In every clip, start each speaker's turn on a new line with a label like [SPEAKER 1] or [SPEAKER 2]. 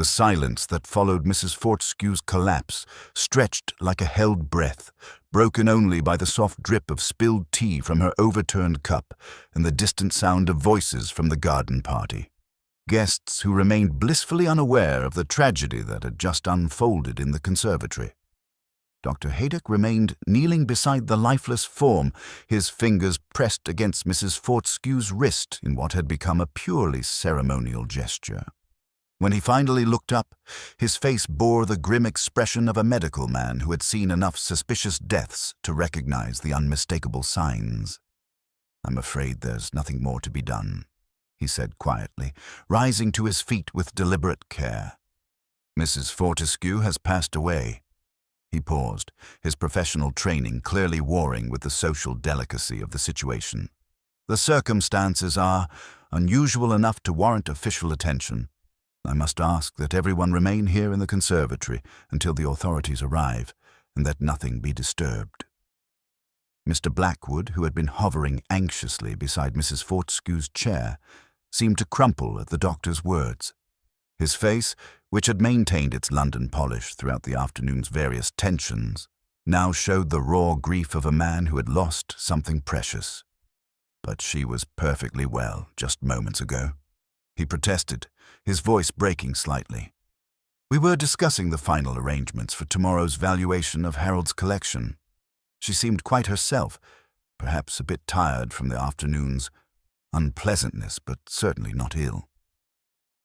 [SPEAKER 1] The silence that followed Mrs. Fortescue's collapse stretched like a held breath, broken only by the soft drip of spilled tea from her overturned cup and the distant sound of voices from the garden party. Guests who remained blissfully unaware of the tragedy that had just unfolded in the conservatory. Dr. Haydock remained kneeling beside the lifeless form, his fingers pressed against Mrs. Fortescue's wrist in what had become a purely ceremonial gesture. When he finally looked up, his face bore the grim expression of a medical man who had seen enough suspicious deaths to recognize the unmistakable signs. "I'm afraid there's nothing more to be done," he said quietly, rising to his feet with deliberate care. "Mrs. Fortescue has passed away." He paused, his professional training clearly warring with the social delicacy of the situation. "The circumstances are unusual enough to warrant official attention. I must ask that everyone remain here in the conservatory until the authorities arrive, and that nothing be disturbed." Mr. Blackwood, who had been hovering anxiously beside Mrs. Fortescue's chair, seemed to crumple at the doctor's words. His face, which had maintained its London polish throughout the afternoon's various tensions, now showed the raw grief of a man who had lost something precious. "But she was perfectly well just moments ago," he protested, his voice breaking slightly. "We were discussing the final arrangements for tomorrow's valuation of Harold's collection. She seemed quite herself, perhaps a bit tired from the afternoon's unpleasantness, but certainly not ill."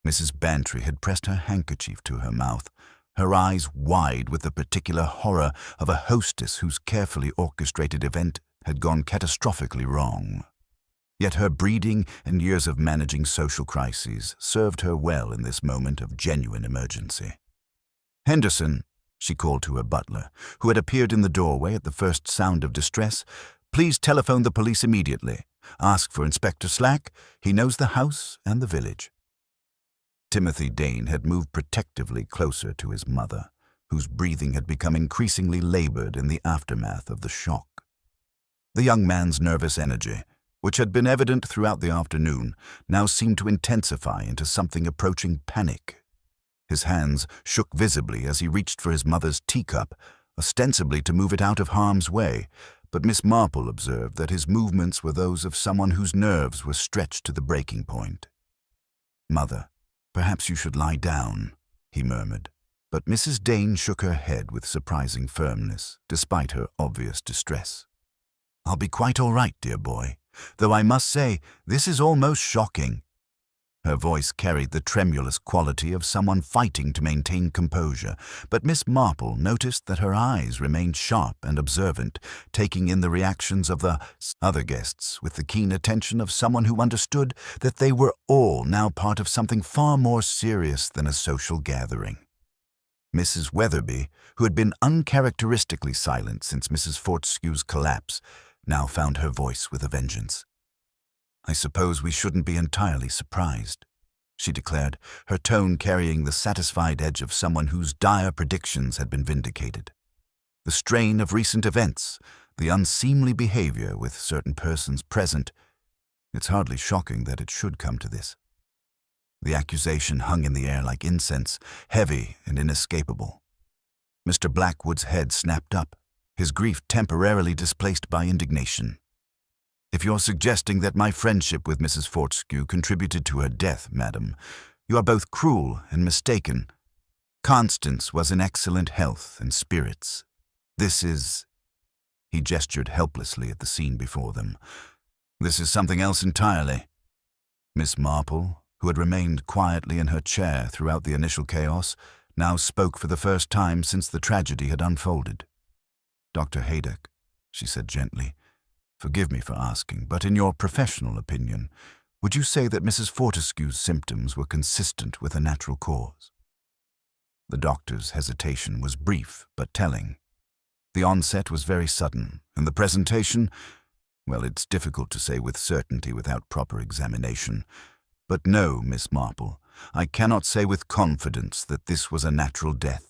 [SPEAKER 1] Mrs. Bantry had pressed her handkerchief to her mouth, her eyes wide with the particular horror of a hostess whose carefully orchestrated event had gone catastrophically wrong. Yet her breeding and years of managing social crises served her well in this moment of genuine emergency. "Henderson," she called to her butler, who had appeared in the doorway at the first sound of distress, "please telephone the police immediately. Ask for Inspector Slack. He knows the house and the village." Timothy Dane had moved protectively closer to his mother, whose breathing had become increasingly labored in the aftermath of the shock. The young man's nervous energy, which had been evident throughout the afternoon, now seemed to intensify into something approaching panic. His hands shook visibly as he reached for his mother's teacup, ostensibly to move it out of harm's way, but Miss Marple observed that his movements were those of someone whose nerves were stretched to the breaking point. "Mother, perhaps you should lie down," he murmured, but Mrs. Dane shook her head with surprising firmness, despite her obvious distress. "I'll be quite all right, dear boy, though I must say this is almost shocking." Her voice carried the tremulous quality of someone fighting to maintain composure, but Miss Marple noticed that her eyes remained sharp and observant, taking in the reactions of the other guests with the keen attention of someone who understood that they were all now part of something far more serious than a social gathering. Mrs. Weatherby, who had been uncharacteristically silent since Mrs. Fortescue's collapse, now found her voice with a vengeance. "I suppose we shouldn't be entirely surprised," she declared, her tone carrying the satisfied edge of someone whose dire predictions had been vindicated. "The strain of recent events, the unseemly behavior with certain persons present, it's hardly shocking that it should come to this." The accusation hung in the air like incense, heavy and inescapable. Mr. Blackwood's head snapped up, his grief temporarily displaced by indignation. "If you're suggesting that my friendship with Mrs. Fortescue contributed to her death, madam, you are both cruel and mistaken. Constance was in excellent health and spirits. This is—" He gestured helplessly at the scene before them. "This is something else entirely." Miss Marple, who had remained quietly in her chair throughout the initial chaos, now spoke for the first time since the tragedy had unfolded. "Dr. Haydock," she said gently, "forgive me for asking, but in your professional opinion, would you say that Mrs. Fortescue's symptoms were consistent with a natural cause?" The doctor's hesitation was brief but telling. The onset was very sudden, and the presentation, well, it's difficult to say with certainty without proper examination. But no, Miss Marple, I cannot say with confidence that this was a natural death.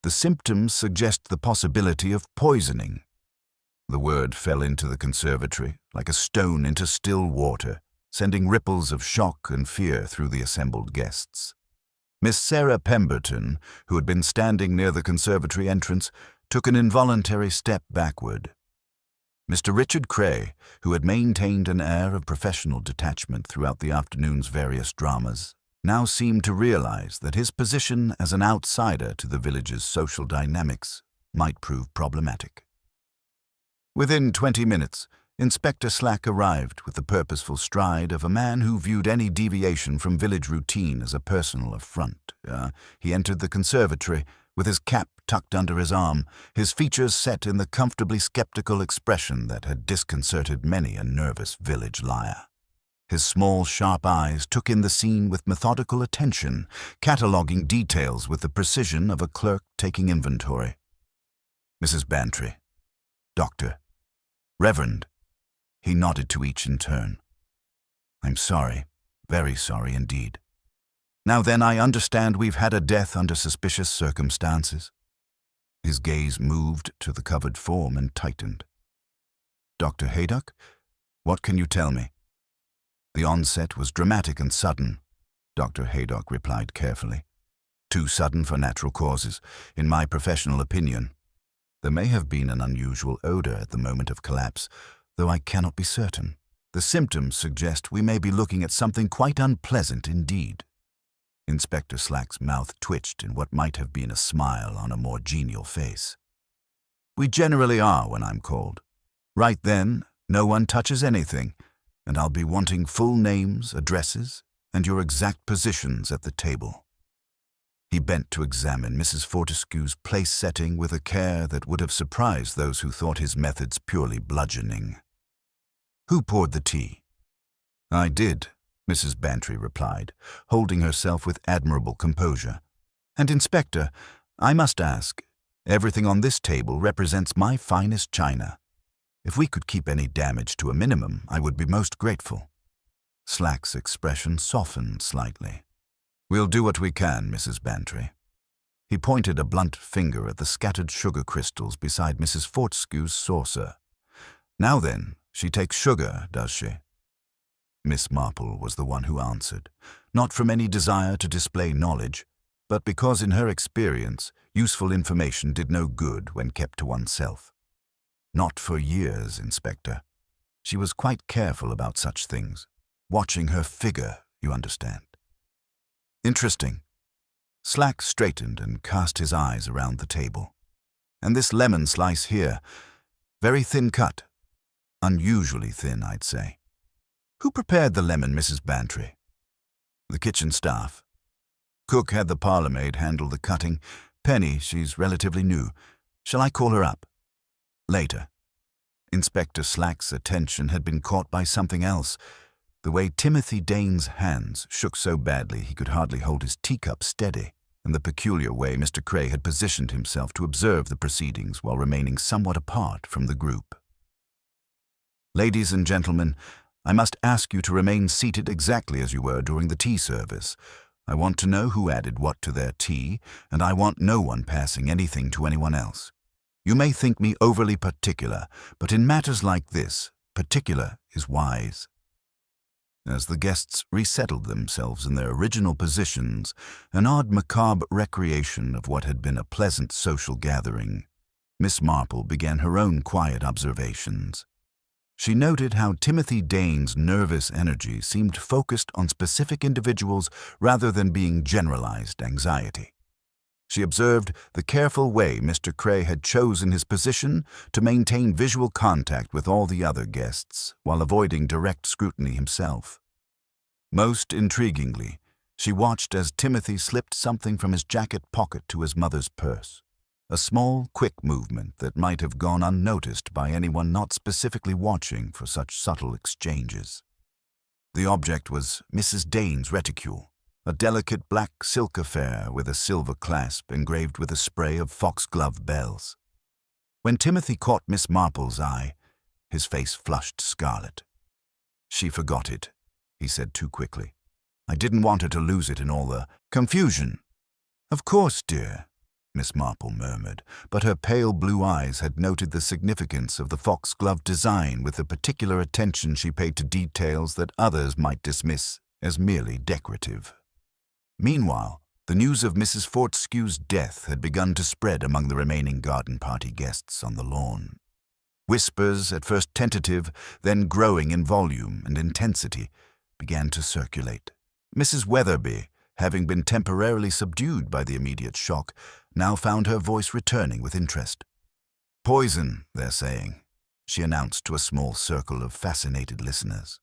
[SPEAKER 1] The symptoms suggest the possibility of poisoning. The word fell into the conservatory like a stone into still water, sending ripples of shock and fear through the assembled guests. Miss Sarah Pemberton, who had been standing near the conservatory entrance, took an involuntary step backward. Mr. Richard Cray, who had maintained an air of professional detachment throughout the afternoon's various dramas, now seemed to realize that his position as an outsider to the village's social dynamics might prove problematic. Within 20 minutes, Inspector Slack arrived with the purposeful stride of a man who viewed any deviation from village routine as a personal affront. He entered the conservatory with his cap tucked under his arm, his features set in the comfortably skeptical expression that had disconcerted many a nervous village liar. His small, sharp eyes took in the scene with methodical attention, cataloguing details with the precision of a clerk taking inventory. Mrs. Bantry, Doctor, Reverend. He nodded to each in turn. I'm sorry, very sorry indeed. Now then, I understand we've had a death under suspicious circumstances. His gaze moved to the covered form and tightened. Dr. Haydock, what can you tell me? The onset was dramatic and sudden, Dr. Haydock replied carefully. Too sudden for natural causes, in my professional opinion. There may have been an unusual odor at the moment of collapse, though I cannot be certain. The symptoms suggest we may be looking at something quite unpleasant indeed. Inspector Slack's mouth twitched in what might have been a smile on a more genial face. We generally are when I'm called. Right then, no one touches anything, and I'll be wanting full names, addresses, and your exact positions at the table. He bent to examine Mrs. Fortescue's place setting with a care that would have surprised those who thought his methods purely bludgeoning. Who poured the tea? I did, Mrs. Bantry replied, holding herself with admirable composure. And, Inspector, I must ask, everything on this table represents my finest china. If we could keep any damage to a minimum, I would be most grateful. Slack's expression softened slightly. We'll do what we can, Mrs. Bantry. He pointed a blunt finger at the scattered sugar crystals beside Mrs. Fortescue's saucer. Now then, she takes sugar, does she? Miss Marple was the one who answered, not from any desire to display knowledge, but because in her experience, useful information did no good when kept to oneself. Not for years, Inspector. She was quite careful about such things, watching her figure, you understand. Interesting. Slack straightened and cast his eyes around the table. And this lemon slice here, very thin cut. Unusually thin, I'd say. Who prepared the lemon, Mrs. Bantry? The kitchen staff. Cook had the parlour-maid handle the cutting. Penny, she's relatively new. Shall I call her up? Later. Inspector Slack's attention had been caught by something else. The way Timothy Dane's hands shook so badly he could hardly hold his teacup steady, and the peculiar way Mr. Cray had positioned himself to observe the proceedings while remaining somewhat apart from the group. Ladies and gentlemen, I must ask you to remain seated exactly as you were during the tea service. I want to know who added what to their tea, and I want no one passing anything to anyone else. You may think me overly particular, but in matters like this, particular is wise. As the guests resettled themselves in their original positions, an odd macabre recreation of what had been a pleasant social gathering, Miss Marple began her own quiet observations. She noted how Timothy Dane's nervous energy seemed focused on specific individuals rather than being generalized anxiety. She observed the careful way Mr. Cray had chosen his position to maintain visual contact with all the other guests while avoiding direct scrutiny himself. Most intriguingly, she watched as Timothy slipped something from his jacket pocket to his mother's purse, a small, quick movement that might have gone unnoticed by anyone not specifically watching for such subtle exchanges. The object was Mrs. Dane's reticule, a delicate black silk affair with a silver clasp engraved with a spray of foxglove bells. When Timothy caught Miss Marple's eye, his face flushed scarlet. She forgot it, he said too quickly. I didn't want her to lose it in all the confusion. Of course, dear, Miss Marple murmured, but her pale blue eyes had noted the significance of the foxglove design with the particular attention she paid to details that others might dismiss as merely decorative. Meanwhile, The news of Mrs. Fortescue's death had begun to spread among the remaining garden party guests on the lawn. Whispers, at first tentative, then growing in volume and intensity, began to circulate. Mrs. Weatherby, having been temporarily subdued by the immediate shock, now found her voice returning with interest. "Poison, they're saying," she announced to a small circle of fascinated listeners.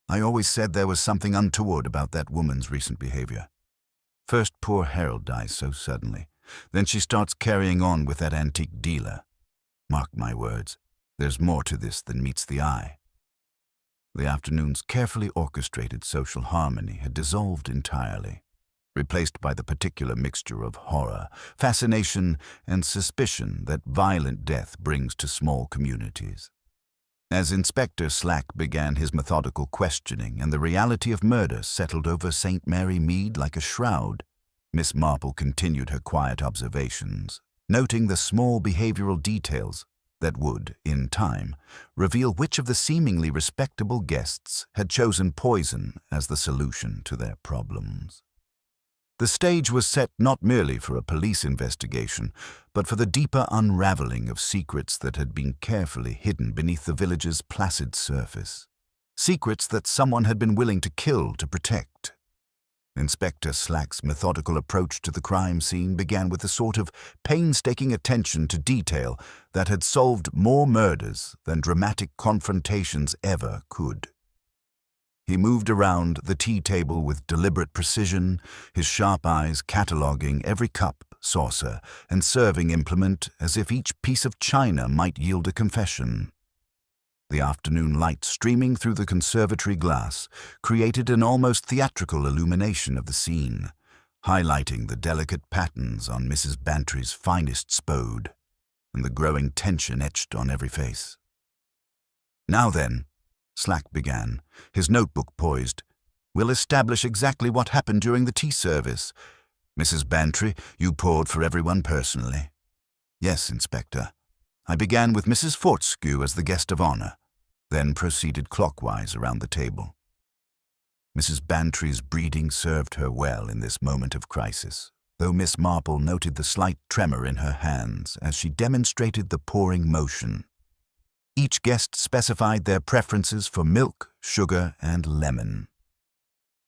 [SPEAKER 1] "I always said there was something untoward about that woman's recent behavior. First poor Harold dies so suddenly, then she starts carrying on with that antique dealer. Mark my words, there's more to this than meets the eye." The afternoon's carefully orchestrated social harmony had dissolved entirely, replaced by the particular mixture of horror, fascination, and suspicion that violent death brings to small communities. As Inspector Slack began his methodical questioning and the reality of murder settled over St. Mary Mead like a shroud, Miss Marple continued her quiet observations, noting the small behavioral details that would, in time, reveal which of the seemingly respectable guests had chosen poison as the solution to their problems. The stage was set not merely for a police investigation, but for the deeper unraveling of secrets that had been carefully hidden beneath the village's placid surface. Secrets that someone had been willing to kill to protect. Inspector Slack's methodical approach to the crime scene began with a sort of painstaking attention to detail that had solved more murders than dramatic confrontations ever could. He moved around the tea table with deliberate precision, his sharp eyes cataloguing every cup, saucer, and serving implement as if each piece of china might yield a confession. The afternoon light streaming through the conservatory glass created an almost theatrical illumination of the scene, highlighting the delicate patterns on Mrs. Bantry's finest spode, and the growing tension etched on every face. "Now then," Slack began, his notebook poised, "we'll establish exactly what happened during the tea service. Mrs. Bantry, you poured for everyone personally." "Yes, Inspector. I began with Mrs. Fortescue as the guest of honor, then proceeded clockwise around the table." Mrs. Bantry's breeding served her well in this moment of crisis, though Miss Marple noted the slight tremor in her hands as she demonstrated the pouring motion. Each guest specified their preferences for milk, sugar, and lemon.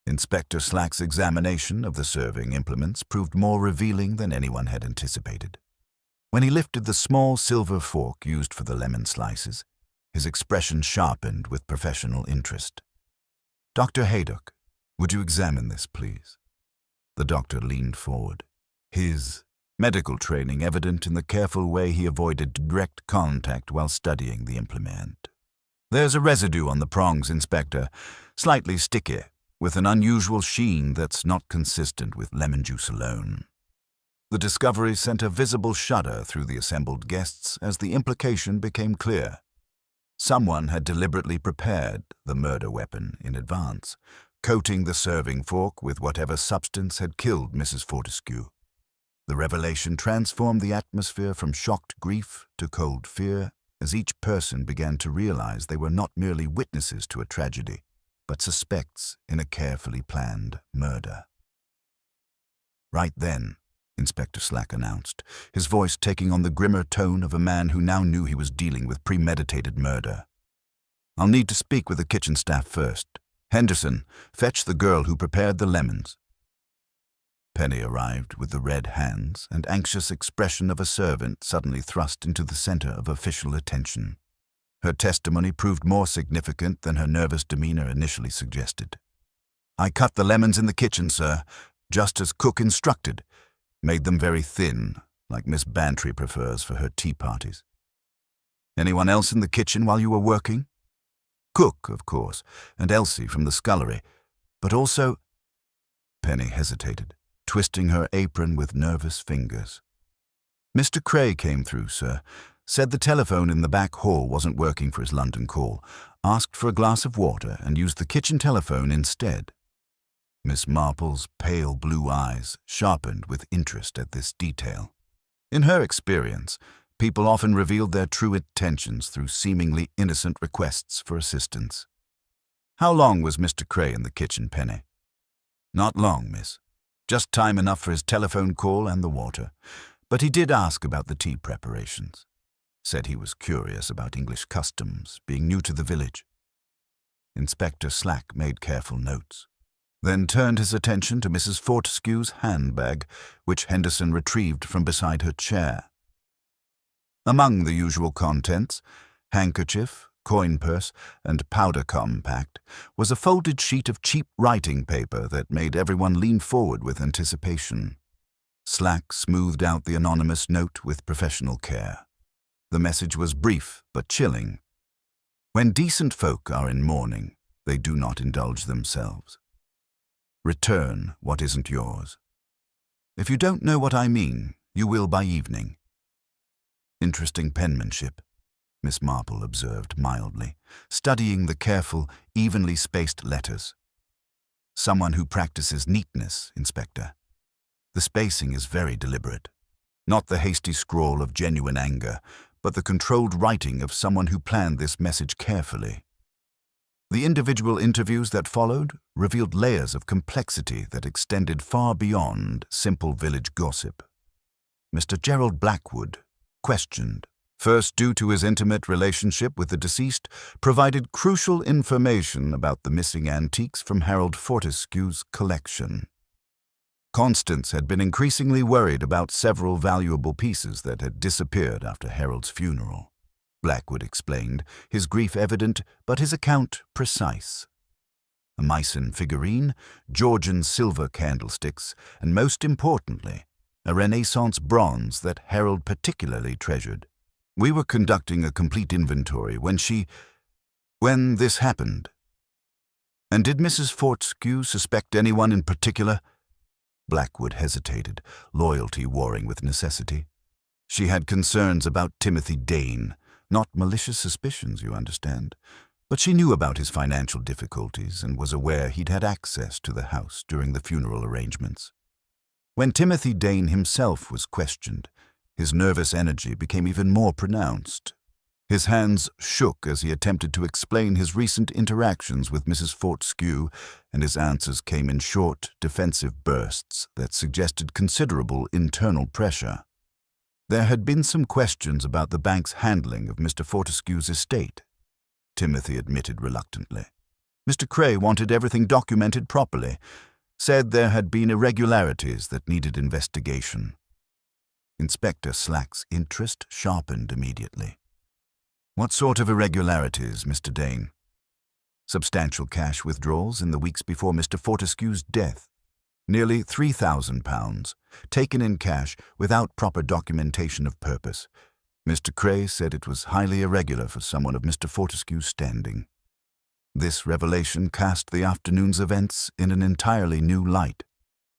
[SPEAKER 1] Inspector Slack's examination of the serving implements proved more revealing than anyone had anticipated. When he lifted the small silver fork used for the lemon slices, his expression sharpened with professional interest. "Dr. Haydock, would you examine this, please?" The doctor leaned forward, his medical training evident in the careful way he avoided direct contact while studying the implement. "There's a residue on the prongs, Inspector, slightly sticky, with an unusual sheen that's not consistent with lemon juice alone." The discovery sent a visible shudder through the assembled guests as the implication became clear. Someone had deliberately prepared the murder weapon in advance, coating the serving fork with whatever substance had killed Mrs. Fortescue. The revelation transformed the atmosphere from shocked grief to cold fear as each person began to realize they were not merely witnesses to a tragedy, but suspects in a carefully planned murder. "Right then," Inspector Slack announced, his voice taking on the grimmer tone of a man who now knew he was dealing with premeditated murder. "I'll need to speak with the kitchen staff first. Henderson, fetch the girl who prepared the lemons." Penny arrived with the red hands and anxious expression of a servant suddenly thrust into the center of official attention. Her testimony proved more significant than her nervous demeanor initially suggested. "I cut the lemons in the kitchen, sir, just as cook instructed. Made them very thin, like Miss Bantry prefers for her tea parties." "Anyone else in the kitchen while you were working?" "Cook, of course, and Elsie from the scullery, but also—" Penny hesitated, twisting her apron with nervous fingers. "Mr. Cray came through, sir. Said the telephone in the back hall wasn't working for his London call. Asked for a glass of water and used the kitchen telephone instead." Miss Marple's pale blue eyes sharpened with interest at this detail. In her experience, people often revealed their true intentions through seemingly innocent requests for assistance. "How long was Mr. Cray in the kitchen, Penny?" "Not long, miss. Just time enough for his telephone call and the water. But he did ask about the tea preparations. Said he was curious about English customs, being new to the village. Inspector Slack made careful notes, then turned his attention to Mrs. Fortescue's handbag, which Henderson retrieved from beside her chair. Among the usual contents, handkerchief, coin purse, and powder compact, was a folded sheet of cheap writing paper that made everyone lean forward with anticipation. Slack smoothed out the anonymous note with professional care. The message was brief but chilling. When decent folk are in mourning, they do not indulge themselves. Return what isn't yours. If you don't know what I mean, you will by evening. Interesting penmanship, Miss Marple observed mildly, studying the careful, evenly spaced letters. Someone who practices neatness, Inspector. The spacing is very deliberate. Not the hasty scrawl of genuine anger, but the controlled writing of someone who planned this message carefully. The individual interviews that followed revealed layers of complexity that extended far beyond simple village gossip. Mr. Gerald Blackwood, questioned, first due to his intimate relationship with the deceased, provided crucial information about the missing antiques from Harold Fortescue's collection. Constance had been increasingly worried about several valuable pieces that had disappeared after Harold's funeral. Blackwood explained, his grief evident, but his account precise. A Meissen figurine, Georgian silver candlesticks, and most importantly, a Renaissance bronze that Harold particularly treasured. We were conducting a complete inventory when this happened. And did Mrs. Fortescue suspect anyone in particular? Blackwood hesitated, loyalty warring with necessity. She had concerns about Timothy Dane, not malicious suspicions, you understand, but she knew about his financial difficulties and was aware he'd had access to the house during the funeral arrangements. When Timothy Dane himself was questioned, his nervous energy became even more pronounced. His hands shook as he attempted to explain his recent interactions with Mrs. Fortescue, and his answers came in short, defensive bursts that suggested considerable internal pressure. There had been some questions about the bank's handling of Mr. Fortescue's estate, Timothy admitted reluctantly. Mr. Cray wanted everything documented properly, said there had been irregularities that needed investigation. Inspector Slack's interest sharpened immediately. What sort of irregularities, Mr. Dane? Substantial cash withdrawals in the weeks before Mr. Fortescue's death. Nearly £3,000, taken in cash without proper documentation of purpose. Mr. Cray said it was highly irregular for someone of Mr. Fortescue's standing. This revelation cast the afternoon's events in an entirely new light.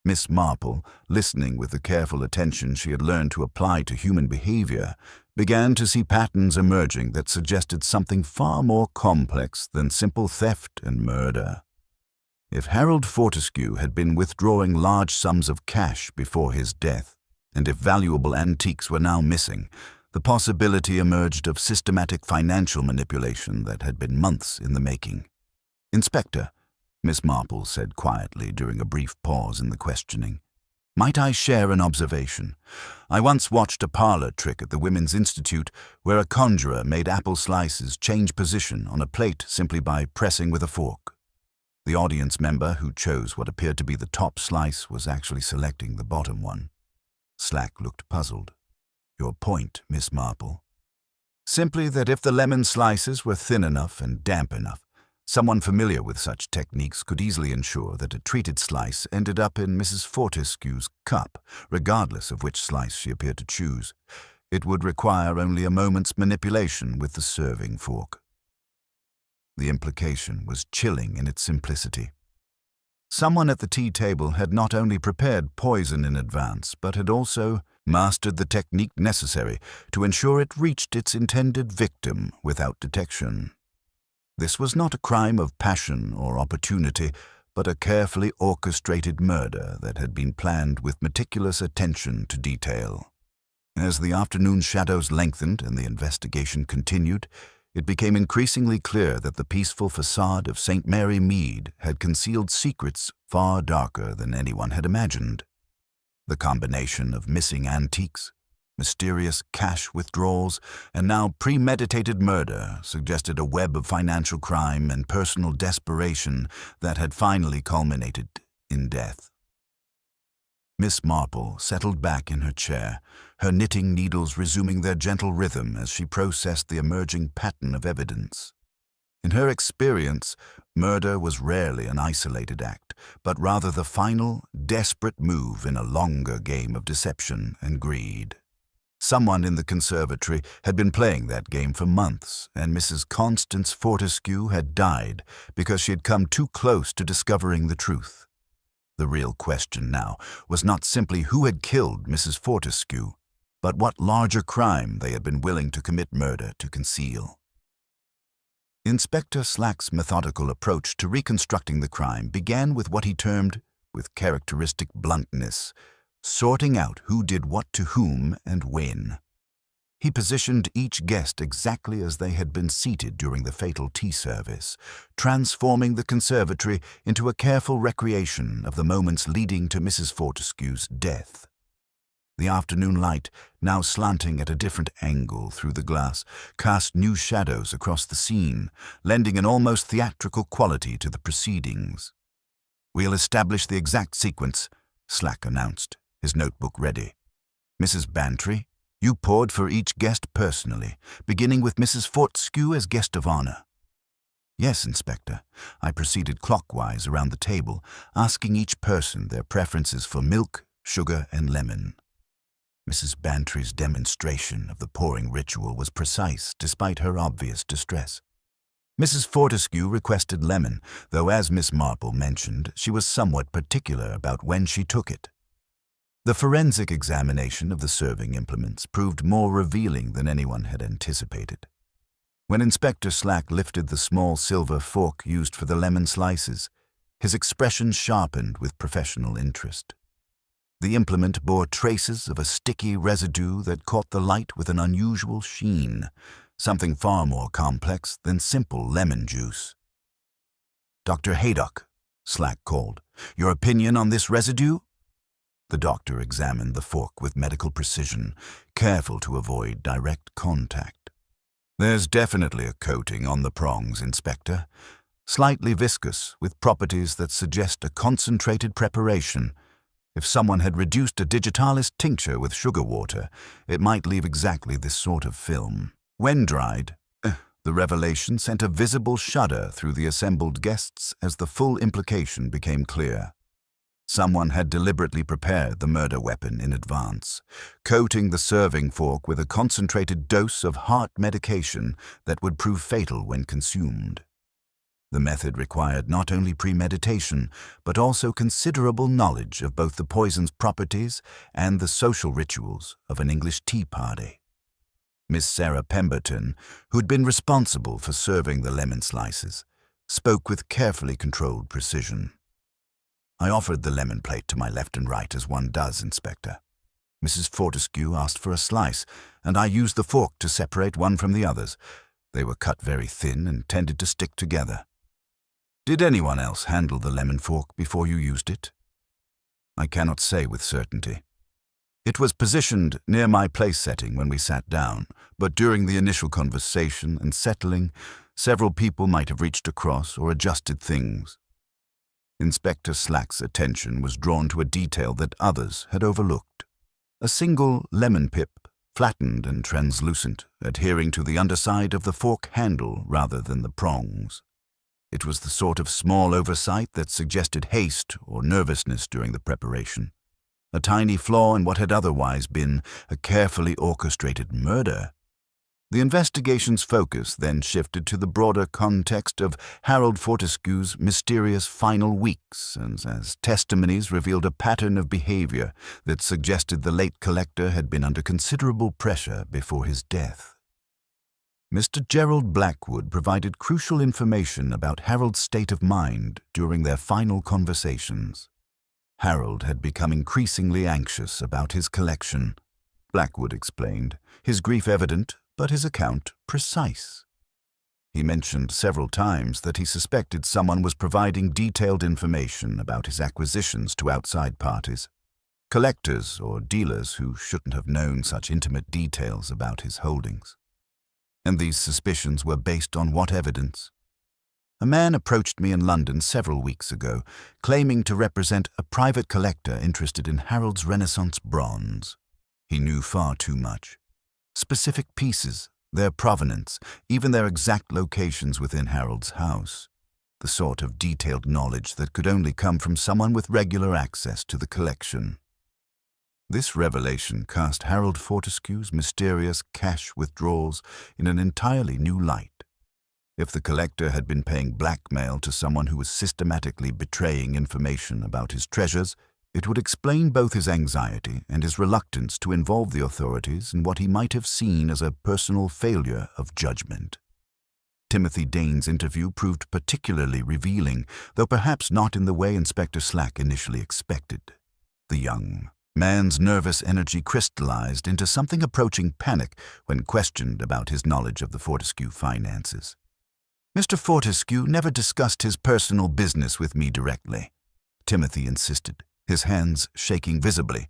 [SPEAKER 1] Miss Marple, listening with the careful attention she had learned to apply to human behavior, began to see patterns emerging that suggested something far more complex than simple theft and murder. If Harold Fortescue had been withdrawing large sums of cash before his death, and if valuable antiques were now missing, the possibility emerged of systematic financial manipulation that had been months in the making. "Inspector," Miss Marple said quietly during a brief pause in the questioning, "might I share an observation? I once watched a parlor trick at the Women's Institute where a conjurer made apple slices change position on a plate simply by pressing with a fork. The audience member who chose what appeared to be the top slice was actually selecting the bottom one." Slack looked puzzled. "Your point, Miss Marple?" "Simply that if the lemon slices were thin enough and damp enough, someone familiar with such techniques could easily ensure that a treated slice ended up in Mrs. Fortescue's cup, regardless of which slice she appeared to choose. It would require only a moment's manipulation with the serving fork." The implication was chilling in its simplicity. Someone at the tea table had not only prepared poison in advance, but had also mastered the technique necessary to ensure it reached its intended victim without detection. This was not a crime of passion or opportunity, but a carefully orchestrated murder that had been planned with meticulous attention to detail. As the afternoon shadows lengthened and the investigation continued, it became increasingly clear that the peaceful facade of St. Mary Mead had concealed secrets far darker than anyone had imagined. The combination of missing antiques, mysterious cash withdrawals, and now premeditated murder suggested a web of financial crime and personal desperation that had finally culminated in death. Miss Marple settled back in her chair, her knitting needles resuming their gentle rhythm as she processed the emerging pattern of evidence. In her experience, murder was rarely an isolated act, but rather the final, desperate move in a longer game of deception and greed. Someone in the conservatory had been playing that game for months, and Mrs. Constance Fortescue had died because she had come too close to discovering the truth. The real question now was not simply who had killed Mrs. Fortescue, but what larger crime they had been willing to commit murder to conceal. Inspector Slack's methodical approach to reconstructing the crime began with what he termed, with characteristic bluntness, sorting out who did what to whom and when. He positioned each guest exactly as they had been seated during the fatal tea service, transforming the conservatory into a careful recreation of the moments leading to Mrs. Fortescue's death. The afternoon light, now slanting at a different angle through the glass, cast new shadows across the scene, lending an almost theatrical quality to the proceedings. "We'll establish the exact sequence," Slack announced, his notebook ready. "Mrs. Bantry, you poured for each guest personally, beginning with Mrs. Fortescue as guest of honor." "Yes, Inspector." I proceeded clockwise around the table, asking each person their preferences for milk, sugar, and lemon. Mrs. Bantry's demonstration of the pouring ritual was precise despite her obvious distress. Mrs. Fortescue requested lemon, though as Miss Marple mentioned, she was somewhat particular about when she took it. The forensic examination of the serving implements proved more revealing than anyone had anticipated. When Inspector Slack lifted the small silver fork used for the lemon slices, his expression sharpened with professional interest. The implement bore traces of a sticky residue that caught the light with an unusual sheen, something far more complex than simple lemon juice. "Dr. Haydock," Slack called, "your opinion on this residue?" The doctor examined the fork with medical precision, careful to avoid direct contact. "There's definitely a coating on the prongs, Inspector. Slightly viscous, with properties that suggest a concentrated preparation. If someone had reduced a digitalis tincture with sugar water, it might leave exactly this sort of film. When dried, the revelation sent a visible shudder through the assembled guests as the full implication became clear. Someone had deliberately prepared the murder weapon in advance, coating the serving fork with a concentrated dose of heart medication that would prove fatal when consumed. The method required not only premeditation, but also considerable knowledge of both the poison's properties and the social rituals of an English tea party. Miss Sarah Pemberton, who had been responsible for serving the lemon slices, spoke with carefully controlled precision. "I offered the lemon plate to my left and right as one does, Inspector. Mrs. Fortescue asked for a slice, and I used the fork to separate one from the others. They were cut very thin and tended to stick together." "Did anyone else handle the lemon fork before you used it?" "I cannot say with certainty. It was positioned near my place setting when we sat down, but during the initial conversation and settling, several people might have reached across or adjusted things." Inspector Slack's attention was drawn to a detail that others had overlooked. A single lemon pip, flattened and translucent, adhering to the underside of the fork handle rather than the prongs. It was the sort of small oversight that suggested haste or nervousness during the preparation. A tiny flaw in what had otherwise been a carefully orchestrated murder. The investigation's focus then shifted to the broader context of Harold Fortescue's mysterious final weeks, and as testimonies revealed a pattern of behavior that suggested the late collector had been under considerable pressure before his death. Mr. Gerald Blackwood provided crucial information about Harold's state of mind during their final conversations. Harold had become increasingly anxious about his collection, Blackwood explained, his grief evident, but his account precise. He mentioned several times that he suspected someone was providing detailed information about his acquisitions to outside parties. collectors or dealers who shouldn't have known such intimate details about his holdings. And these suspicions were based on what evidence? A man approached me in London several weeks ago, claiming to represent a private collector interested in Harold's Renaissance bronze. He knew far too much. Specific pieces, their provenance, even their exact locations within Harold's house. The sort of detailed knowledge that could only come from someone with regular access to the collection. This revelation cast Harold Fortescue's mysterious cash withdrawals in an entirely new light. If the collector had been paying blackmail to someone who was systematically betraying information about his treasures, it would explain both his anxiety and his reluctance to involve the authorities in what he might have seen as a personal failure of judgment. Timothy Dane's interview proved particularly revealing, though perhaps not in the way Inspector Slack initially expected. The young man's nervous energy crystallized into something approaching panic when questioned about his knowledge of the Fortescue finances. "Mr. Fortescue never discussed his personal business with me directly," Timothy insisted, his hands shaking visibly.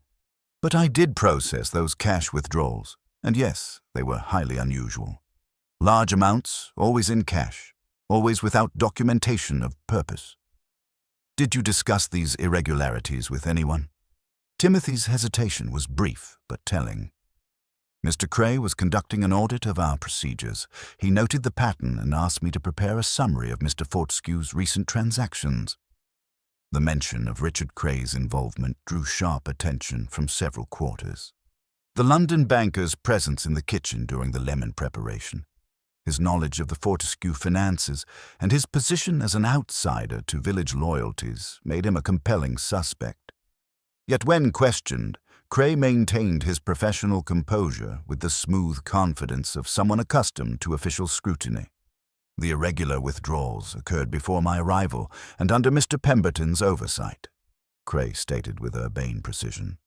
[SPEAKER 1] "But I did process those cash withdrawals, and yes, they were highly unusual. Large amounts, always in cash, always without documentation of purpose." "Did you discuss these irregularities with anyone?" Timothy's hesitation was brief but telling. "Mr. Cray was conducting an audit of our procedures. He noted the pattern and asked me to prepare a summary of Mr. Fortescue's recent transactions." The mention of Richard Cray's involvement drew sharp attention from several quarters. The London banker's presence in the kitchen during the lemon preparation, his knowledge of the Fortescue finances, and his position as an outsider to village loyalties made him a compelling suspect. Yet when questioned, Cray maintained his professional composure with the smooth confidence of someone accustomed to official scrutiny. "The irregular withdrawals occurred before my arrival and under Mr. Pemberton's oversight," Cray stated with urbane precision.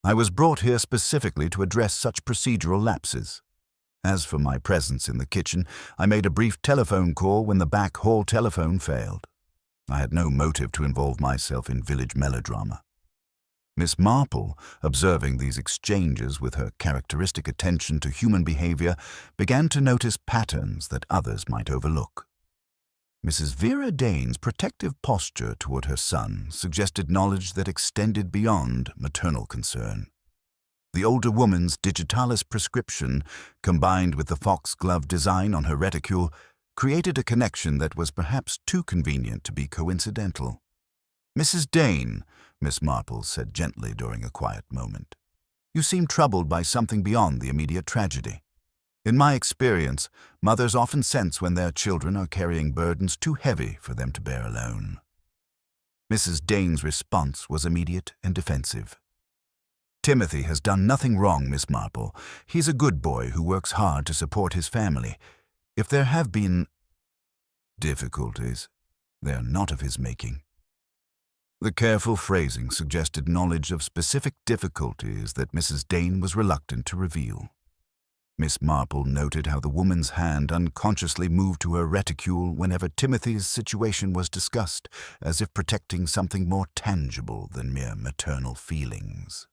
[SPEAKER 1] "I was brought here specifically to address such procedural lapses. As for my presence in the kitchen, I made a brief telephone call when the back hall telephone failed. I had no motive to involve myself in village melodrama." Miss Marple, observing these exchanges with her characteristic attention to human behavior, began to notice patterns that others might overlook. Mrs. Vera Dane's protective posture toward her son suggested knowledge that extended beyond maternal concern. The older woman's digitalis prescription, combined with the foxglove design on her reticule, created a connection that was perhaps too convenient to be coincidental. "Mrs. Dane," Miss Marple said gently during a quiet moment, "you seem troubled by something beyond the immediate tragedy. In my experience, mothers often sense when their children are carrying burdens too heavy for them to bear alone." Mrs. Dane's response was immediate and defensive. "Timothy has done nothing wrong, Miss Marple. He's a good boy who works hard to support his family. If there have been difficulties, they're not of his making." The careful phrasing suggested knowledge of specific difficulties that Mrs. Dane was reluctant to reveal. Miss Marple noted how the woman's hand unconsciously moved to her reticule whenever Timothy's situation was discussed, as if protecting something more tangible than mere maternal feelings.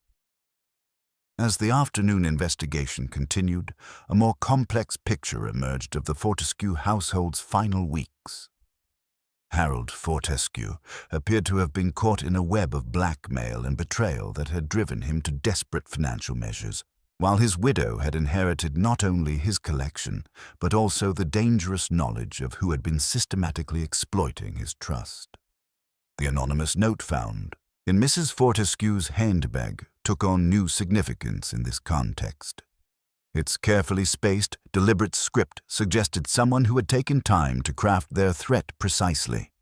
[SPEAKER 1] As the afternoon investigation continued, a more complex picture emerged of the Fortescue household's final weeks. Harold Fortescue appeared to have been caught in a web of blackmail and betrayal that had driven him to desperate financial measures, while his widow had inherited not only his collection, but also the dangerous knowledge of who had been systematically exploiting his trust. The anonymous note found in Mrs. Fortescue's handbag took on new significance in this context. Its carefully spaced, deliberate script suggested someone who had taken time to craft their threat precisely.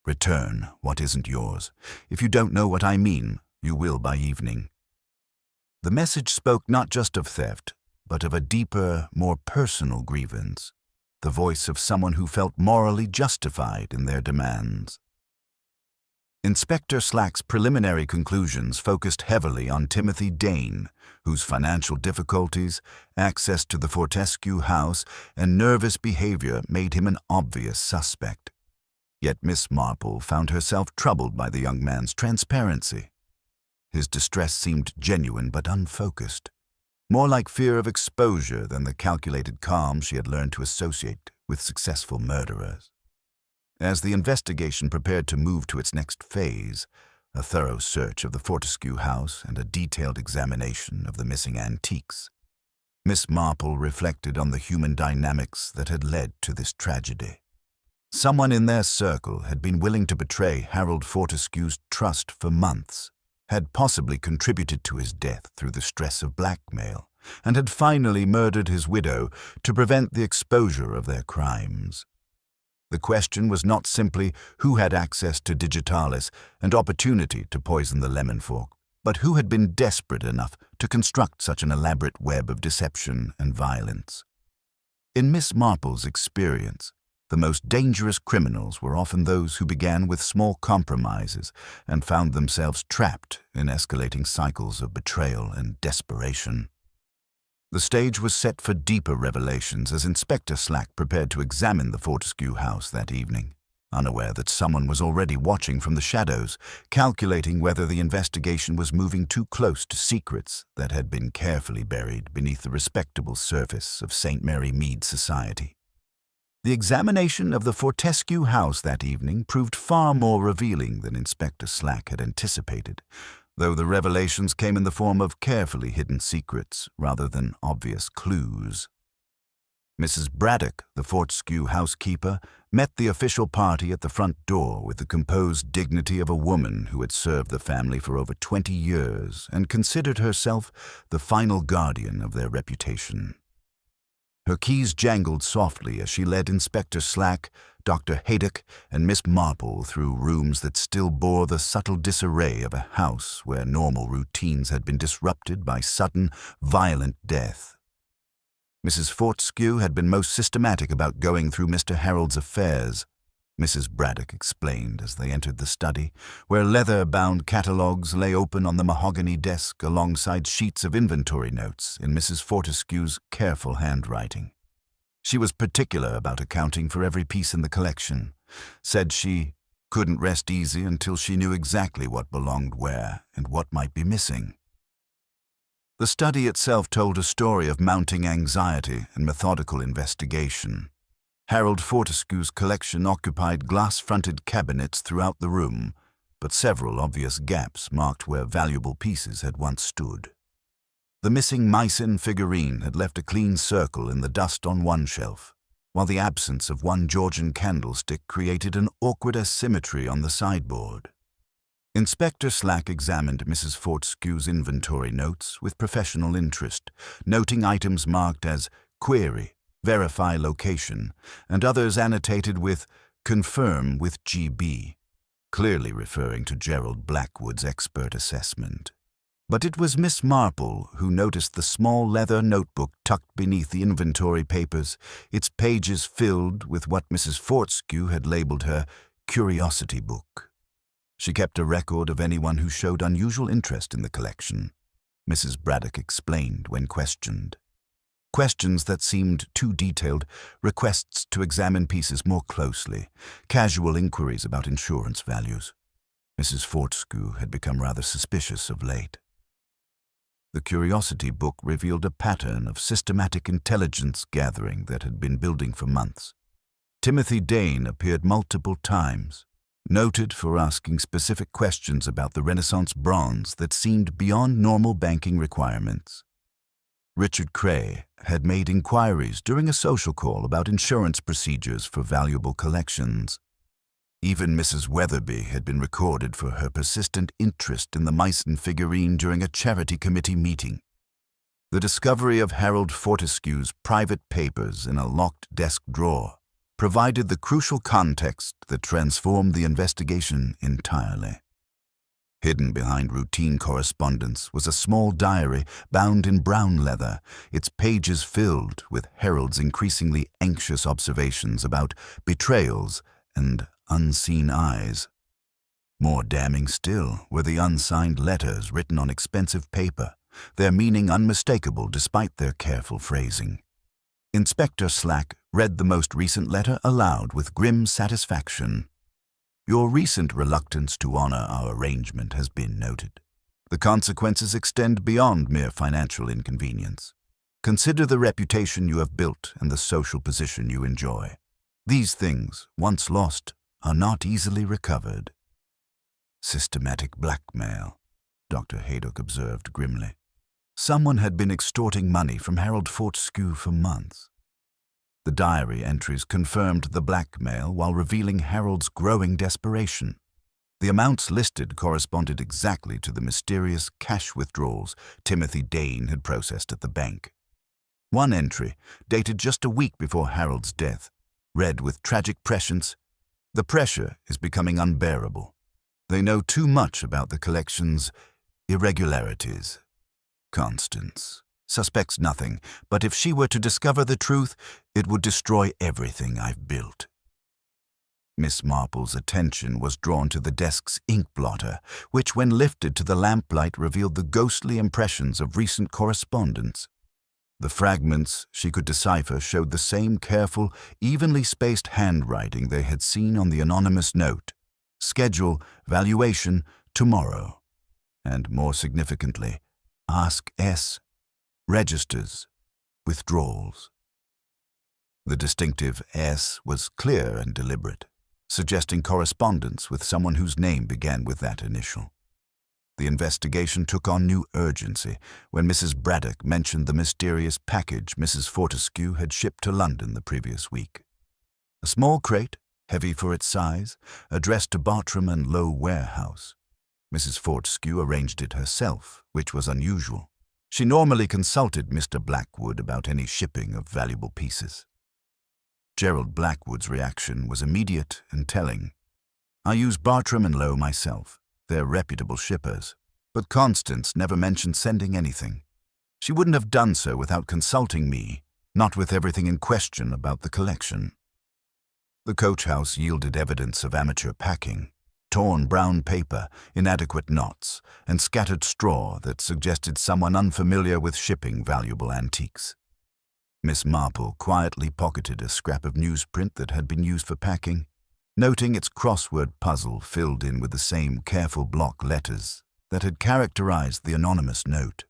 [SPEAKER 1] "Return what isn't yours. If you don't know what I mean, you will by evening." The message spoke not just of theft, but of a deeper, more personal grievance, the voice of someone who felt morally justified in their demands. Inspector Slack's preliminary conclusions focused heavily on Timothy Dane, whose financial difficulties, access to the Fortescue house, and nervous behavior made him an obvious suspect. Yet Miss Marple found herself troubled by the young man's transparency. His distress seemed genuine but unfocused, more like fear of exposure than the calculated calm she had learned to associate with successful murderers. As the investigation prepared to move to its next phase, a thorough search of the Fortescue house and a detailed examination of the missing antiques, Miss Marple reflected on the human dynamics that had led to this tragedy. Someone in their circle had been willing to betray Harold Fortescue's trust for months, had possibly contributed to his death through the stress of blackmail, and had finally murdered his widow to prevent the exposure of their crimes. The question was not simply who had access to digitalis and opportunity to poison the lemon fork, but who had been desperate enough to construct such an elaborate web of deception and violence. In Miss Marple's experience, the most dangerous criminals were often those who began with small compromises and found themselves trapped in escalating cycles of betrayal and desperation. The stage was set for deeper revelations as Inspector Slack prepared to examine the Fortescue house that evening, unaware that someone was already watching from the shadows, calculating whether the investigation was moving too close to secrets that had been carefully buried beneath the respectable surface of St. Mary Mead society. The examination of the Fortescue house that evening proved far more revealing than Inspector Slack had anticipated, though the revelations came in the form of carefully hidden secrets rather than obvious clues. Mrs. Braddock, the Fortescue housekeeper, met the official party at the front door with the composed dignity of a woman who had served the family for over 20 years and considered herself the final guardian of their reputation. Her keys jangled softly as she led Inspector Slack, Dr. Haydock, and Miss Marple through rooms that still bore the subtle disarray of a house where normal routines had been disrupted by sudden, violent death. Mrs. Fortescue had been most systematic about going through Mr. Harold's affairs, Mrs. Braddock explained as they entered the study, where leather-bound catalogues lay open on the mahogany desk alongside sheets of inventory notes in Mrs. Fortescue's careful handwriting. She was particular about accounting for every piece in the collection, said she couldn't rest easy until she knew exactly what belonged where and what might be missing. The study itself told a story of mounting anxiety and methodical investigation. Harold Fortescue's collection occupied glass-fronted cabinets throughout the room, but several obvious gaps marked where valuable pieces had once stood. The missing Meissen figurine had left a clean circle in the dust on one shelf, while the absence of one Georgian candlestick created an awkward asymmetry on the sideboard. Inspector Slack examined Mrs. Fortescue's inventory notes with professional interest, noting items marked as "Query," "Verify location," and others annotated with "Confirm with GB," clearly referring to Gerald Blackwood's expert assessment. But it was Miss Marple who noticed the small leather notebook tucked beneath the inventory papers, its pages filled with what Mrs. Fortescue had labeled her curiosity book. She kept a record of anyone who showed unusual interest in the collection, Mrs. Braddock explained when questioned. Questions that seemed too detailed, requests to examine pieces more closely, casual inquiries about insurance values. Mrs. Fortescue had become rather suspicious of late. The curiosity book revealed a pattern of systematic intelligence gathering that had been building for months. Timothy Dane appeared multiple times, noted for asking specific questions about the Renaissance bronze that seemed beyond normal banking requirements. Richard Cray had made inquiries during a social call about insurance procedures for valuable collections. Even Mrs. Weatherby had been recorded for her persistent interest in the Meissen figurine during a charity committee meeting. The discovery of Harold Fortescue's private papers in a locked desk drawer provided the crucial context that transformed the investigation entirely. Hidden behind routine correspondence was a small diary bound in brown leather, its pages filled with Harold's increasingly anxious observations about betrayals and unseen eyes. More damning still were the unsigned letters written on expensive paper, their meaning unmistakable despite their careful phrasing. Inspector Slack read the most recent letter aloud with grim satisfaction. "Your recent reluctance to honor our arrangement has been noted. The consequences extend beyond mere financial inconvenience. Consider the reputation you have built and the social position you enjoy. These things, once lost, are not easily recovered. Systematic blackmail, Dr. Haydock observed grimly. Someone had been extorting money from Harold Fortescue for months. The diary entries confirmed the blackmail while revealing Harold's growing desperation. The amounts listed corresponded exactly to the mysterious cash withdrawals Timothy Dane had processed at the bank. One entry, dated just a week before Harold's death, read with tragic prescience, "The pressure is becoming unbearable. They know too much about the collection's irregularities. Constance suspects nothing, but if she were to discover the truth, it would destroy everything I've built." Miss Marple's attention was drawn to the desk's ink blotter, which, when lifted to the lamplight, revealed the ghostly impressions of recent correspondence. The fragments she could decipher showed the same careful, evenly spaced handwriting they had seen on the anonymous note. Schedule, valuation, tomorrow. And more significantly, ask S. Registers, withdrawals. The distinctive S was clear and deliberate, suggesting correspondence with someone whose name began with that initial. The investigation took on new urgency when Mrs. Braddock mentioned the mysterious package Mrs. Fortescue had shipped to London the previous week. A small crate, heavy for its size, addressed to Bartram and Low Warehouse. Mrs. Fortescue arranged it herself, which was unusual. She normally consulted Mr. Blackwood about any shipping of valuable pieces. Gerald Blackwood's reaction was immediate and telling. "I use Bartram and Low myself. They're reputable shippers. But Constance never mentioned sending anything. She wouldn't have done so without consulting me, not with everything in question about the collection." The coach house yielded evidence of amateur packing. Torn brown paper, inadequate knots, and scattered straw that suggested someone unfamiliar with shipping valuable antiques. Miss Marple quietly pocketed a scrap of newsprint that had been used for packing, noting its crossword puzzle filled in with the same careful block letters that had characterized the anonymous note.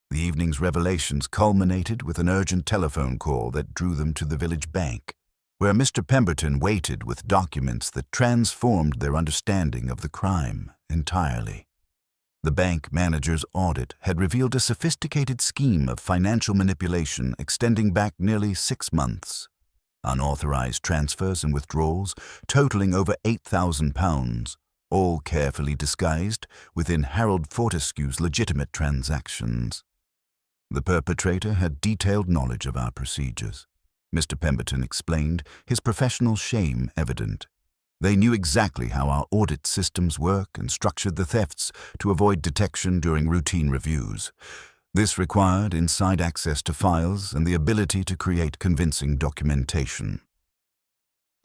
[SPEAKER 1] The evening's revelations culminated with an urgent telephone call that drew them to the village bank, where Mr. Pemberton waited with documents that transformed their understanding of the crime entirely. The bank manager's audit had revealed a sophisticated scheme of financial manipulation extending back nearly 6 months. Unauthorized transfers and withdrawals totaling over £8,000, all carefully disguised within Harold Fortescue's legitimate transactions. The perpetrator had detailed knowledge of our procedures. Mr. Pemberton explained, his professional shame evident. They knew exactly how our audit systems work and structured the thefts to avoid detection during routine reviews. This required inside access to files and the ability to create convincing documentation.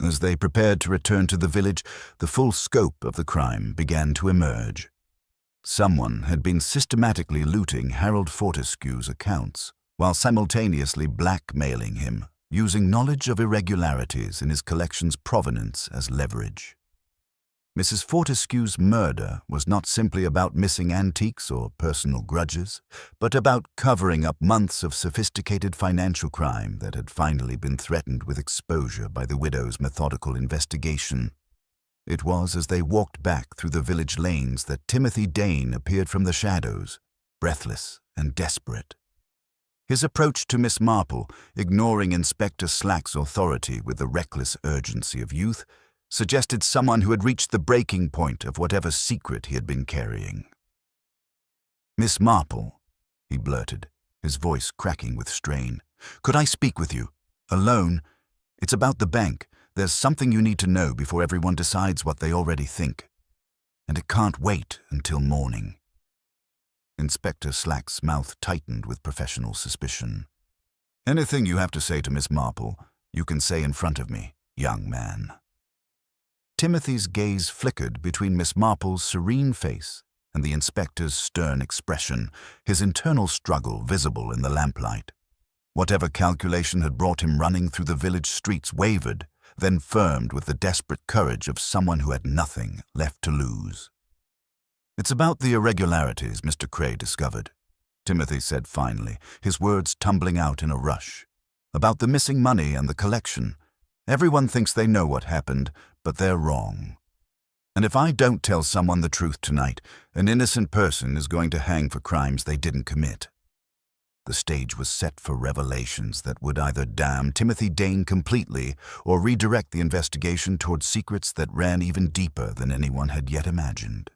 [SPEAKER 1] As they prepared to return to the village, the full scope of the crime began to emerge. Someone had been systematically looting Harold Fortescue's accounts, while simultaneously blackmailing him, using knowledge of irregularities in his collection's provenance as leverage. Mrs. Fortescue's murder was not simply about missing antiques or personal grudges, but about covering up months of sophisticated financial crime that had finally been threatened with exposure by the widow's methodical investigation. It was as they walked back through the village lanes that Timothy Dane appeared from the shadows, breathless and desperate. His approach to Miss Marple, ignoring Inspector Slack's authority with the reckless urgency of youth, suggested someone who had reached the breaking point of whatever secret he had been carrying. "Miss Marple," he blurted, his voice cracking with strain, "could I speak with you? Alone? It's about the bank. There's something you need to know before everyone decides what they already think. And it can't wait until morning." Inspector Slack's mouth tightened with professional suspicion. "Anything you have to say to Miss Marple, you can say in front of me, young man." Timothy's gaze flickered between Miss Marple's serene face and the inspector's stern expression, his internal struggle visible in the lamplight. Whatever calculation had brought him running through the village streets wavered, then firmed with the desperate courage of someone who had nothing left to lose. It's about the irregularities Mr. Cray discovered, Timothy said finally, his words tumbling out in a rush. About the missing money and the collection. Everyone thinks they know what happened, but they're wrong. And if I don't tell someone the truth tonight, an innocent person is going to hang for crimes they didn't commit. The stage was set for revelations that would either damn Timothy Dane completely or redirect the investigation toward secrets that ran even deeper than anyone had yet imagined.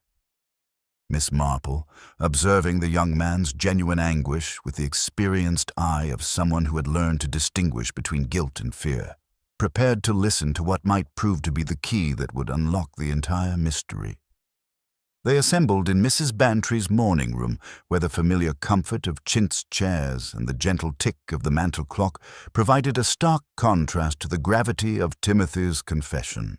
[SPEAKER 1] Miss Marple, observing the young man's genuine anguish with the experienced eye of someone who had learned to distinguish between guilt and fear, prepared to listen to what might prove to be the key that would unlock the entire mystery. They assembled in Mrs. Bantry's morning room, where the familiar comfort of chintz chairs and the gentle tick of the mantel clock provided a stark contrast to the gravity of Timothy's confession.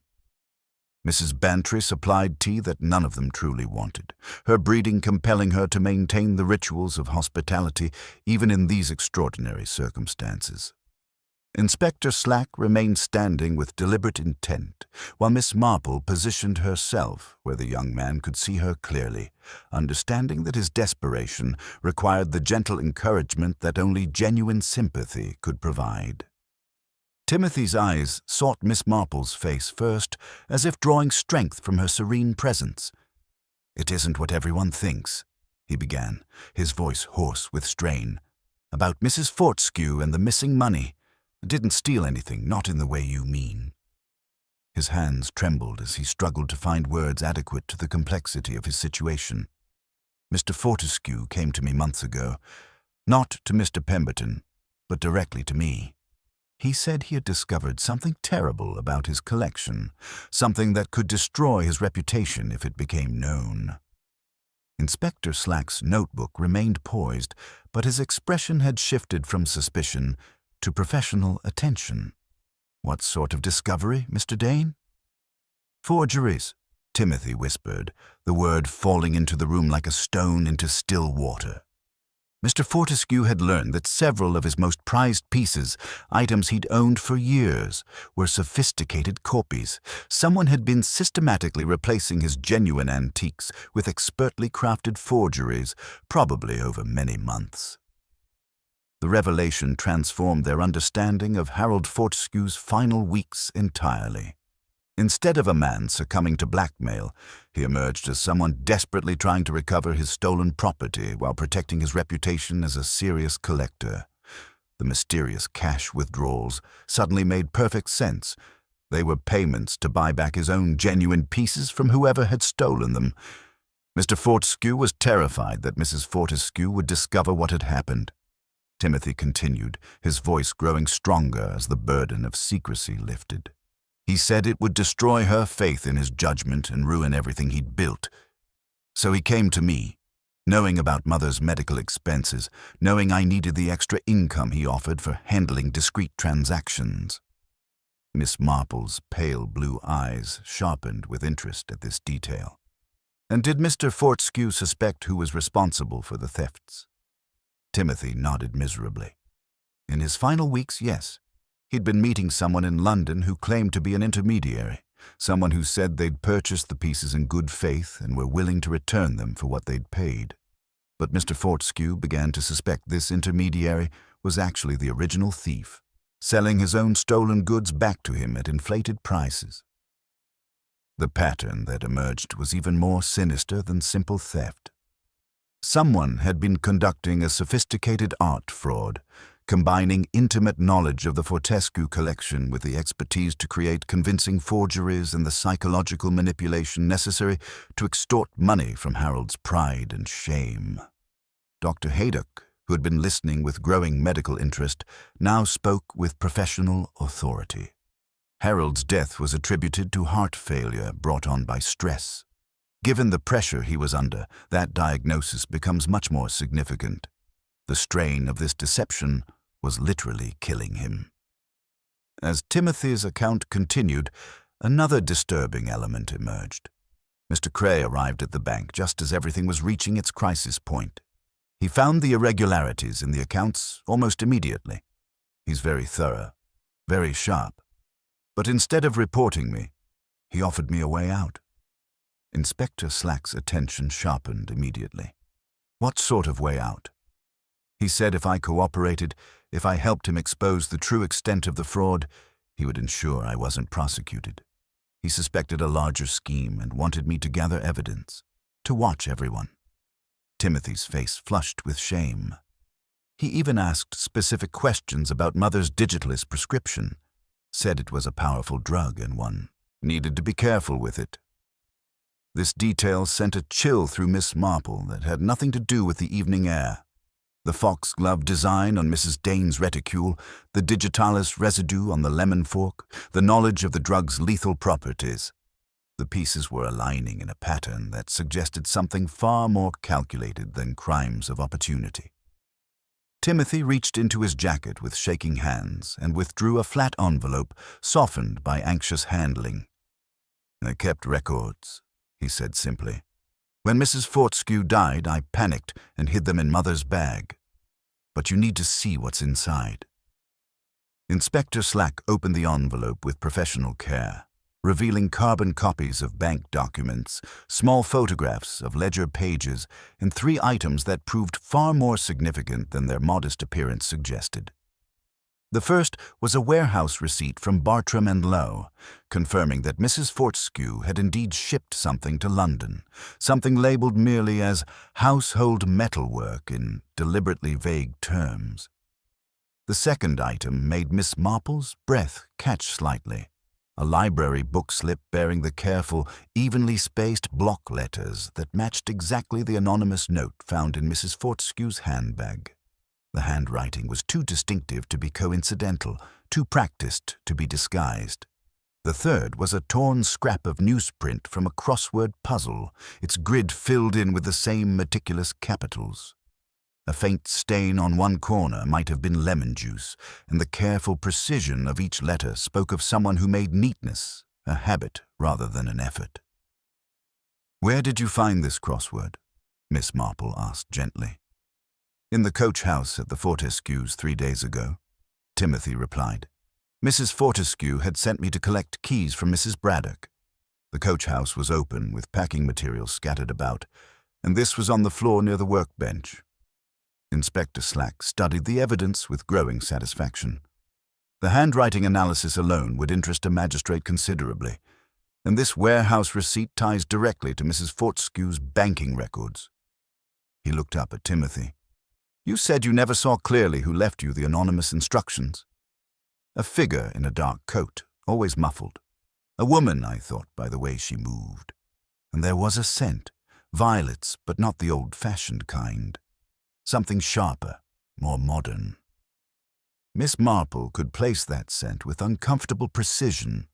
[SPEAKER 1] Mrs. Bantry supplied tea that none of them truly wanted, her breeding compelling her to maintain the rituals of hospitality even in these extraordinary circumstances. Inspector Slack remained standing with deliberate intent, while Miss Marple positioned herself where the young man could see her clearly, understanding that his desperation required the gentle encouragement that only genuine sympathy could provide. Timothy's eyes sought Miss Marple's face first, as if drawing strength from her serene presence. "It isn't what everyone thinks," he began, his voice hoarse with strain. "About Mrs. Fortescue and the missing money. I didn't steal anything, not in the way you mean." His hands trembled as he struggled to find words adequate to the complexity of his situation. "Mr. Fortescue came to me months ago, not to Mr. Pemberton, but directly to me. He said he had discovered something terrible about his collection, something that could destroy his reputation if it became known." Inspector Slack's notebook remained poised, but his expression had shifted from suspicion to professional attention. "What sort of discovery, Mr. Dane?" "Forgeries," Timothy whispered, the word falling into the room like a stone into still water. Mr. Fortescue had learned that several of his most prized pieces, items he'd owned for years, were sophisticated copies. Someone had been systematically replacing his genuine antiques with expertly crafted forgeries, probably over many months. The revelation transformed their understanding of Harold Fortescue's final weeks entirely. Instead of a man succumbing to blackmail, he emerged as someone desperately trying to recover his stolen property while protecting his reputation as a serious collector. The mysterious cash withdrawals suddenly made perfect sense. They were payments to buy back his own genuine pieces from whoever had stolen them. Mr. Fortescue was terrified that Mrs. Fortescue would discover what had happened. Timothy continued, his voice growing stronger as the burden of secrecy lifted. He said it would destroy her faith in his judgment and ruin everything he'd built. So he came to me, knowing about Mother's medical expenses, knowing I needed the extra income he offered for handling discreet transactions. Miss Marple's pale blue eyes sharpened with interest at this detail. "And did Mr. Fortescue suspect who was responsible for the thefts?" Timothy nodded miserably. "In his final weeks, yes. He'd been meeting someone in London who claimed to be an intermediary, someone who said they'd purchased the pieces in good faith and were willing to return them for what they'd paid. But Mr. Fortescue began to suspect this intermediary was actually the original thief, selling his own stolen goods back to him at inflated prices. The pattern that emerged was even more sinister than simple theft. Someone had been conducting a sophisticated art fraud, combining intimate knowledge of the Fortescue collection with the expertise to create convincing forgeries and the psychological manipulation necessary to extort money from Harold's pride and shame. Dr. Haydock, who had been listening with growing medical interest, now spoke with professional authority. Harold's death was attributed to heart failure brought on by stress. Given the pressure he was under, that diagnosis becomes much more significant. The strain of this deception was literally killing him. As Timothy's account continued, another disturbing element emerged. Mr. Cray arrived at the bank just as everything was reaching its crisis point. He found the irregularities in the accounts almost immediately. He's very thorough, very sharp. But instead of reporting me, he offered me a way out. Inspector Slack's attention sharpened immediately. What sort of way out? He said if I cooperated, if I helped him expose the true extent of the fraud, he would ensure I wasn't prosecuted. He suspected a larger scheme and wanted me to gather evidence, to watch everyone. Timothy's face flushed with shame. He even asked specific questions about Mother's Digitalist prescription, said it was a powerful drug and one needed to be careful with it. This detail sent a chill through Miss Marple that had nothing to do with the evening air. The foxglove design on Mrs. Dane's reticule, the digitalis residue on the lemon fork, the knowledge of the drug's lethal properties. The pieces were aligning in a pattern that suggested something far more calculated than crimes of opportunity. Timothy reached into his jacket with shaking hands and withdrew a flat envelope softened by anxious handling. "I kept records," he said simply. "When Mrs. Fortescue died, I panicked and hid them in Mother's bag. But you need to see what's inside." Inspector Slack opened the envelope with professional care, revealing carbon copies of bank documents, small photographs of ledger pages, and 3 items that proved far more significant than their modest appearance suggested. The first was a warehouse receipt from Bartram and Lowe, confirming that Mrs. Fortescue had indeed shipped something to London, something labelled merely as household metalwork in deliberately vague terms. The second item made Miss Marple's breath catch slightly, a library book slip bearing the careful, evenly spaced block letters that matched exactly the anonymous note found in Mrs. Fortescue's handbag. The handwriting was too distinctive to be coincidental, too practiced to be disguised. The third was a torn scrap of newsprint from a crossword puzzle, its grid filled in with the same meticulous capitals. A faint stain on one corner might have been lemon juice, and the careful precision of each letter spoke of someone who made neatness a habit rather than an effort. "Where did you find this crossword?" Miss Marple asked gently. "In the coach house at the Fortescues 3 days ago," Timothy replied. "Mrs. Fortescue had sent me to collect keys from Mrs. Braddock. The coach house was open with packing materials scattered about, and this was on the floor near the workbench." Inspector Slack studied the evidence with growing satisfaction. The handwriting analysis alone would interest a magistrate considerably, and this warehouse receipt ties directly to Mrs. Fortescue's banking records. He looked up at Timothy. "You said you never saw clearly who left you the anonymous instructions." "A figure in a dark coat, always muffled. A woman, I thought, by the way she moved. And there was a scent, violets, but not the old-fashioned kind. Something sharper, more modern." Miss Marple could place that scent with uncomfortable precision,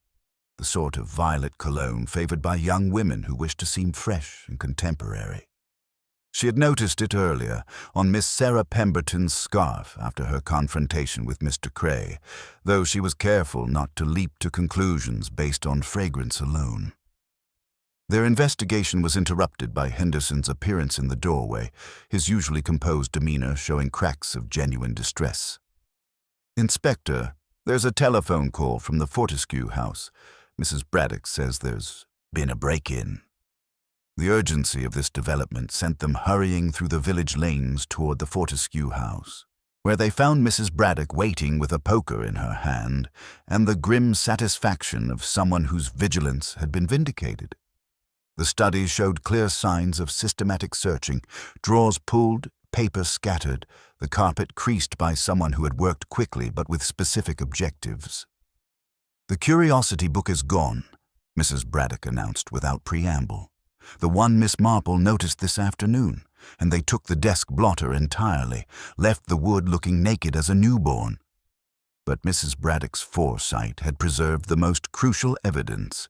[SPEAKER 1] the sort of violet cologne favored by young women who wished to seem fresh and contemporary. She had noticed it earlier on Miss Sarah Pemberton's scarf after her confrontation with Mr. Cray, though she was careful not to leap to conclusions based on fragrance alone. Their investigation was interrupted by Henderson's appearance in the doorway, his usually composed demeanor showing cracks of genuine distress. "Inspector, there's a telephone call from the Fortescue house. Mrs. Braddock says there's been a break-in." The urgency of this development sent them hurrying through the village lanes toward the Fortescue house, where they found Mrs. Braddock waiting with a poker in her hand and the grim satisfaction of someone whose vigilance had been vindicated. The study showed clear signs of systematic searching, drawers pulled, paper scattered, the carpet creased by someone who had worked quickly but with specific objectives. "The curiosity book is gone," Mrs. Braddock announced without preamble. "The one Miss Marple noticed this afternoon, and they took the desk blotter entirely, left the wood looking naked as a newborn. But Mrs. Braddock's foresight had preserved the most crucial evidence.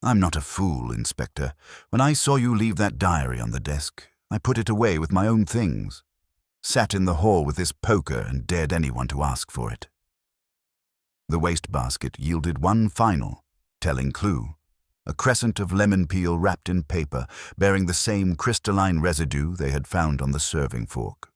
[SPEAKER 1] I'm not a fool, Inspector. When I saw you leave that diary on the desk, I put it away with my own things. Sat in the hall with this poker and dared anyone to ask for it." The wastebasket yielded one final, telling clue. A crescent of lemon peel wrapped in paper, bearing the same crystalline residue they had found on the serving fork.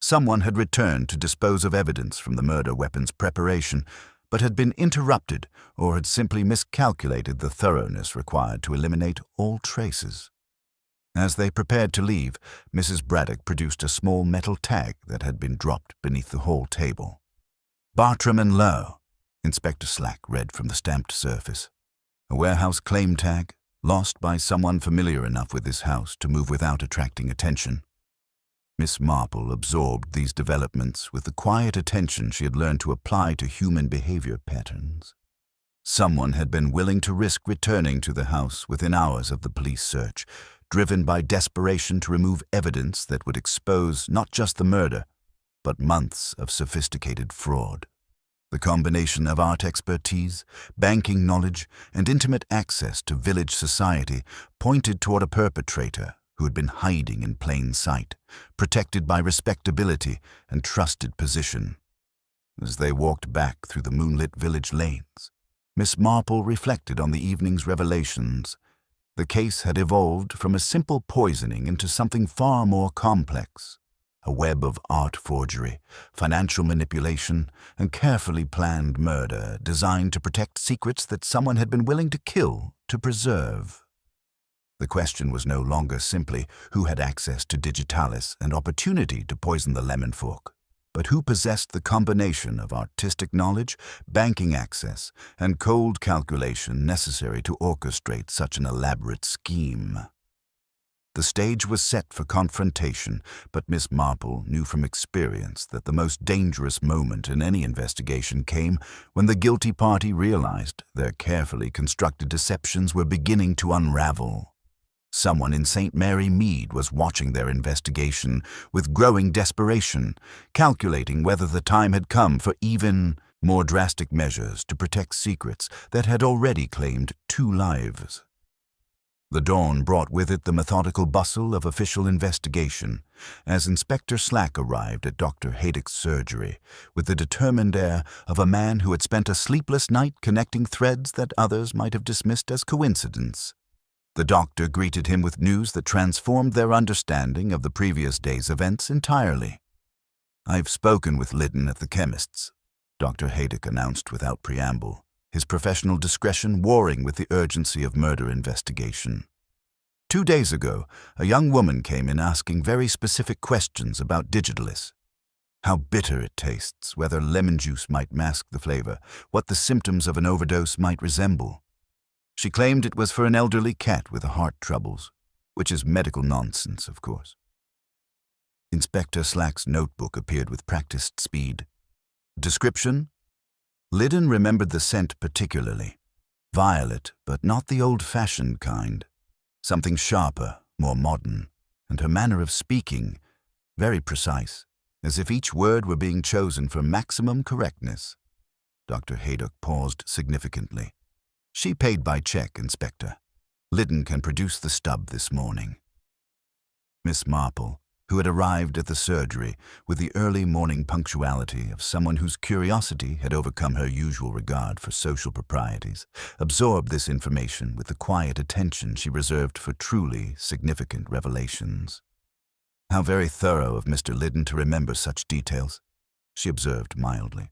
[SPEAKER 1] Someone had returned to dispose of evidence from the murder weapon's preparation, but had been interrupted or had simply miscalculated the thoroughness required to eliminate all traces. As they prepared to leave, Mrs. Braddock produced a small metal tag that had been dropped beneath the hall table. "Bartram and Lowe," Inspector Slack read from the stamped surface. A warehouse claim tag, lost by someone familiar enough with this house to move without attracting attention. Miss Marple absorbed these developments with the quiet attention she had learned to apply to human behavior patterns. Someone had been willing to risk returning to the house within hours of the police search, driven by desperation to remove evidence that would expose not just the murder, but months of sophisticated fraud. The combination of art expertise, banking knowledge, and intimate access to village society pointed toward a perpetrator who had been hiding in plain sight, protected by respectability and trusted position. As they walked back through the moonlit village lanes, Miss Marple reflected on the evening's revelations. The case had evolved from a simple poisoning into something far more complex. A web of art forgery, financial manipulation, and carefully planned murder designed to protect secrets that someone had been willing to kill to preserve. The question was no longer simply who had access to digitalis and opportunity to poison the lemon fork, but who possessed the combination of artistic knowledge, banking access, and cold calculation necessary to orchestrate such an elaborate scheme. The stage was set for confrontation, but Miss Marple knew from experience that the most dangerous moment in any investigation came when the guilty party realized their carefully constructed deceptions were beginning to unravel. Someone in St. Mary Mead was watching their investigation with growing desperation, calculating whether the time had come for even more drastic measures to protect secrets that had already claimed 2 lives. The dawn brought with it the methodical bustle of official investigation, as Inspector Slack arrived at Dr. Haydock's surgery with the determined air of a man who had spent a sleepless night connecting threads that others might have dismissed as coincidence. The doctor greeted him with news that transformed their understanding of the previous day's events entirely. "I've spoken with Liddon at the chemist's," Dr. Haydock announced without preamble, his professional discretion warring with the urgency of murder investigation. 2 days ago, a young woman came in asking very specific questions about digitalis. How bitter it tastes, whether lemon juice might mask the flavor, what the symptoms of an overdose might resemble. She claimed it was for an elderly cat with heart troubles, which is medical nonsense, of course. Inspector Slack's notebook appeared with practiced speed. Description? Liddon remembered the scent particularly. Violet, but not the old-fashioned kind. Something sharper, more modern, and her manner of speaking, very precise, as if each word were being chosen for maximum correctness. Dr. Haydock paused significantly. "She paid by check, Inspector. Liddon can produce the stub this morning." Miss Marple, who had arrived at the surgery with the early morning punctuality of someone whose curiosity had overcome her usual regard for social proprieties, absorbed this information with the quiet attention she reserved for truly significant revelations. "How very thorough of Mr. Liddon to remember such details," she observed mildly,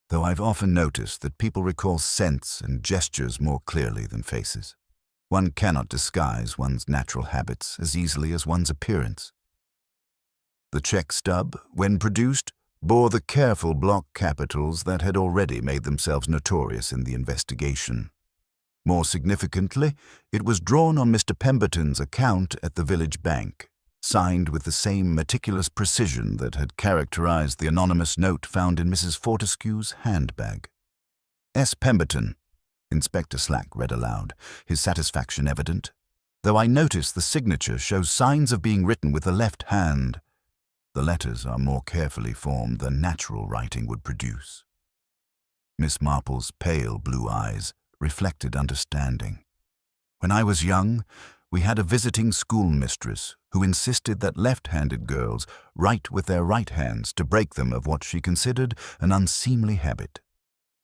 [SPEAKER 1] "though I've often noticed that people recall scents and gestures more clearly than faces. One cannot disguise one's natural habits as easily as one's appearance." The check stub, when produced, bore the careful block capitals that had already made themselves notorious in the investigation. More significantly, it was drawn on Mr. Pemberton's account at the village bank, signed with the same meticulous precision that had characterized the anonymous note found in Mrs. Fortescue's handbag. "S. Pemberton," Inspector Slack read aloud, his satisfaction evident, "though I notice the signature shows signs of being written with the left hand. The letters are more carefully formed than natural writing would produce." Miss Marple's pale blue eyes reflected understanding. "When I was young, we had a visiting schoolmistress who insisted that left-handed girls write with their right hands to break them of what she considered an unseemly habit.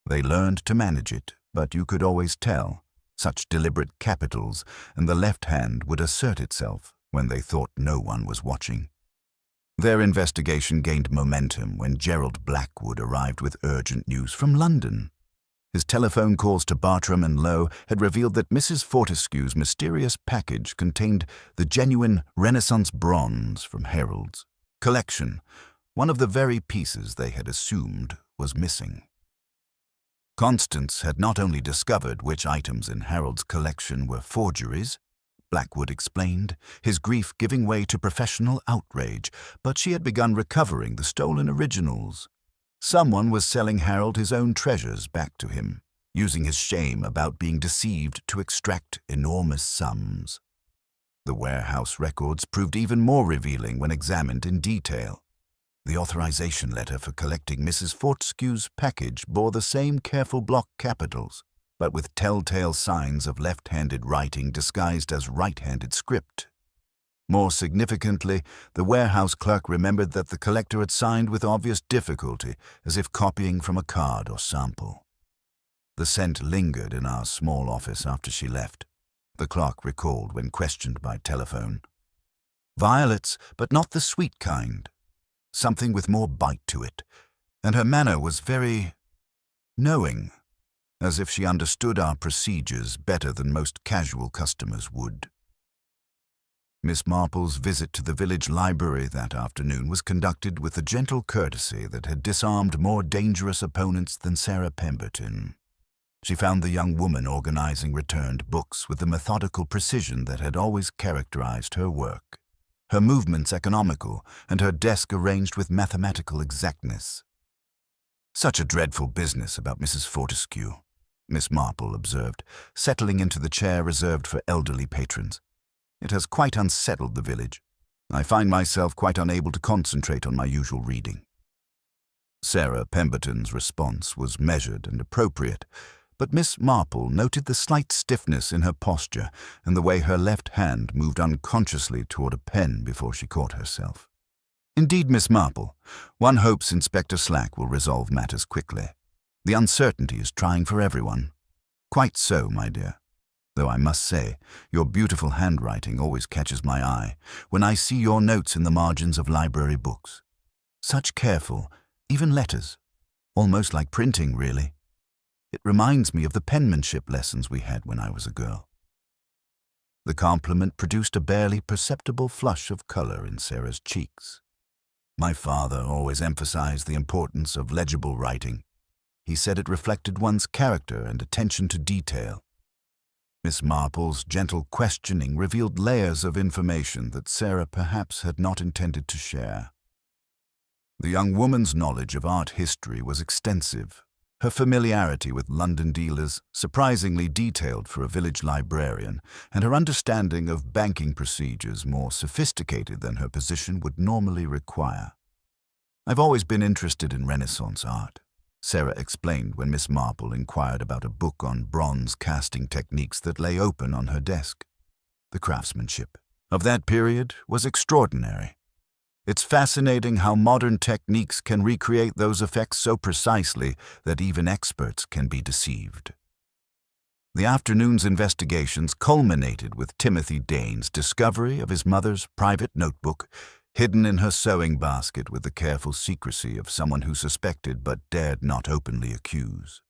[SPEAKER 1] They learned to manage it, but you could always tell. Such deliberate capitals, and the left hand would assert itself when they thought no one was watching." Their investigation gained momentum when Gerald Blackwood arrived with urgent news from London. His telephone calls to Bartram and Lowe had revealed that Mrs. Fortescue's mysterious package contained the genuine Renaissance bronze from Harold's collection, one of the very pieces they had assumed was missing. Constance had not only discovered which items in Harold's collection were forgeries, Blackwood explained, his grief giving way to professional outrage, but she had begun recovering the stolen originals. Someone was selling Harold his own treasures back to him, using his shame about being deceived to extract enormous sums. The warehouse records proved even more revealing when examined in detail. The authorization letter for collecting Mrs. Fortescue's package bore the same careful block capitals, but with telltale signs of left-handed writing disguised as right-handed script. More significantly, the warehouse clerk remembered that the collector had signed with obvious difficulty, as if copying from a card or sample. The scent lingered in our small office after she left, the clerk recalled when questioned by telephone. Violets, but not the sweet kind. Something with more bite to it, and her manner was very knowing, as if she understood our procedures better than most casual customers would. Miss Marple's visit to the village library that afternoon was conducted with a gentle courtesy that had disarmed more dangerous opponents than Sarah Pemberton. She found the young woman organizing returned books with the methodical precision that had always characterized her work, her movements economical, and her desk arranged with mathematical exactness. "Such a dreadful business about Mrs. Fortescue," Miss Marple observed, settling into the chair reserved for elderly patrons. "It has quite unsettled the village. I find myself quite unable to concentrate on my usual reading." Sarah Pemberton's response was measured and appropriate, but Miss Marple noted the slight stiffness in her posture and the way her left hand moved unconsciously toward a pen before she caught herself. "Indeed, Miss Marple, one hopes Inspector Slack will resolve matters quickly. The uncertainty is trying for everyone." "Quite so, my dear. Though I must say, your beautiful handwriting always catches my eye when I see your notes in the margins of library books. Such careful, even letters, almost like printing, really. It reminds me of the penmanship lessons we had when I was a girl." The compliment produced a barely perceptible flush of color in Sarah's cheeks. "My father always emphasized the importance of legible writing. He said it reflected one's character and attention to detail." Miss Marple's gentle questioning revealed layers of information that Sarah perhaps had not intended to share. The young woman's knowledge of art history was extensive, her familiarity with London dealers surprisingly detailed for a village librarian, and her understanding of banking procedures more sophisticated than her position would normally require. "I've always been interested in Renaissance art," Sarah explained when Miss Marple inquired about a book on bronze casting techniques that lay open on her desk. "The craftsmanship of that period was extraordinary. It's fascinating how modern techniques can recreate those effects so precisely that even experts can be deceived." The afternoon's investigations culminated with Timothy Dane's discovery of his mother's private notebook, hidden in her sewing basket with the careful secrecy of someone who suspected but dared not openly accuse.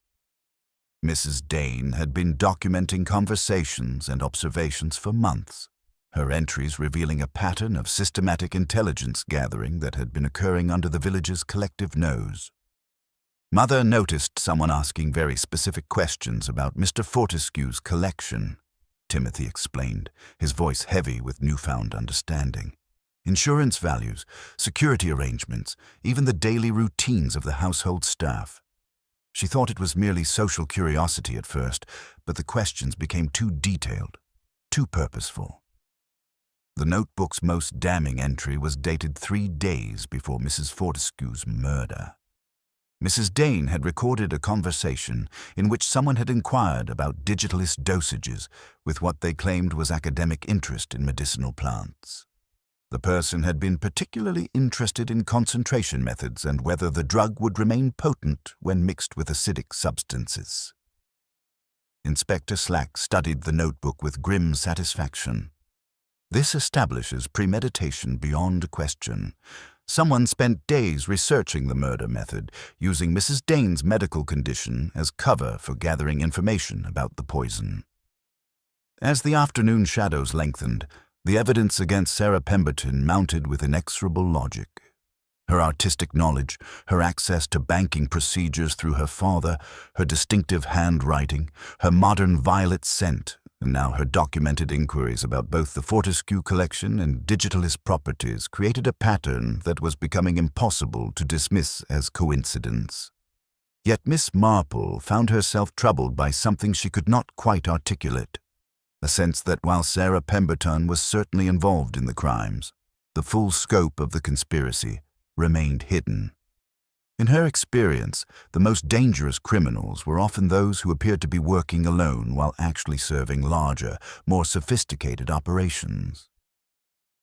[SPEAKER 1] Mrs. Dane had been documenting conversations and observations for months, her entries revealing a pattern of systematic intelligence gathering that had been occurring under the village's collective nose. Mother noticed someone asking very specific questions about Mr. Fortescue's collection, Timothy explained, his voice heavy with newfound understanding. Insurance values, security arrangements, even the daily routines of the household staff. She thought it was merely social curiosity at first, but the questions became too detailed, too purposeful. The notebook's most damning entry was dated 3 days before Mrs. Fortescue's murder. Mrs. Dane had recorded a conversation in which someone had inquired about digitalist dosages with what they claimed was academic interest in medicinal plants. The person had been particularly interested in concentration methods and whether the drug would remain potent when mixed with acidic substances. Inspector Slack studied the notebook with grim satisfaction. This establishes premeditation beyond question. Someone spent days researching the murder method, using Mrs. Dane's medical condition as cover for gathering information about the poison. As the afternoon shadows lengthened, the evidence against Sarah Pemberton mounted with inexorable logic. Her artistic knowledge, her access to banking procedures through her father, her distinctive handwriting, her modern violet scent, and now her documented inquiries about both the Fortescue collection and digitalist properties created a pattern that was becoming impossible to dismiss as coincidence. Yet Miss Marple found herself troubled by something she could not quite articulate, a sense that while Sarah Pemberton was certainly involved in the crimes, the full scope of the conspiracy remained hidden. In her experience, the most dangerous criminals were often those who appeared to be working alone while actually serving larger, more sophisticated operations.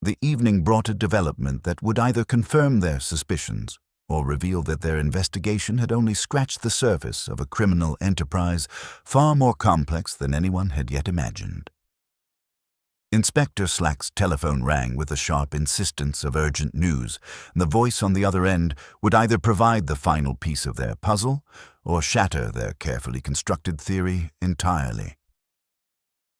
[SPEAKER 1] The evening brought a development that would either confirm their suspicions or reveal that their investigation had only scratched the surface of a criminal enterprise far more complex than anyone had yet imagined. Inspector Slack's telephone rang with the sharp insistence of urgent news, and the voice on the other end would either provide the final piece of their puzzle or shatter their carefully constructed theory entirely.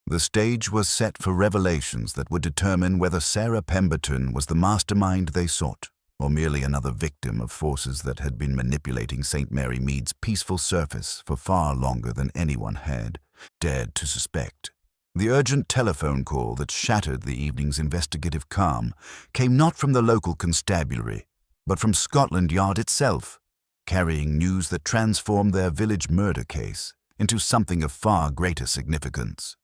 [SPEAKER 1] The stage was set for revelations that would determine whether Sarah Pemberton was the mastermind they sought, or merely another victim of forces that had been manipulating St. Mary Mead's peaceful surface for far longer than anyone had dared to suspect. The urgent telephone call that shattered the evening's investigative calm came not from the local constabulary, but from Scotland Yard itself, carrying news that transformed their village murder case into something of far greater significance.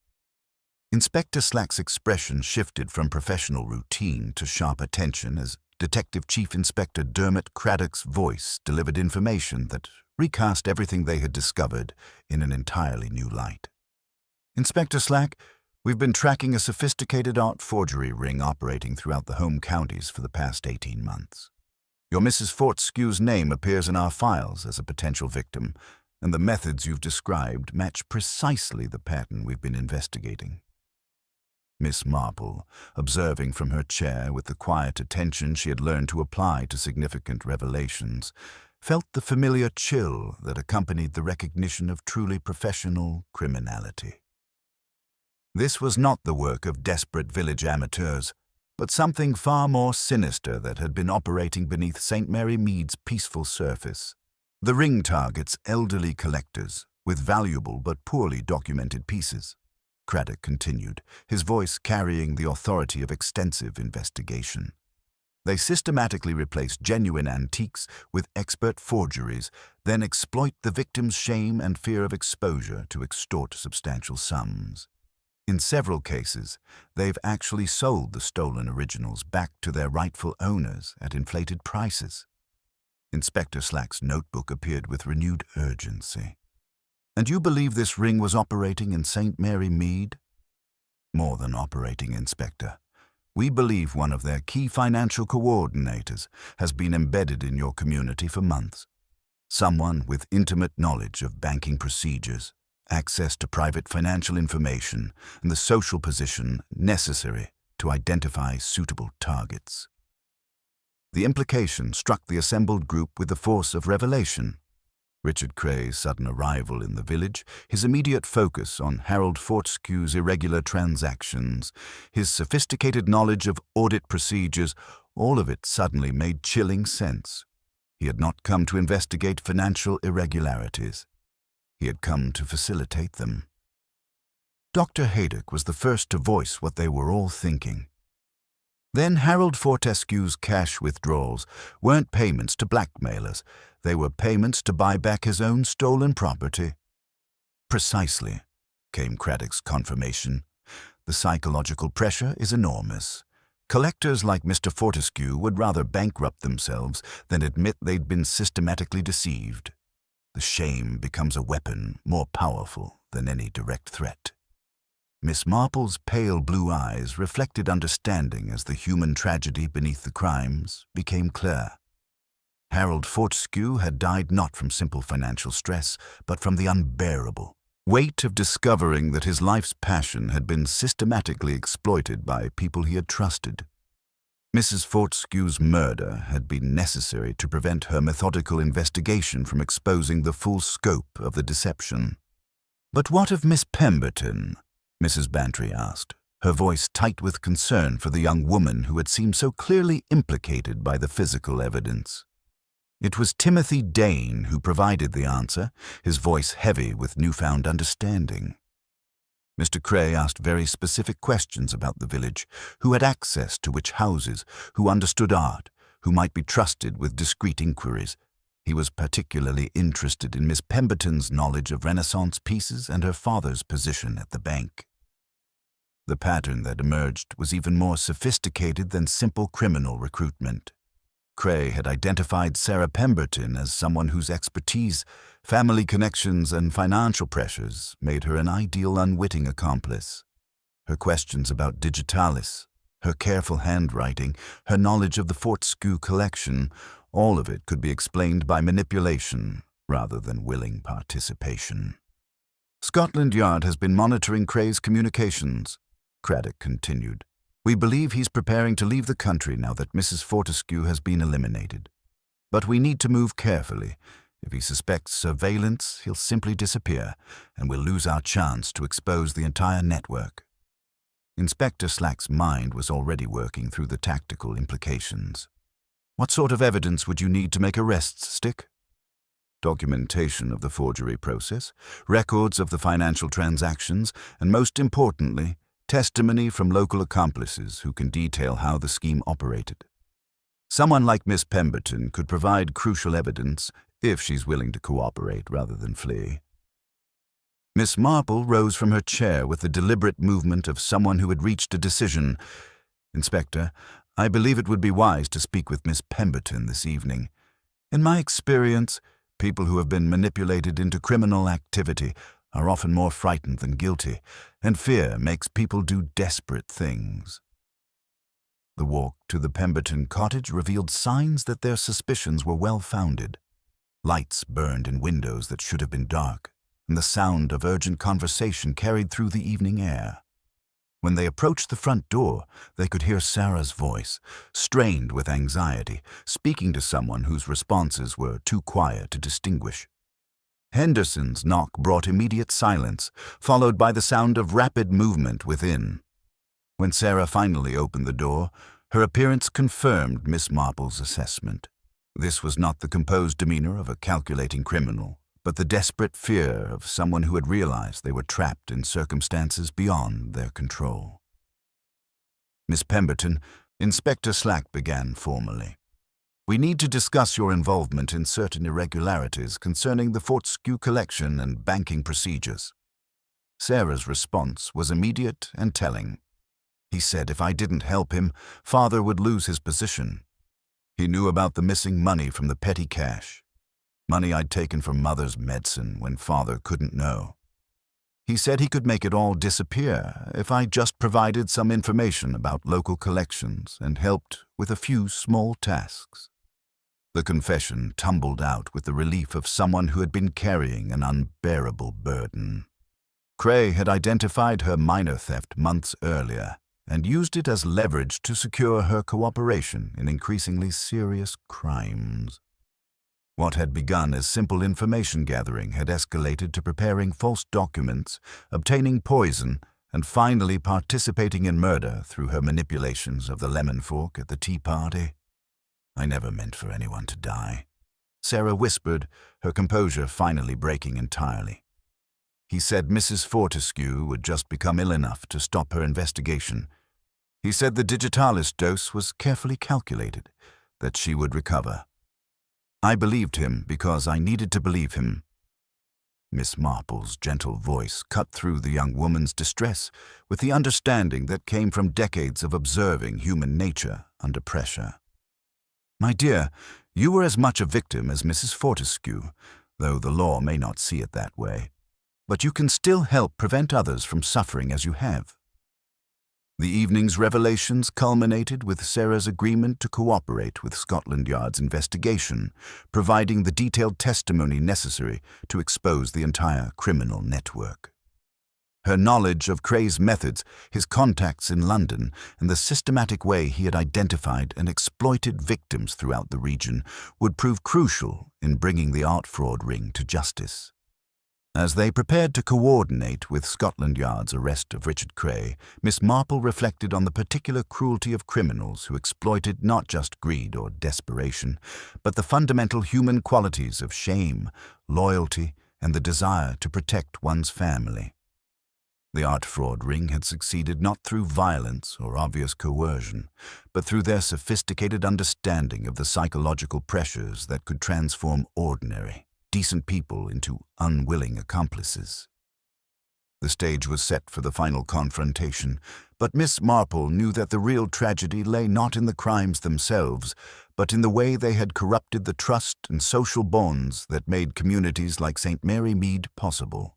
[SPEAKER 1] Inspector Slack's expression shifted from professional routine to sharp attention as Detective Chief Inspector Dermot Craddock's voice delivered information that recast everything they had discovered in an entirely new light. Inspector Slack, we've been tracking a sophisticated art forgery ring operating throughout the home counties for the past 18 months. Your Mrs. Fortescue's name appears in our files as a potential victim, and the methods you've described match precisely the pattern we've been investigating. Miss Marple, observing from her chair with the quiet attention she had learned to apply to significant revelations, felt the familiar chill that accompanied the recognition of truly professional criminality. This was not the work of desperate village amateurs, but something far more sinister that had been operating beneath St. Mary Mead's peaceful surface. The ring targets elderly collectors with valuable but poorly documented pieces, Craddock continued, his voice carrying the authority of extensive investigation. They systematically replace genuine antiques with expert forgeries, then exploit the victim's shame and fear of exposure to extort substantial sums. In several cases, they've actually sold the stolen originals back to their rightful owners at inflated prices. Inspector Slack's notebook appeared with renewed urgency. And you believe this ring was operating in St. Mary Mead? More than operating, Inspector. We believe one of their key financial coordinators has been embedded in your community for months. Someone with intimate knowledge of banking procedures, access to private financial information, and the social position necessary to identify suitable targets. The implication struck the assembled group with the force of revelation. Richard Cray's sudden arrival in the village, his immediate focus on Harold Fortescue's irregular transactions, his sophisticated knowledge of audit procedures, all of it suddenly made chilling sense. He had not come to investigate financial irregularities. He had come to facilitate them. Dr. Haydock was the first to voice what they were all thinking. Then Harold Fortescue's cash withdrawals weren't payments to blackmailers. They were payments to buy back his own stolen property. Precisely, came Craddock's confirmation. The psychological pressure is enormous. Collectors like Mr. Fortescue would rather bankrupt themselves than admit they'd been systematically deceived. The shame becomes a weapon more powerful than any direct threat. Miss Marple's pale blue eyes reflected understanding as the human tragedy beneath the crimes became clear. Harold Fortescue had died not from simple financial stress, but from the unbearable, weight of discovering that his life's passion had been systematically exploited by people he had trusted. Mrs. Fortescue's murder had been necessary to prevent her methodical investigation from exposing the full scope of the deception. "But what of Miss Pemberton?" Mrs. Bantry asked, her voice tight with concern for the young woman who had seemed so clearly implicated by the physical evidence. It was Timothy Dane who provided the answer, his voice heavy with newfound understanding. Mr. Cray asked very specific questions about the village, who had access to which houses, who understood art, who might be trusted with discreet inquiries. He was particularly interested in Miss Pemberton's knowledge of Renaissance pieces and her father's position at the bank. The pattern that emerged was even more sophisticated than simple criminal recruitment. Cray had identified Sarah Pemberton as someone whose expertise, family connections, and financial pressures made her an ideal unwitting accomplice. Her questions about digitalis, her careful handwriting, her knowledge of the Fortescue collection, all of it could be explained by manipulation rather than willing participation. "Scotland Yard has been monitoring Cray's communications," Craddock continued. "We believe he's preparing to leave the country now that Mrs. Fortescue has been eliminated. But we need to move carefully. If he suspects surveillance, he'll simply disappear, and we'll lose our chance to expose the entire network." Inspector Slack's mind was already working through the tactical implications. "What sort of evidence would you need to make arrests stick?" "Documentation of the forgery process, records of the financial transactions, and most importantly, testimony from local accomplices who can detail how the scheme operated. Someone like Miss Pemberton could provide crucial evidence if she's willing to cooperate rather than flee." Miss Marple rose from her chair with the deliberate movement of someone who had reached a decision. "Inspector, I believe it would be wise to speak with Miss Pemberton this evening. In my experience, people who have been manipulated into criminal activity are often more frightened than guilty, and fear makes people do desperate things." The walk to the Pemberton cottage revealed signs that their suspicions were well-founded. Lights burned in windows that should have been dark, and the sound of urgent conversation carried through the evening air. When they approached the front door, they could hear Sarah's voice, strained with anxiety, speaking to someone whose responses were too quiet to distinguish. Henderson's knock brought immediate silence, followed by the sound of rapid movement within. When Sarah finally opened the door, her appearance confirmed Miss Marple's assessment. This was not the composed demeanor of a calculating criminal, but the desperate fear of someone who had realized they were trapped in circumstances beyond their control. "Miss Pemberton," Inspector Slack began formally, "we need to discuss your involvement in certain irregularities concerning the Fortescue collection and banking procedures." Sarah's response was immediate and telling. "He said if I didn't help him, Father would lose his position. He knew about the missing money from the petty cash, money I'd taken from Mother's medicine when Father couldn't know. He said he could make it all disappear if I just provided some information about local collections and helped with a few small tasks." The confession tumbled out with the relief of someone who had been carrying an unbearable burden. Cray had identified her minor theft months earlier and used it as leverage to secure her cooperation in increasingly serious crimes. What had begun as simple information gathering had escalated to preparing false documents, obtaining poison, and finally participating in murder through her manipulations of the lemon fork at the tea party. "I never meant for anyone to die," Sarah whispered, her composure finally breaking entirely. "He said Mrs. Fortescue would just become ill enough to stop her investigation. He said the digitalis dose was carefully calculated, that she would recover. I believed him because I needed to believe him." Miss Marple's gentle voice cut through the young woman's distress with the understanding that came from decades of observing human nature under pressure. "My dear, you were as much a victim as Mrs. Fortescue, though the law may not see it that way. But you can still help prevent others from suffering as you have." The evening's revelations culminated with Sarah's agreement to cooperate with Scotland Yard's investigation, providing the detailed testimony necessary to expose the entire criminal network. Her knowledge of Creag's methods, his contacts in London, and the systematic way he had identified and exploited victims throughout the region would prove crucial in bringing the art fraud ring to justice. As they prepared to coordinate with Scotland Yard's arrest of Richard Creag, Miss Marple reflected on the particular cruelty of criminals who exploited not just greed or desperation, but the fundamental human qualities of shame, loyalty, and the desire to protect one's family. The art fraud ring had succeeded not through violence or obvious coercion, but through their sophisticated understanding of the psychological pressures that could transform ordinary, decent people into unwilling accomplices. The stage was set for the final confrontation, but Miss Marple knew that the real tragedy lay not in the crimes themselves, but in the way they had corrupted the trust and social bonds that made communities like St. Mary Mead possible.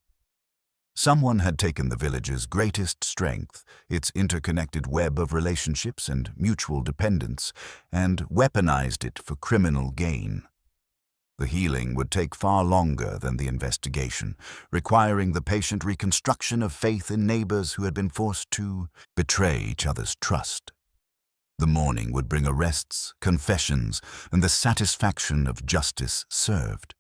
[SPEAKER 1] Someone had taken the village's greatest strength, its interconnected web of relationships and mutual dependence, and weaponized it for criminal gain. The healing would take far longer than the investigation, requiring the patient reconstruction of faith in neighbors who had been forced to betray each other's trust. The morning would bring arrests, confessions, and the satisfaction of justice served.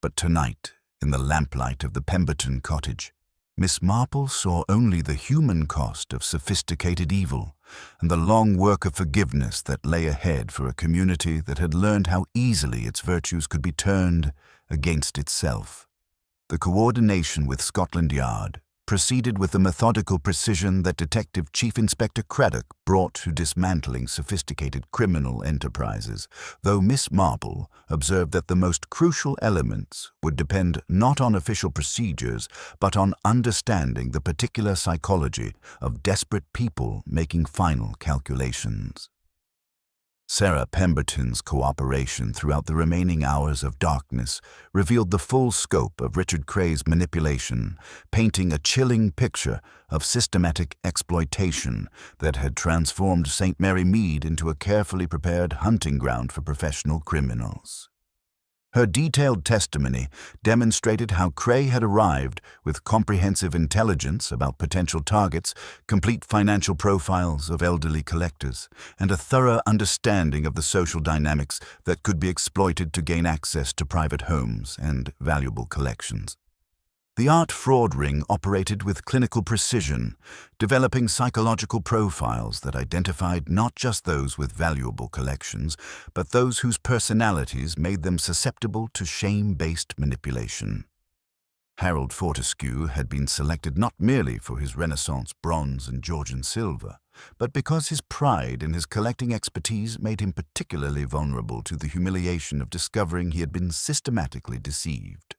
[SPEAKER 1] But tonight, in the lamplight of the Pemberton cottage, Miss Marple saw only the human cost of sophisticated evil and the long work of forgiveness that lay ahead for a community that had learned how easily its virtues could be turned against itself. The coordination with Scotland Yard proceeded with the methodical precision that Detective Chief Inspector Craddock brought to dismantling sophisticated criminal enterprises, though Miss Marple observed that the most crucial elements would depend not on official procedures, but on understanding the particular psychology of desperate people making final calculations. Sarah Pemberton's cooperation throughout the remaining hours of darkness revealed the full scope of Richard Creag's manipulation, painting a chilling picture of systematic exploitation that had transformed St. Mary Mead into a carefully prepared hunting ground for professional criminals. Her detailed testimony demonstrated how Creag had arrived with comprehensive intelligence about potential targets, complete financial profiles of elderly collectors, and a thorough understanding of the social dynamics that could be exploited to gain access to private homes and valuable collections. The art fraud ring operated with clinical precision, developing psychological profiles that identified not just those with valuable collections, but those whose personalities made them susceptible to shame-based manipulation. Harold Fortescue had been selected not merely for his Renaissance bronze and Georgian silver, but because his pride in his collecting expertise made him particularly vulnerable to the humiliation of discovering he had been systematically deceived.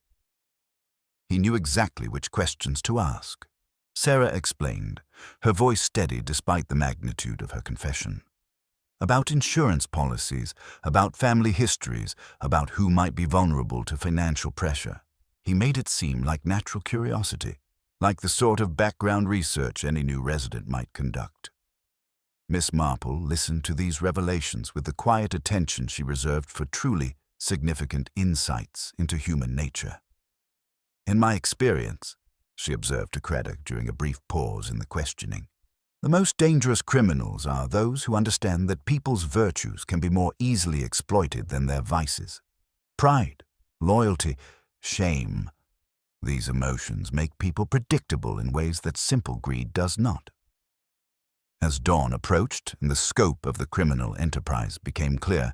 [SPEAKER 1] He knew exactly which questions to ask. Sarah explained, her voice steady despite the magnitude of her confession. About insurance policies, about family histories, about who might be vulnerable to financial pressure. He made it seem like natural curiosity, like the sort of background research any new resident might conduct. Miss Marple listened to these revelations with the quiet attention she reserved for truly significant insights into human nature. "In my experience," she observed to Craddock during a brief pause in the questioning, "the most dangerous criminals are those who understand that people's virtues can be more easily exploited than their vices. Pride, loyalty, shame. These emotions make people predictable in ways that simple greed does not." As dawn approached and the scope of the criminal enterprise became clear,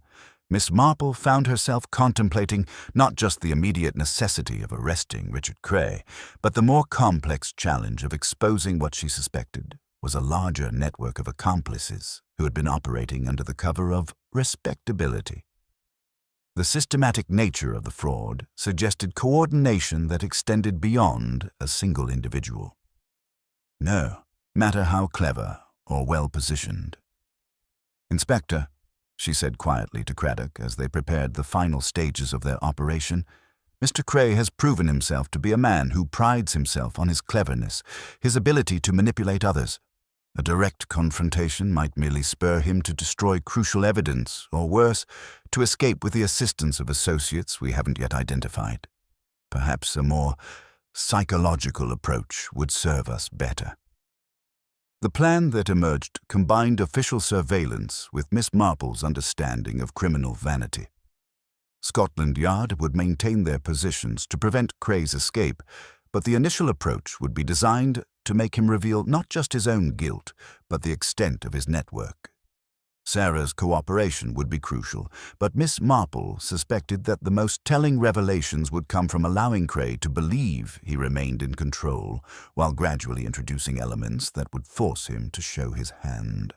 [SPEAKER 1] Miss Marple found herself contemplating not just the immediate necessity of arresting Richard Creag, but the more complex challenge of exposing what she suspected was a larger network of accomplices who had been operating under the cover of respectability. The systematic nature of the fraud suggested coordination that extended beyond a single individual. No matter how clever or well-positioned. "Inspector," she said quietly to Craddock as they prepared the final stages of their operation, "Mr. Creag has proven himself to be a man who prides himself on his cleverness, his ability to manipulate others. A direct confrontation might merely spur him to destroy crucial evidence, or worse, to escape with the assistance of associates we haven't yet identified. Perhaps a more psychological approach would serve us better. The plan that emerged combined official surveillance with Miss Marple's understanding of criminal vanity. Scotland Yard would maintain their positions to prevent Cray's escape, but the initial approach would be designed to make him reveal not just his own guilt, but the extent of his network. Sarah's cooperation would be crucial, but Miss Marple suspected that the most telling revelations would come from allowing Cray to believe he remained in control, while gradually introducing elements that would force him to show his hand.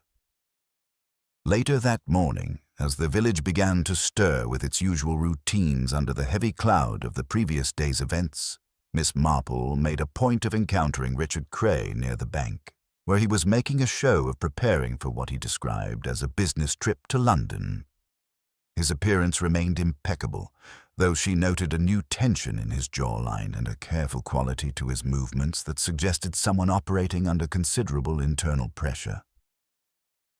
[SPEAKER 1] Later that morning, as the village began to stir with its usual routines under the heavy cloud of the previous day's events, Miss Marple made a point of encountering Richard Cray near the bank, where he was making a show of preparing for what he described as a business trip to London. His appearance remained impeccable, though she noted a new tension in his jawline and a careful quality to his movements that suggested someone operating under considerable internal pressure.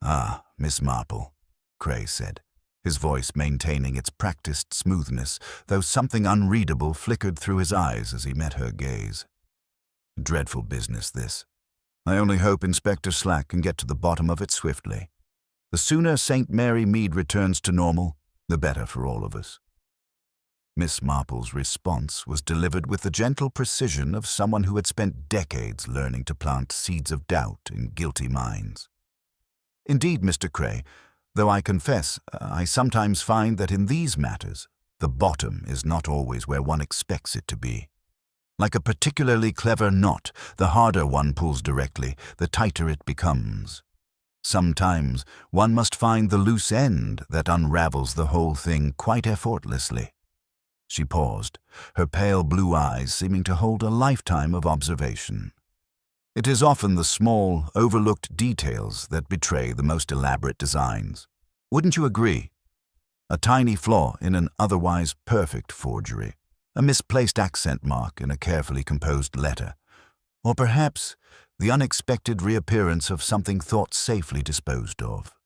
[SPEAKER 1] "Ah, Miss Marple," Cray said, his voice maintaining its practiced smoothness, though something unreadable flickered through his eyes as he met her gaze. "Dreadful business, this. I only hope Inspector Slack can get to the bottom of it swiftly. The sooner St. Mary Mead returns to normal, the better for all of us." Miss Marple's response was delivered with the gentle precision of someone who had spent decades learning to plant seeds of doubt in guilty minds. "Indeed, Mr. Cray, though I confess I sometimes find that in these matters, the bottom is not always where one expects it to be. Like a particularly clever knot, the harder one pulls directly, the tighter it becomes. Sometimes one must find the loose end that unravels the whole thing quite effortlessly." She paused, her pale blue eyes seeming to hold a lifetime of observation. It is often the small, overlooked details that betray the most elaborate designs. Wouldn't you agree? A tiny flaw in an otherwise perfect forgery, a misplaced accent mark in a carefully composed letter, or perhaps the unexpected reappearance of something thought safely disposed of.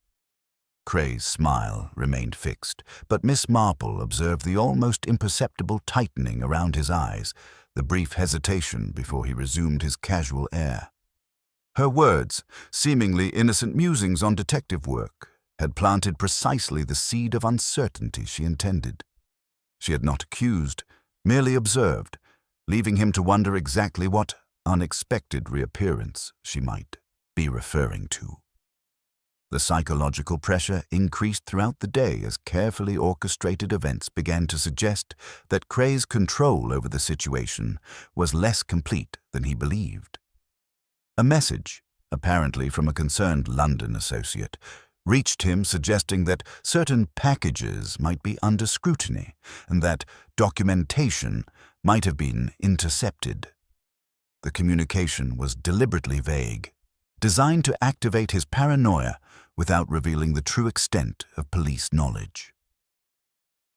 [SPEAKER 1] Cray's smile remained fixed, but Miss Marple observed the almost imperceptible tightening around his eyes, the brief hesitation before he resumed his casual air. Her words, seemingly innocent musings on detective work, had planted precisely the seed of uncertainty she intended. She had not accused, merely observed, leaving him to wonder exactly what unexpected reappearance she might be referring to. The psychological pressure increased throughout the day as carefully orchestrated events began to suggest that Cray's control over the situation was less complete than he believed. A message, apparently from a concerned London associate, reached him suggesting that certain packages might be under scrutiny and that documentation might have been intercepted. The communication was deliberately vague, designed to activate his paranoia without revealing the true extent of police knowledge.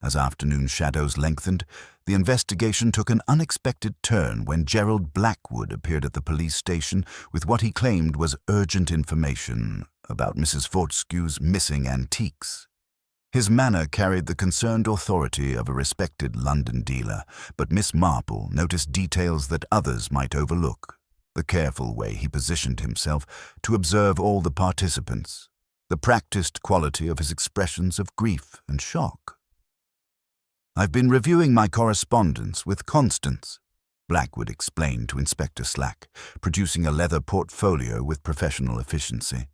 [SPEAKER 1] As afternoon shadows lengthened, the investigation took an unexpected turn when Gerald Blackwood appeared at the police station with what he claimed was urgent information about Mrs. Fortescue's missing antiques. His manner carried the concerned authority of a respected London dealer, but Miss Marple noticed details that others might overlook. The careful way he positioned himself to observe all the participants, the practiced quality of his expressions of grief and shock. "I've been reviewing my correspondence with Constance," Blackwood explained to Inspector Slack, producing a leather portfolio with professional efficiency.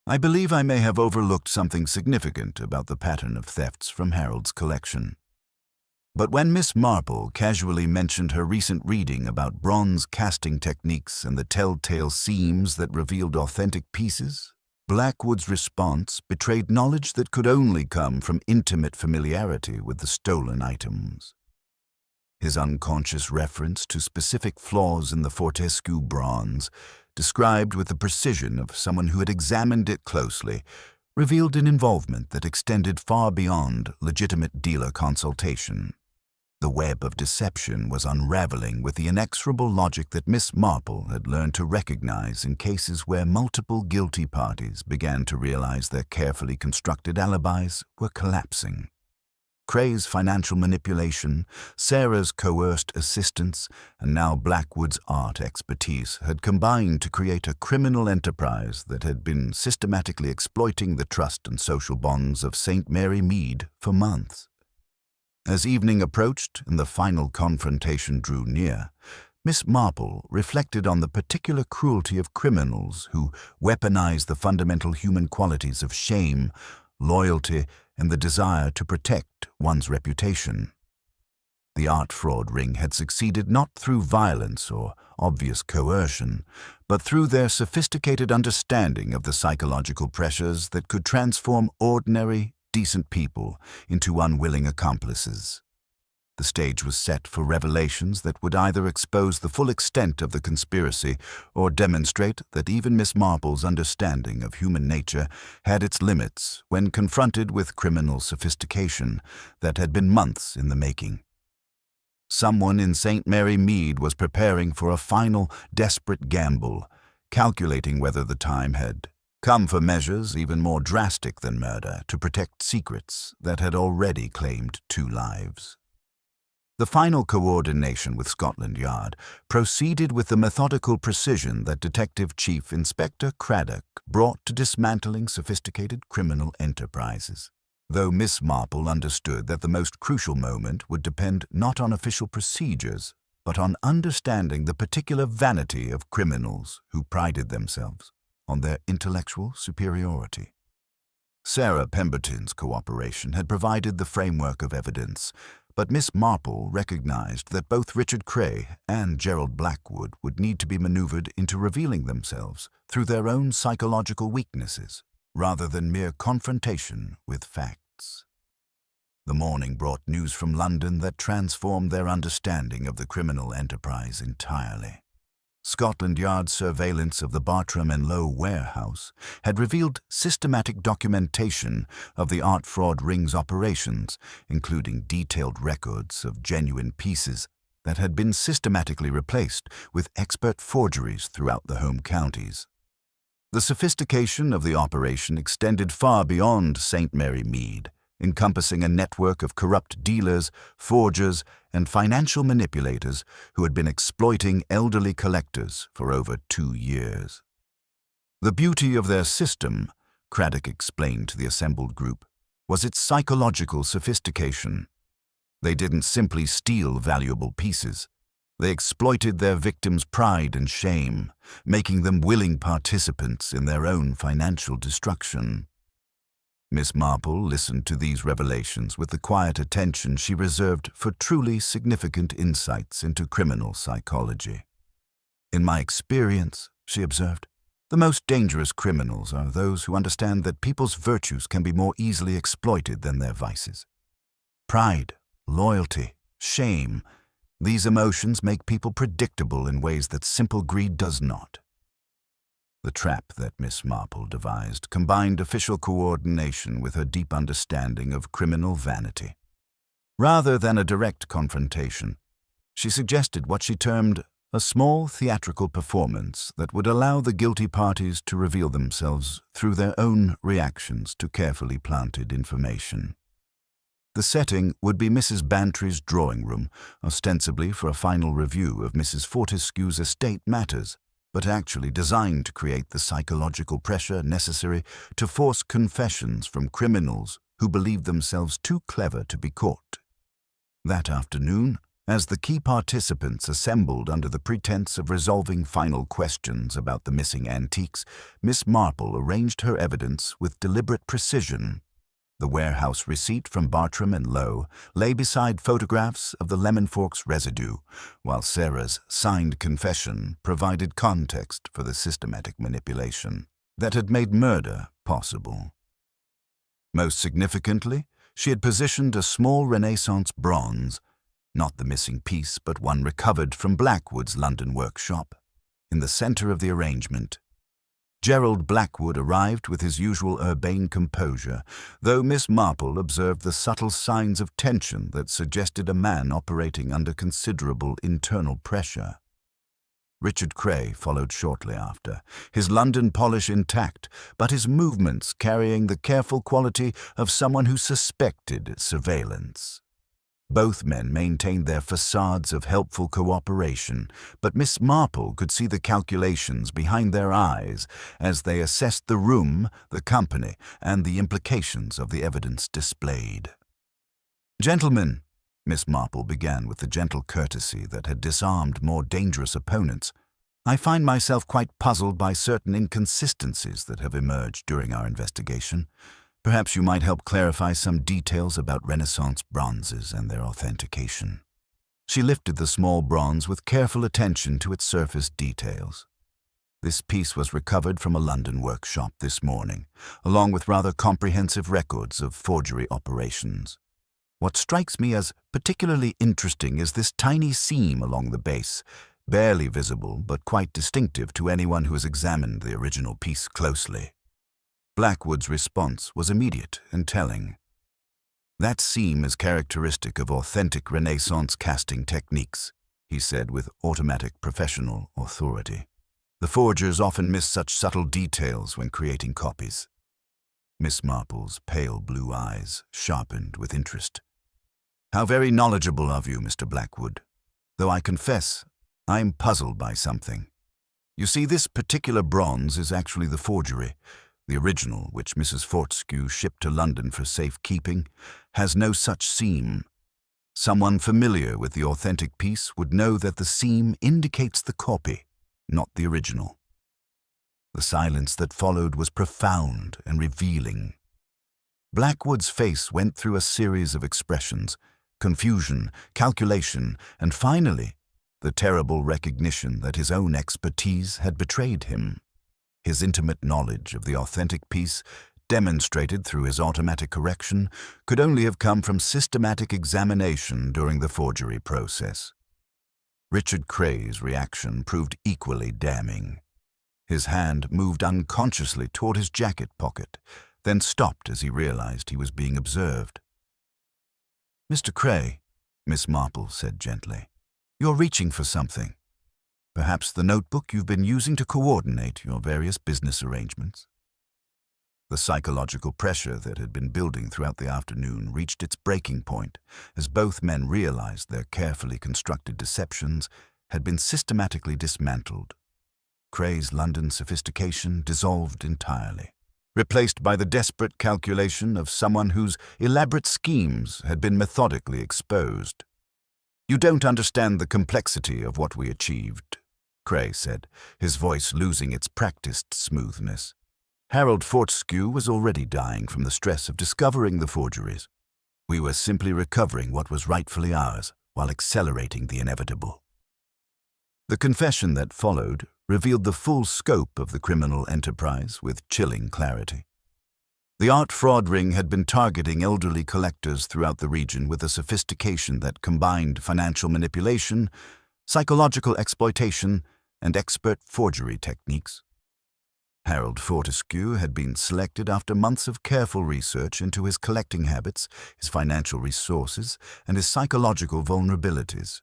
[SPEAKER 1] "I believe I may have overlooked something significant about the pattern of thefts from Harold's collection." But when Miss Marple casually mentioned her recent reading about bronze casting techniques and the telltale seams that revealed authentic pieces, Blackwood's response betrayed knowledge that could only come from intimate familiarity with the stolen items. His unconscious reference to specific flaws in the Fortescue bronze, described with the precision of someone who had examined it closely, revealed an involvement that extended far beyond legitimate dealer consultation. The web of deception was unraveling with the inexorable logic that Miss Marple had learned to recognize in cases where multiple guilty parties began to realize their carefully constructed alibis were collapsing. Cray's financial manipulation, Sarah's coerced assistance, and now Blackwood's art expertise had combined to create a criminal enterprise that had been systematically exploiting the trust and social bonds of St. Mary Mead for months. As evening approached and the final confrontation drew near, Miss Marple reflected on the particular cruelty of criminals who weaponize the fundamental human qualities of shame, loyalty, and the desire to protect one's reputation. The art fraud ring had succeeded not through violence or obvious coercion, but through their sophisticated understanding of the psychological pressures that could transform ordinary, decent people into unwilling accomplices. The stage was set for revelations that would either expose the full extent of the conspiracy or demonstrate that even Miss Marple's understanding of human nature had its limits when confronted with criminal sophistication that had been months in the making. Someone in St. Mary Mead was preparing for a final, desperate gamble, calculating whether the time had come for measures even more drastic than murder to protect secrets that had already claimed 2 lives. The final coordination with Scotland Yard proceeded with the methodical precision that Detective Chief Inspector Craddock brought to dismantling sophisticated criminal enterprises. Though Miss Marple understood that the most crucial moment would depend not on official procedures, but on understanding the particular vanity of criminals who prided themselves on their intellectual superiority. Sarah Pemberton's cooperation had provided the framework of evidence, but Miss Marple recognized that both Richard Cray and Gerald Blackwood would need to be maneuvered into revealing themselves through their own psychological weaknesses, rather than mere confrontation with facts. The morning brought news from London that transformed their understanding of the criminal enterprise entirely. Scotland Yard's surveillance of the Bartram and Lowe warehouse had revealed systematic documentation of the art fraud ring's operations, including detailed records of genuine pieces that had been systematically replaced with expert forgeries throughout the home counties. The sophistication of the operation extended far beyond St. Mary Mead, encompassing a network of corrupt dealers, forgers, and financial manipulators who had been exploiting elderly collectors for over 2 years. The beauty of their system, Craddock explained to the assembled group, was its psychological sophistication. They didn't simply steal valuable pieces. They exploited their victims' pride and shame, making them willing participants in their own financial destruction. Miss Marple listened to these revelations with the quiet attention she reserved for truly significant insights into criminal psychology. "In my experience," she observed, "the most dangerous criminals are those who understand that people's virtues can be more easily exploited than their vices. Pride, loyalty, shame, these emotions make people predictable in ways that simple greed does not." The trap that Miss Marple devised combined official coordination with her deep understanding of criminal vanity. Rather than a direct confrontation, she suggested what she termed a small theatrical performance that would allow the guilty parties to reveal themselves through their own reactions to carefully planted information. The setting would be Mrs. Bantry's drawing room, ostensibly for a final review of Mrs. Fortescue's estate matters, but actually designed to create the psychological pressure necessary to force confessions from criminals who believed themselves too clever to be caught. That afternoon, as the key participants assembled under the pretense of resolving final questions about the missing antiques, Miss Marple arranged her evidence with deliberate precision. The warehouse receipt from Bartram and Lowe lay beside photographs of the lemon forks residue, while Sarah's signed confession provided context for the systematic manipulation that had made murder possible. Most significantly, she had positioned a small Renaissance bronze, not the missing piece but one recovered from Blackwood's London workshop, in the center of the arrangement. Gerald Blackwood arrived with his usual urbane composure, though Miss Marple observed the subtle signs of tension that suggested a man operating under considerable internal pressure. Richard Cray followed shortly after, his London polish intact, but his movements carrying the careful quality of someone who suspected surveillance. Both men maintained their facades of helpful cooperation, but Miss Marple could see the calculations behind their eyes as they assessed the room, the company, and the implications of the evidence displayed. "Gentlemen," Miss Marple began with the gentle courtesy that had disarmed more dangerous opponents, "I find myself quite puzzled by certain inconsistencies that have emerged during our investigation. Perhaps you might help clarify some details about Renaissance bronzes and their authentication." She lifted the small bronze with careful attention to its surface details. "This piece was recovered from a London workshop this morning, along with rather comprehensive records of forgery operations. What strikes me as particularly interesting is this tiny seam along the base, barely visible but quite distinctive to anyone who has examined the original piece closely." Blackwood's response was immediate and telling. "That seam is characteristic of authentic Renaissance casting techniques," he said with automatic professional authority. "The forgers often miss such subtle details when creating copies." Miss Marple's pale blue eyes sharpened with interest. "How very knowledgeable of you, Mr. Blackwood. Though I confess, I am puzzled by something. You see, this particular bronze is actually the forgery. The original, which Mrs. Fortescue shipped to London for safekeeping, has no such seam. Someone familiar with the authentic piece would know that the seam indicates the copy, not the original." The silence that followed was profound and revealing. Blackwood's face went through a series of expressions: confusion, calculation, and finally, the terrible recognition that his own expertise had betrayed him. His intimate knowledge of the authentic piece, demonstrated through his automatic correction, could only have come from systematic examination during the forgery process. Richard Cray's reaction proved equally damning. His hand moved unconsciously toward his jacket pocket, then stopped as he realized he was being observed. "Mr. Cray," Miss Marple said gently, "you're reaching for something. Perhaps the notebook you've been using to coordinate your various business arrangements." The psychological pressure that had been building throughout the afternoon reached its breaking point as both men realized their carefully constructed deceptions had been systematically dismantled. Cray's London sophistication dissolved entirely, replaced by the desperate calculation of someone whose elaborate schemes had been methodically exposed. "You don't understand the complexity of what we achieved," Cray said, his voice losing its practiced smoothness. "Harold Fortescue was already dying from the stress of discovering the forgeries. We were simply recovering what was rightfully ours while accelerating the inevitable." The confession that followed revealed the full scope of the criminal enterprise with chilling clarity. The art fraud ring had been targeting elderly collectors throughout the region with a sophistication that combined financial manipulation, psychological exploitation, and expert forgery techniques. Harold Fortescue had been selected after months of careful research into his collecting habits, his financial resources, and his psychological vulnerabilities.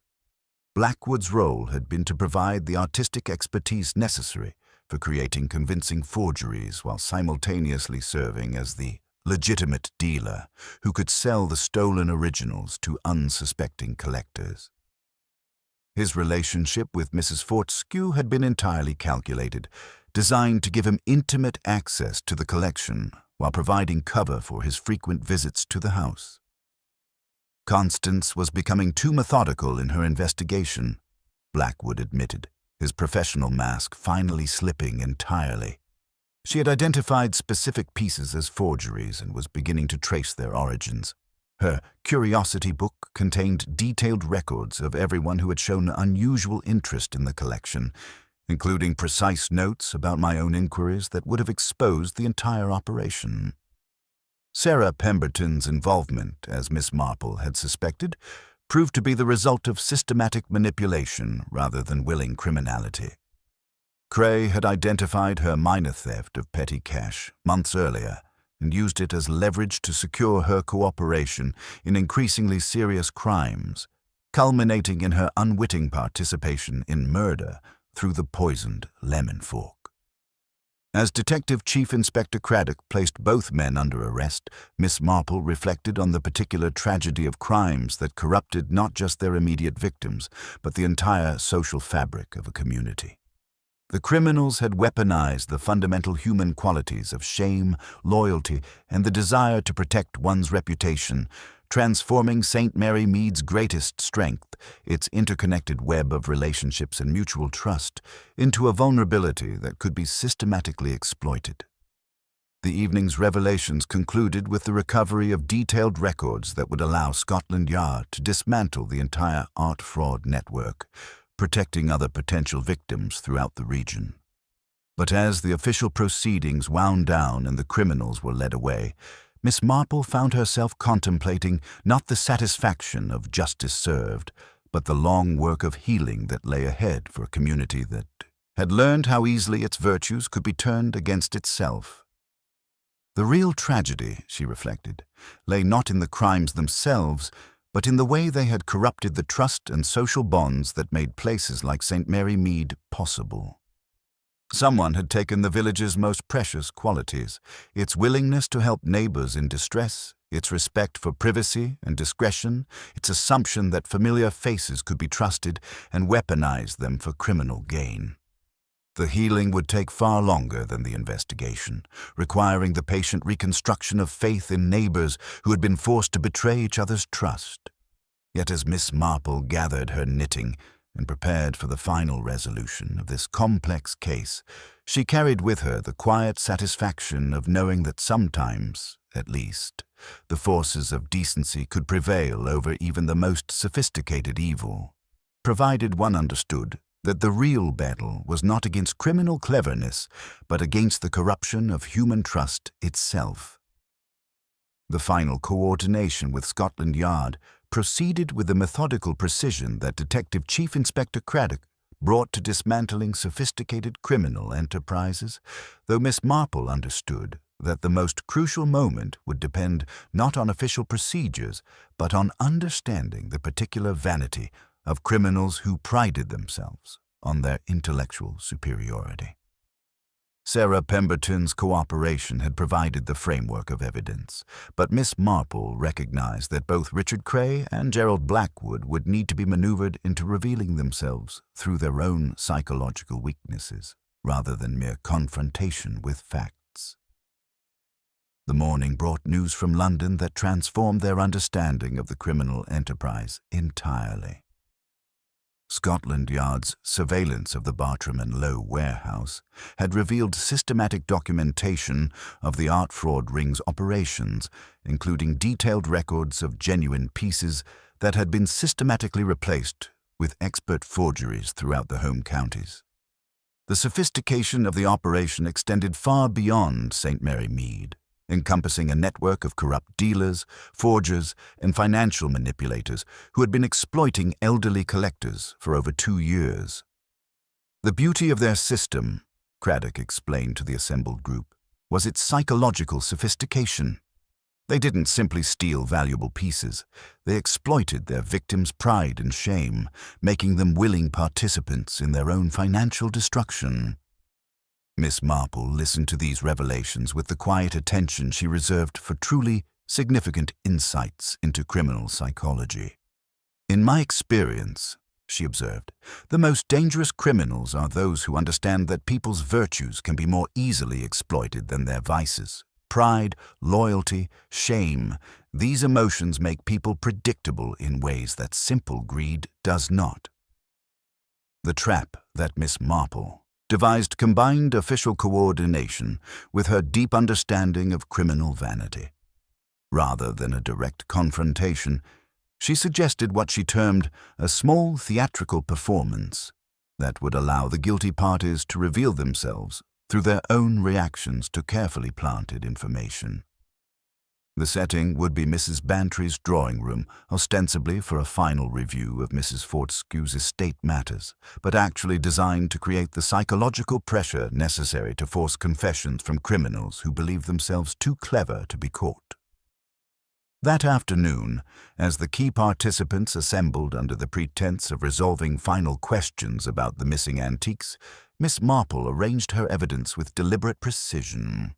[SPEAKER 1] Blackwood's role had been to provide the artistic expertise necessary for creating convincing forgeries while simultaneously serving as the legitimate dealer who could sell the stolen originals to unsuspecting collectors. His relationship with Mrs. Fortescue had been entirely calculated, designed to give him intimate access to the collection while providing cover for his frequent visits to the house. Constance was becoming too methodical in her investigation, Blackwood admitted, his professional mask finally slipping entirely. She had identified specific pieces as forgeries and was beginning to trace their origins. Her curiosity book contained detailed records of everyone who had shown unusual interest in the collection, including precise notes about my own inquiries that would have exposed the entire operation. Sarah Pemberton's involvement, as Miss Marple had suspected, proved to be the result of systematic manipulation rather than willing criminality. Cray had identified her minor theft of petty cash months earlier and used it as leverage to secure her cooperation in increasingly serious crimes, culminating in her unwitting participation in murder through the poisoned lemon fork. As Detective Chief Inspector Craddock placed both men under arrest, Miss Marple reflected on the particular tragedy of crimes that corrupted not just their immediate victims, but the entire social fabric of a community. The criminals had weaponized the fundamental human qualities of shame, loyalty, and the desire to protect one's reputation, transforming St. Mary Mead's greatest strength, its interconnected web of relationships and mutual trust, into a vulnerability that could be systematically exploited. The evening's revelations concluded with the recovery of detailed records that would allow Scotland Yard to dismantle the entire art fraud network, protecting other potential victims throughout the region. But as the official proceedings wound down and the criminals were led away, Miss Marple found herself contemplating not the satisfaction of justice served, but the long work of healing that lay ahead for a community that had learned how easily its virtues could be turned against itself. The real tragedy, she reflected, lay not in the crimes themselves, but in the way they had corrupted the trust and social bonds that made places like St. Mary Mead possible. Someone had taken the village's most precious qualities, its willingness to help neighbors in distress, its respect for privacy and discretion, its assumption that familiar faces could be trusted, and weaponized them for criminal gain. The healing would take far longer than the investigation, requiring the patient reconstruction of faith in neighbors who had been forced to betray each other's trust. Yet as Miss Marple gathered her knitting and prepared for the final resolution of this complex case, she carried with her the quiet satisfaction of knowing that sometimes, at least, the forces of decency could prevail over even the most sophisticated evil, provided one understood that the real battle was not against criminal cleverness, but against the corruption of human trust itself. The final coordination with Scotland Yard proceeded with the methodical precision that Detective Chief Inspector Craddock brought to dismantling sophisticated criminal enterprises, though Miss Marple understood that the most crucial moment would depend not on official procedures, but on understanding the particular vanity of criminals who prided themselves on their intellectual superiority. Sarah Pemberton's cooperation had provided the framework of evidence, but Miss Marple recognized that both Richard Cray and Gerald Blackwood would need to be maneuvered into revealing themselves through their own psychological weaknesses, rather than mere confrontation with facts. The morning brought news from London that transformed their understanding of the criminal enterprise entirely. Scotland Yard's surveillance of the Bartram and Low warehouse had revealed systematic documentation of the art fraud ring's operations, including detailed records of genuine pieces that had been systematically replaced with expert forgeries throughout the home counties. The sophistication of the operation extended far beyond St. Mary Mead, encompassing a network of corrupt dealers, forgers, and financial manipulators who had been exploiting elderly collectors for over 2 years. The beauty of their system, Craddock explained to the assembled group, was its psychological sophistication. They didn't simply steal valuable pieces. They exploited their victims' pride and shame, making them willing participants in their own financial destruction. Miss Marple listened to these revelations with the quiet attention she reserved for truly significant insights into criminal psychology. "In my experience," she observed, "the most dangerous criminals are those who understand that people's virtues can be more easily exploited than their vices. Pride, loyalty, shame, these emotions make people predictable in ways that simple greed does not." The trap that Miss Marple devised combined official coordination with her deep understanding of criminal vanity. Rather than a direct confrontation, she suggested what she termed a small theatrical performance that would allow the guilty parties to reveal themselves through their own reactions to carefully planted information. The setting would be Mrs. Bantry's drawing room, ostensibly for a final review of Mrs. Fortescue's estate matters, but actually designed to create the psychological pressure necessary to force confessions from criminals who believe themselves too clever to be caught. That afternoon, as the key participants assembled under the pretense of resolving final questions about the missing antiques, Miss Marple arranged her evidence with deliberate precision.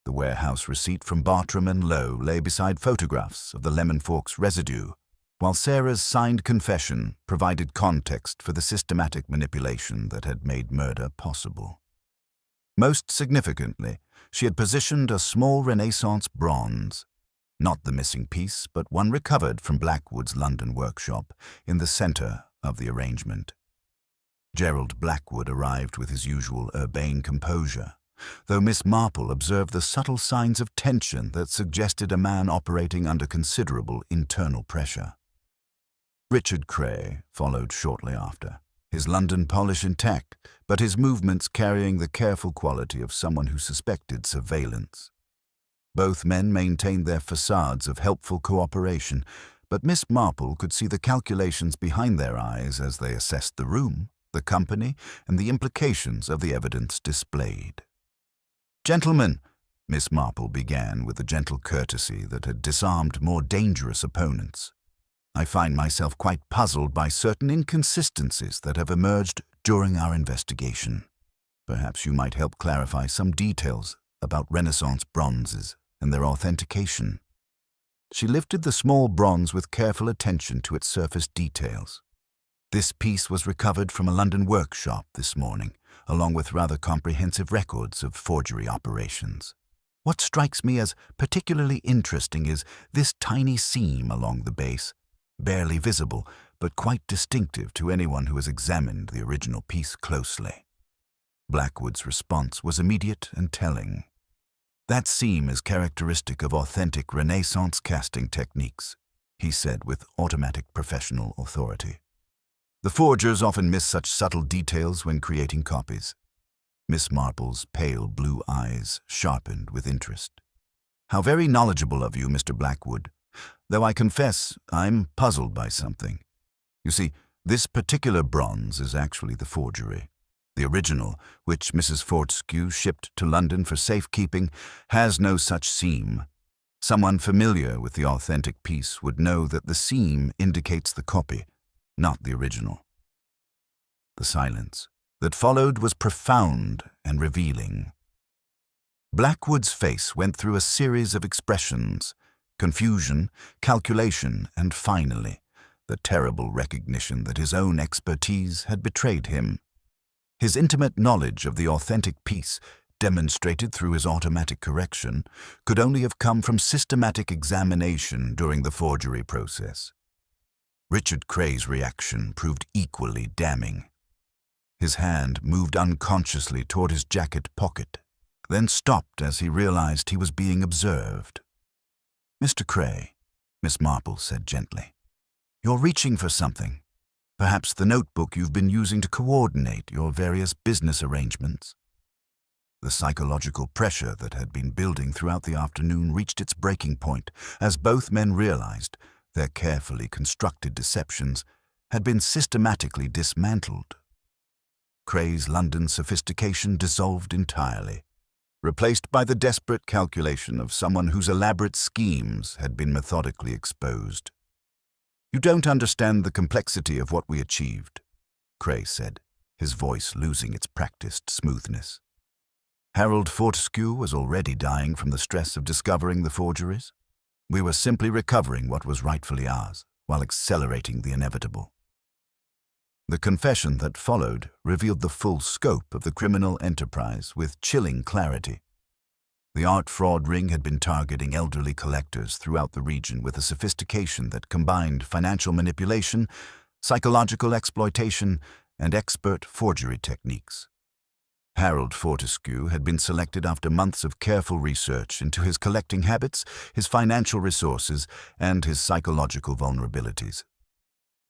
[SPEAKER 1] The warehouse receipt from Bartram and Lowe lay beside photographs of the lemon forks residue, while Sarah's signed confession provided context for the systematic manipulation that had made murder possible. Most significantly, she had positioned a small Renaissance bronze, not the missing piece, but one recovered from Blackwood's London workshop, in the center of the arrangement. Gerald Blackwood arrived with his usual urbane composure, though Miss Marple observed the subtle signs of tension that suggested a man operating under considerable internal pressure. Richard Cray followed shortly after, his London polish intact, but his movements carrying the careful quality of someone who suspected surveillance. Both men maintained their facades of helpful cooperation, but Miss Marple could see the calculations behind their eyes as they assessed the room, the company, and the implications of the evidence displayed. "Gentlemen," Miss Marple began with a gentle courtesy that had disarmed more dangerous opponents, "I find myself quite puzzled by certain inconsistencies that have emerged during our investigation. Perhaps you might help clarify some details about Renaissance bronzes and their authentication." She lifted the small bronze with careful attention to its surface details. "This piece was recovered from a London workshop this morning, along with rather comprehensive records of forgery operations. What strikes me as particularly interesting is this tiny seam along the base, barely visible, but quite distinctive to anyone who has examined the original piece closely." Blackwood's response was immediate and telling. "That seam is characteristic of authentic Renaissance casting techniques," he said with automatic professional authority. "The forgers often miss such subtle details when creating copies." Miss Marple's pale blue eyes sharpened with interest. "How very knowledgeable of you, Mr. Blackwood, though I confess I'm puzzled by something. You see, this particular bronze is actually the forgery. The original, which Mrs. Fortescue shipped to London for safekeeping, has no such seam. Someone familiar with the authentic piece would know that the seam indicates the copy, not the original." The silence that followed was profound and revealing. Blackwood's face went through a series of expressions: confusion, calculation, and finally, the terrible recognition that his own expertise had betrayed him. His intimate knowledge of the authentic piece, demonstrated through his automatic correction, could only have come from systematic examination during the forgery process. Richard Cray's reaction proved equally damning. His hand moved unconsciously toward his jacket pocket, then stopped as he realized he was being observed. "Mr. Cray," Miss Marple said gently, "you're reaching for something. Perhaps the notebook you've been using to coordinate your various business arrangements." The psychological pressure that had been building throughout the afternoon reached its breaking point as both men realized their carefully constructed deceptions had been systematically dismantled. Cray's London sophistication dissolved entirely, replaced by the desperate calculation of someone whose elaborate schemes had been methodically exposed. "You don't understand the complexity of what we achieved," Cray said, his voice losing its practiced smoothness. "Harold Fortescue was already dying from the stress of discovering the forgeries. We were simply recovering what was rightfully ours, while accelerating the inevitable." The confession that followed revealed the full scope of the criminal enterprise with chilling clarity. The art fraud ring had been targeting elderly collectors throughout the region with a sophistication that combined financial manipulation, psychological exploitation, and expert forgery techniques. Harold Fortescue had been selected after months of careful research into his collecting habits, his financial resources, and his psychological vulnerabilities.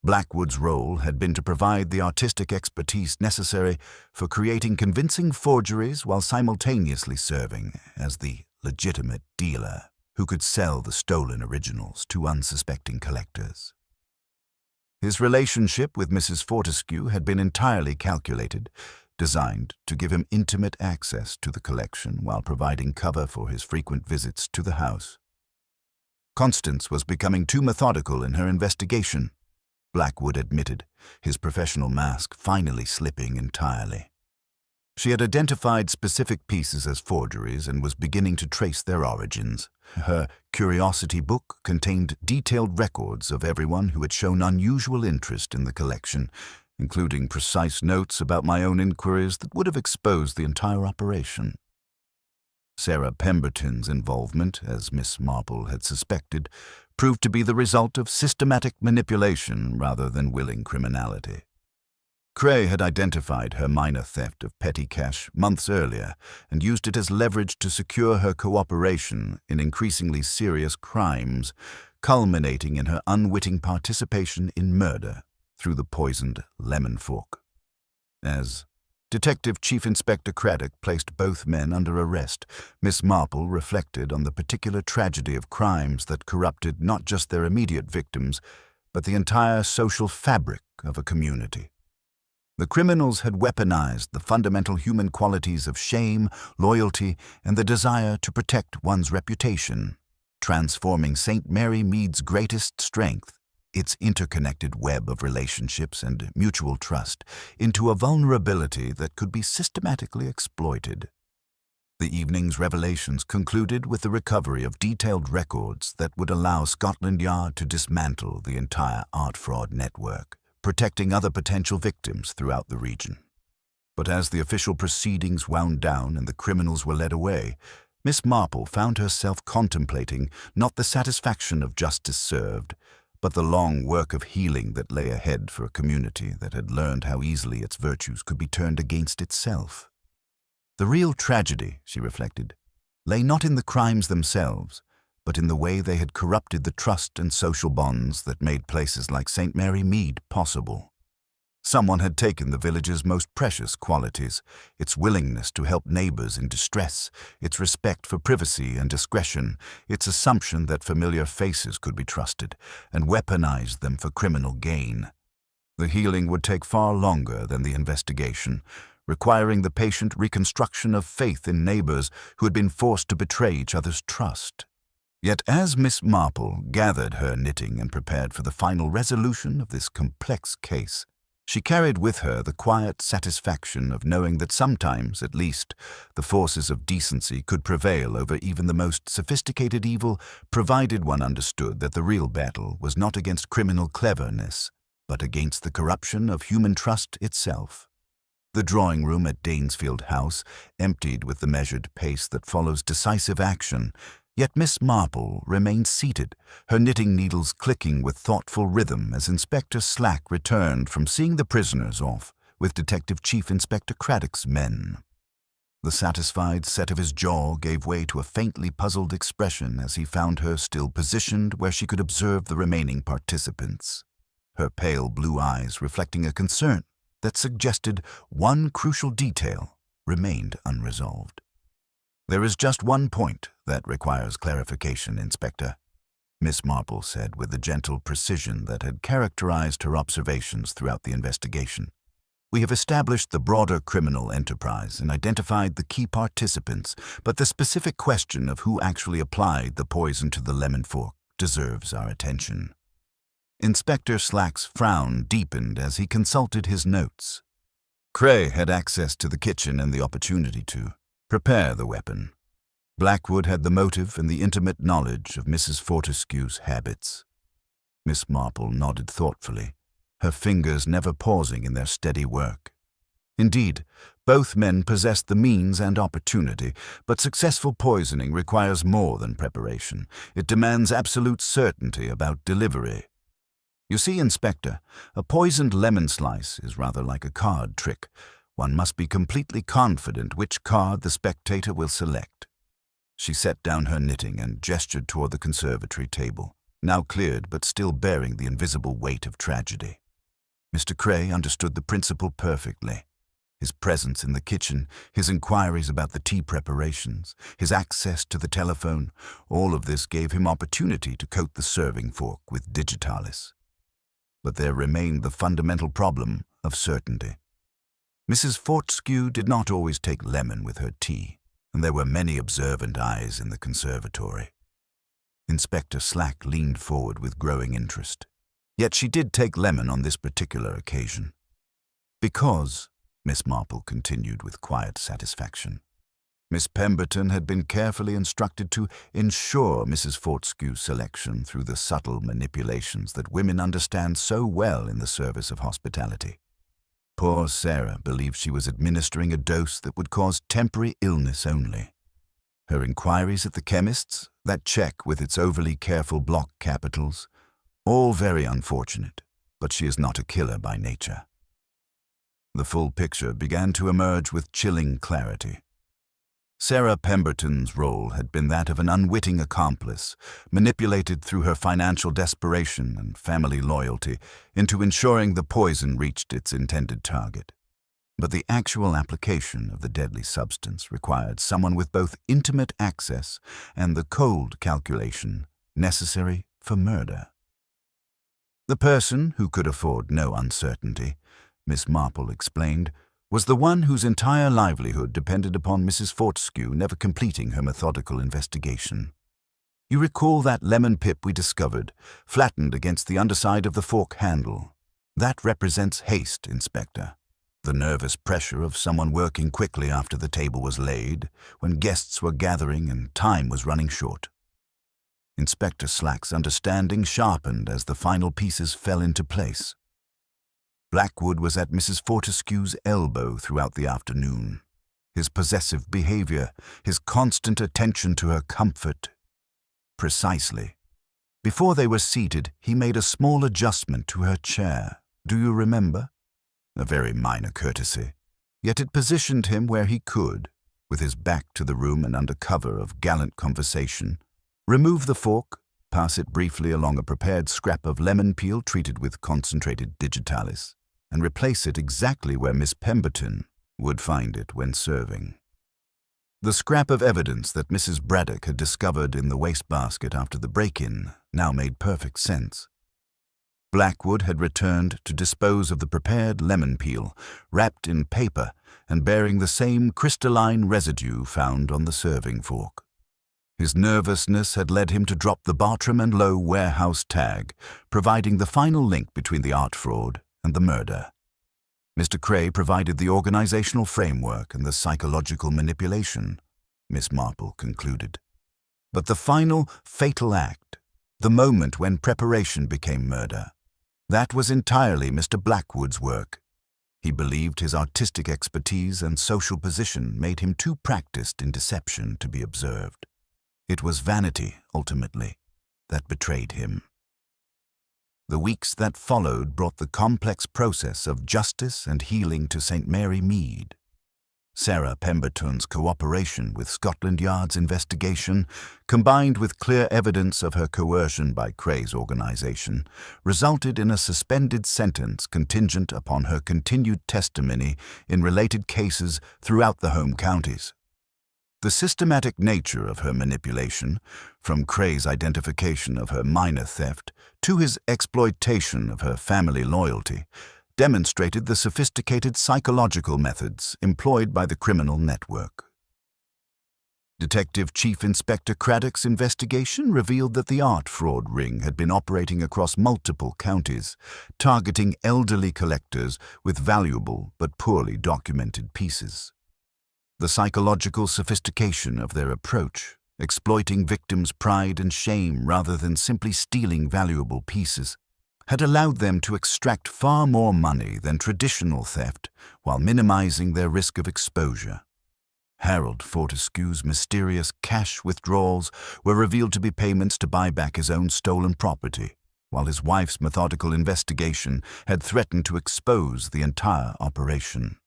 [SPEAKER 1] Blackwood's role had been to provide the artistic expertise necessary for creating convincing forgeries while simultaneously serving as the legitimate dealer. who could sell the stolen originals to unsuspecting collectors. His relationship with Mrs. Fortescue had been entirely calculated, designed to give him intimate access to the collection while providing cover for his frequent visits to the house. Constance was becoming too methodical in her investigation, Blackwood admitted, his professional mask finally slipping entirely. She had identified specific pieces as forgeries and was beginning to trace their origins. Her curiosity book contained detailed records of everyone who had shown unusual interest in the collection, including precise notes about my own inquiries that would have exposed the entire operation. Sarah Pemberton's involvement, as Miss Marple had suspected, proved to be the result of systematic manipulation rather than willing criminality. Cray had identified her minor theft of petty cash months earlier and used it as leverage to secure her cooperation in increasingly serious crimes, culminating in her unwitting participation in murder through the poisoned lemon fork. As Detective Chief Inspector Craddock placed both men under arrest, Miss Marple reflected on the particular tragedy of crimes that corrupted not just their immediate victims, but the entire social fabric of a community. The criminals had weaponized the fundamental human qualities of shame, loyalty, and the desire to protect one's reputation, transforming St. Mary Mead's greatest strength, its interconnected web of relationships and mutual trust, into a vulnerability that could be systematically exploited. The evening's revelations concluded with the recovery of detailed records that would allow Scotland Yard to dismantle the entire art fraud network, protecting other potential victims throughout the region. But as the official proceedings wound down and the criminals were led away, Miss Marple found herself contemplating not the satisfaction of justice served, but the long work of healing that lay ahead for a community that had learned how easily its virtues could be turned against itself. The real tragedy, she reflected, lay not in the crimes themselves, but in the way they had corrupted the trust and social bonds that made places like St. Mary Mead possible. Someone had taken the village's most precious qualities, its willingness to help neighbors in distress, its respect for privacy and discretion, its assumption that familiar faces could be trusted, and weaponized them for criminal gain. The healing would take far longer than the investigation, requiring the patient reconstruction of faith in neighbors who had been forced to betray each other's trust. Yet as Miss Marple gathered her knitting and prepared for the final resolution of this complex case, she carried with her the quiet satisfaction of knowing that sometimes, at least, the forces of decency could prevail over even the most sophisticated evil, provided one understood that the real battle was not against criminal cleverness, but against the corruption of human trust itself. The drawing room at Danesfield House emptied with the measured pace that follows decisive action, yet Miss Marple remained seated, her knitting needles clicking with thoughtful rhythm as Inspector Slack returned from seeing the prisoners off with Detective Chief Inspector Craddock's men. The satisfied set of his jaw gave way to a faintly puzzled expression as he found her still positioned where she could observe the remaining participants, her pale blue eyes reflecting a concern that suggested one crucial detail remained unresolved. "There is just one point that requires clarification, Inspector," Miss Marple said with the gentle precision that had characterized her observations throughout the investigation. "We have established the broader criminal enterprise and identified the key participants, but the specific question of who actually applied the poison to the lemon fork deserves our attention." Inspector Slack's frown deepened as he consulted his notes. Cray had access to the kitchen and the opportunity to prepare the weapon. Blackwood had the motive and the intimate knowledge of Mrs. Fortescue's habits. Miss Marple nodded thoughtfully, her fingers never pausing in their steady work. Indeed, both men possessed the means and opportunity, but successful poisoning requires more than preparation. It demands absolute certainty about delivery. You see, Inspector, a poisoned lemon slice is rather like a card trick. One must be completely confident which card the spectator will select. She set down her knitting and gestured toward the conservatory table, now cleared but still bearing the invisible weight of tragedy. Mr. Cray understood the principle perfectly. His presence in the kitchen, his inquiries about the tea preparations, his access to the telephone, all of this gave him opportunity to coat the serving fork with digitalis. But there remained the fundamental problem of certainty. Mrs. Fortescue did not always take lemon with her tea, and there were many observant eyes in the conservatory. Inspector Slack leaned forward with growing interest. Yet she did take lemon on this particular occasion. Because, Miss Marple continued with quiet satisfaction, Miss Pemberton had been carefully instructed to ensure Mrs. Fortescue's selection through the subtle manipulations that women understand so well in the service of hospitality. Poor Sarah believed she was administering a dose that would cause temporary illness only. Her inquiries at the chemist's, that check with its overly careful block capitals, all very unfortunate, but she is not a killer by nature. The full picture began to emerge with chilling clarity. Sarah Pemberton's role had been that of an unwitting accomplice, manipulated through her financial desperation and family loyalty into ensuring the poison reached its intended target. But the actual application of the deadly substance required someone with both intimate access and the cold calculation necessary for murder. The person who could afford no uncertainty, Miss Marple explained, was the one whose entire livelihood depended upon Mrs. Fortescue never completing her methodical investigation. You recall that lemon pip we discovered, flattened against the underside of the fork handle. That represents haste, Inspector. The nervous pressure of someone working quickly after the table was laid, when guests were gathering and time was running short. Inspector Slack's understanding sharpened as the final pieces fell into place. Blackwood was at Mrs. Fortescue's elbow throughout the afternoon. His possessive behavior, his constant attention to her comfort. Precisely. Before they were seated, he made a small adjustment to her chair. Do you remember? A very minor courtesy. Yet it positioned him where he could, with his back to the room and under cover of gallant conversation, remove the fork, pass it briefly along a prepared scrap of lemon peel treated with concentrated digitalis, and replace it exactly where Miss Pemberton would find it when serving. The scrap of evidence that Mrs. Braddock had discovered in the wastebasket after the break-in now made perfect sense. Blackwood had returned to dispose of the prepared lemon peel, wrapped in paper and bearing the same crystalline residue found on the serving fork. His nervousness had led him to drop the Bartram and Lowe warehouse tag, providing the final link between the art fraud and the murder. Mr. Cray provided the organizational framework and the psychological manipulation, Miss Marple concluded. But the final fatal act, the moment when preparation became murder, that was entirely Mr. Blackwood's work. He believed his artistic expertise and social position made him too practiced in deception to be observed. It was vanity, ultimately, that betrayed him. The weeks that followed brought the complex process of justice and healing to St. Mary Mead. Sarah Pemberton's cooperation with Scotland Yard's investigation, combined with clear evidence of her coercion by Cray's organization, resulted in a suspended sentence contingent upon her continued testimony in related cases throughout the home counties. The systematic nature of her manipulation, from Cray's identification of her minor theft to his exploitation of her family loyalty, demonstrated the sophisticated psychological methods employed by the criminal network. Detective Chief Inspector Craddock's investigation revealed that the art fraud ring had been operating across multiple counties, targeting elderly collectors with valuable but poorly documented pieces. The psychological sophistication of their approach, exploiting victims' pride and shame rather than simply stealing valuable pieces, had allowed them to extract far more money than traditional theft while minimizing their risk of exposure. Harold Fortescue's mysterious cash withdrawals were revealed to be payments to buy back his own stolen property, while his wife's methodical investigation had threatened to expose the entire operation.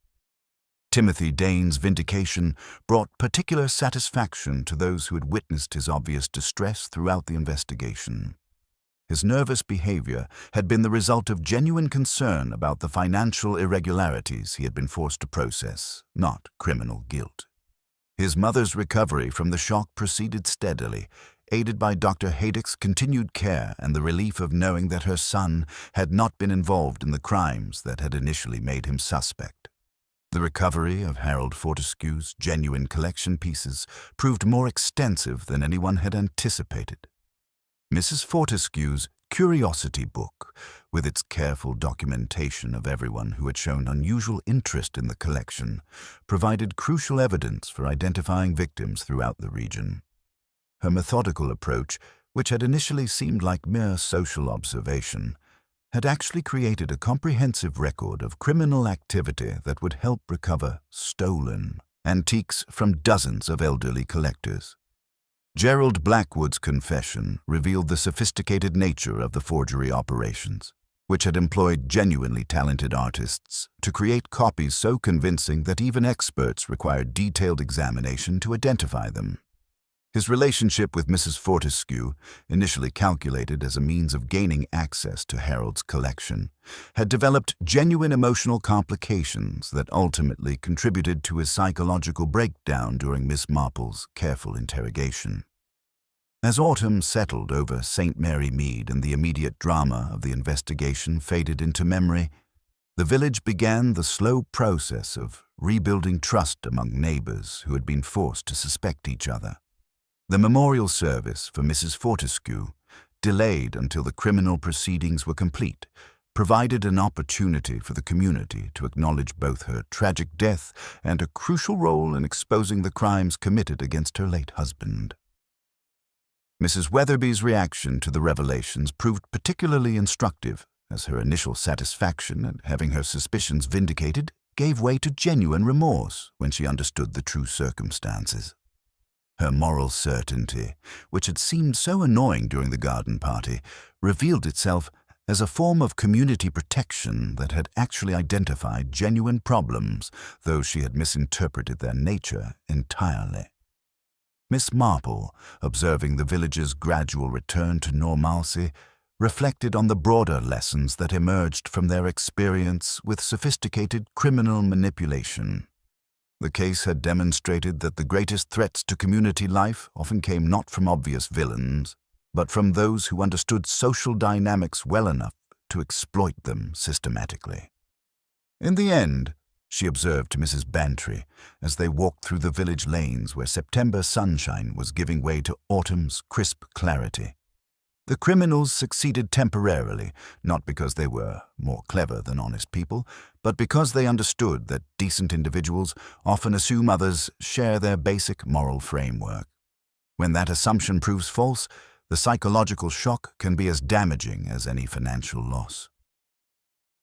[SPEAKER 1] Timothy Dane's vindication brought particular satisfaction to those who had witnessed his obvious distress throughout the investigation. His nervous behavior had been the result of genuine concern about the financial irregularities he had been forced to process, not criminal guilt. His mother's recovery from the shock proceeded steadily, aided by Dr. Haydock's continued care and the relief of knowing that her son had not been involved in the crimes that had initially made him suspect. The recovery of Harold Fortescue's genuine collection pieces proved more extensive than anyone had anticipated. Mrs. Fortescue's curiosity book, with its careful documentation of everyone who had shown unusual interest in the collection, provided crucial evidence for identifying victims throughout the region. Her methodical approach, which had initially seemed like mere social observation, had actually created a comprehensive record of criminal activity that would help recover stolen antiques from dozens of elderly collectors. Gerald Blackwood's confession revealed the sophisticated nature of the forgery operations, which had employed genuinely talented artists to create copies so convincing that even experts required detailed examination to identify them. His relationship with Mrs. Fortescue, initially calculated as a means of gaining access to Harold's collection, had developed genuine emotional complications that ultimately contributed to his psychological breakdown during Miss Marple's careful interrogation. As autumn settled over St. Mary Mead and the immediate drama of the investigation faded into memory, the village began the slow process of rebuilding trust among neighbors who had been forced to suspect each other. The memorial service for Mrs. Fortescue, delayed until the criminal proceedings were complete, provided an opportunity for the community to acknowledge both her tragic death and a crucial role in exposing the crimes committed against her late husband. Mrs. Weatherby's reaction to the revelations proved particularly instructive, as her initial satisfaction at having her suspicions vindicated gave way to genuine remorse when she understood the true circumstances. Her moral certainty, which had seemed so annoying during the garden party, revealed itself as a form of community protection that had actually identified genuine problems, though she had misinterpreted their nature entirely. Miss Marple, observing the village's gradual return to normalcy, reflected on the broader lessons that emerged from their experience with sophisticated criminal manipulation. The case had demonstrated that the greatest threats to community life often came not from obvious villains, but from those who understood social dynamics well enough to exploit them systematically. In the end, she observed to Mrs. Bantry, as they walked through the village lanes where September sunshine was giving way to autumn's crisp clarity, the criminals succeeded temporarily, not because they were more clever than honest people, but because they understood that decent individuals often assume others share their basic moral framework. When that assumption proves false, the psychological shock can be as damaging as any financial loss.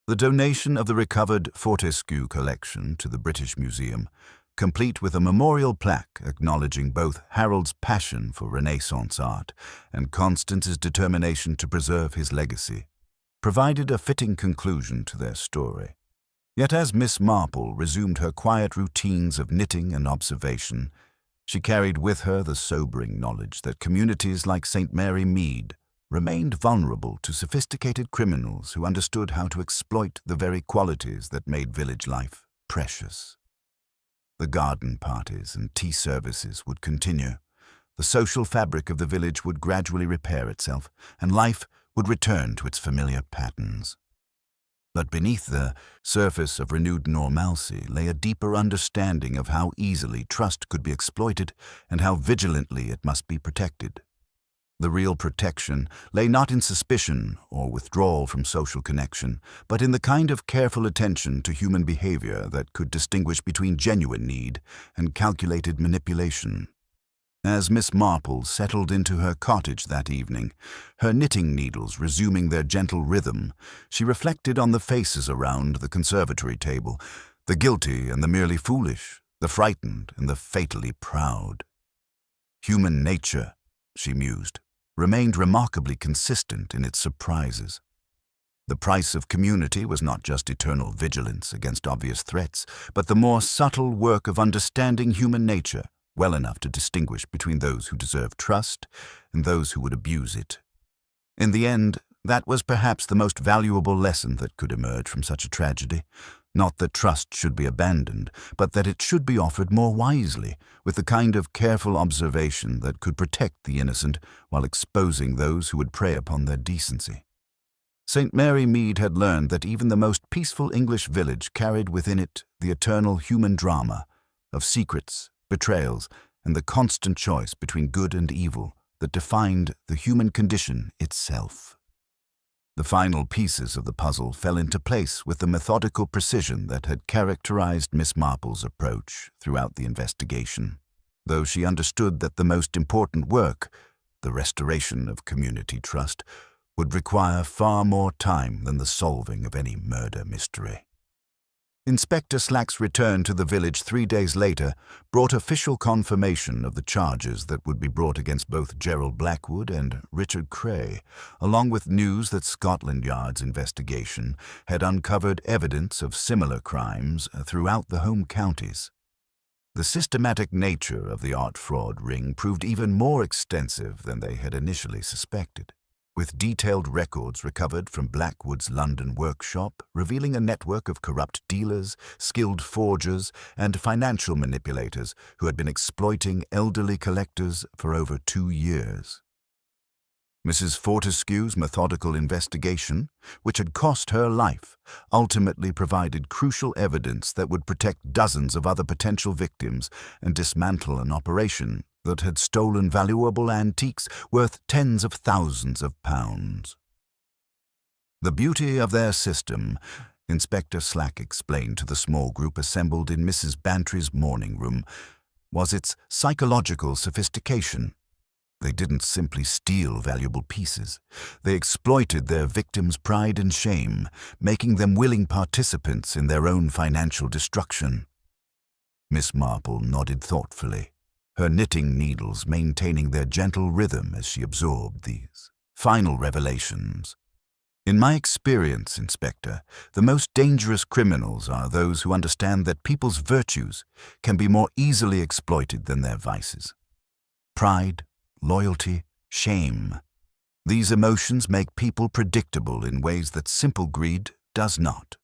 [SPEAKER 1] The donation of the recovered Fortescue collection to the British Museum, complete with a memorial plaque acknowledging both Harold's passion for Renaissance art and Constance's determination to preserve his legacy, provided a fitting conclusion to their story. Yet as Miss Marple resumed her quiet routines of knitting and observation, she carried with her the sobering knowledge that communities like St. Mary Mead remained vulnerable to sophisticated criminals who understood how to exploit the very qualities that made village life precious. The garden parties and tea services would continue. The social fabric of the village would gradually repair itself, and life would return to its familiar patterns. But beneath the surface of renewed normalcy lay a deeper understanding of how easily trust could be exploited and how vigilantly it must be protected. The real protection lay not in suspicion or withdrawal from social connection, but in the kind of careful attention to human behavior that could distinguish between genuine need and calculated manipulation. As Miss Marple settled into her cottage that evening, her knitting needles resuming their gentle rhythm, she reflected on the faces around the conservatory table, the guilty and the merely foolish, the frightened and the fatally proud. Human nature, she mused, remained remarkably consistent in its surprises. The price of community was not just eternal vigilance against obvious threats, but the more subtle work of understanding human nature well enough to distinguish between those who deserve trust and those who would abuse it. In the end, that was perhaps the most valuable lesson that could emerge from such a tragedy. Not that trust should be abandoned, but that it should be offered more wisely, with the kind of careful observation that could protect the innocent while exposing those who would prey upon their decency. St. Mary Mead had learned that even the most peaceful English village carried within it the eternal human drama of secrets, betrayals, and the constant choice between good and evil that defined the human condition itself. The final pieces of the puzzle fell into place with the methodical precision that had characterized Miss Marple's approach throughout the investigation, though she understood that the most important work, the restoration of community trust, would require far more time than the solving of any murder mystery. Inspector Slack's return to the village 3 days later brought official confirmation of the charges that would be brought against both Gerald Blackwood and Richard Cray, along with news that Scotland Yard's investigation had uncovered evidence of similar crimes throughout the home counties. The systematic nature of the art fraud ring proved even more extensive than they had initially suspected, with detailed records recovered from Blackwood's London workshop revealing a network of corrupt dealers, skilled forgers, and financial manipulators who had been exploiting elderly collectors for over 2 years. Mrs. Fortescue's methodical investigation, which had cost her life, ultimately provided crucial evidence that would protect dozens of other potential victims and dismantle an operation that had stolen valuable antiques worth tens of thousands of pounds. The beauty of their system, Inspector Slack explained to the small group assembled in Mrs. Bantry's morning room, was its psychological sophistication. They didn't simply steal valuable pieces. They exploited their victims' pride and shame, making them willing participants in their own financial destruction. Miss Marple nodded thoughtfully, her knitting needles maintaining their gentle rhythm as she absorbed these final revelations. In my experience, Inspector, the most dangerous criminals are those who understand that people's virtues can be more easily exploited than their vices. Pride, loyalty, shame. These emotions make people predictable in ways that simple greed does not.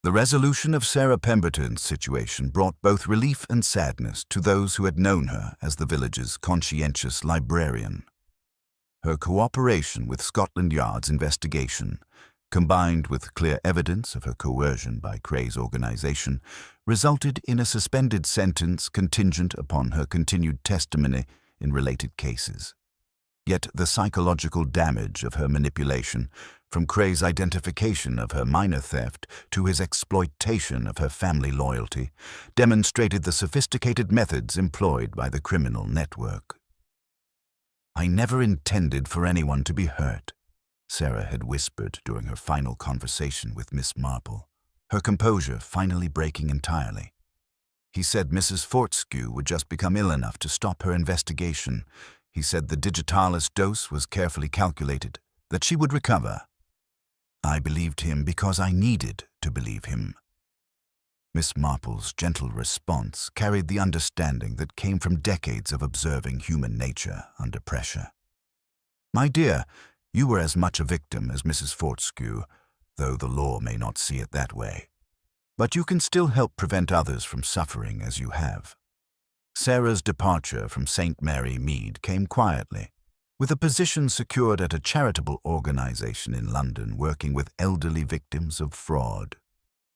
[SPEAKER 1] The resolution of Sarah Pemberton's situation brought both relief and sadness to those who had known her as the village's conscientious librarian. Her cooperation with Scotland Yard's investigation, combined with clear evidence of her coercion by Cray's organization, resulted in a suspended sentence contingent upon her continued testimony in related cases. Yet the psychological damage of her manipulation, from Cray's identification of her minor theft to his exploitation of her family loyalty, demonstrated the sophisticated methods employed by the criminal network. "I never intended for anyone to be hurt," Sarah had whispered during her final conversation with Miss Marple, her composure finally breaking entirely. "He said Mrs. Fortescue would just become ill enough to stop her investigation. He said the digitalis dose was carefully calculated, that she would recover. I believed him because I needed to believe him." Miss Marple's gentle response carried the understanding that came from decades of observing human nature under pressure. "My dear, you were as much a victim as Mrs. Fortescue, though the law may not see it that way. But you can still help prevent others from suffering as you have." Sarah's departure from St. Mary Mead came quietly, with a position secured at a charitable organization in London working with elderly victims of fraud.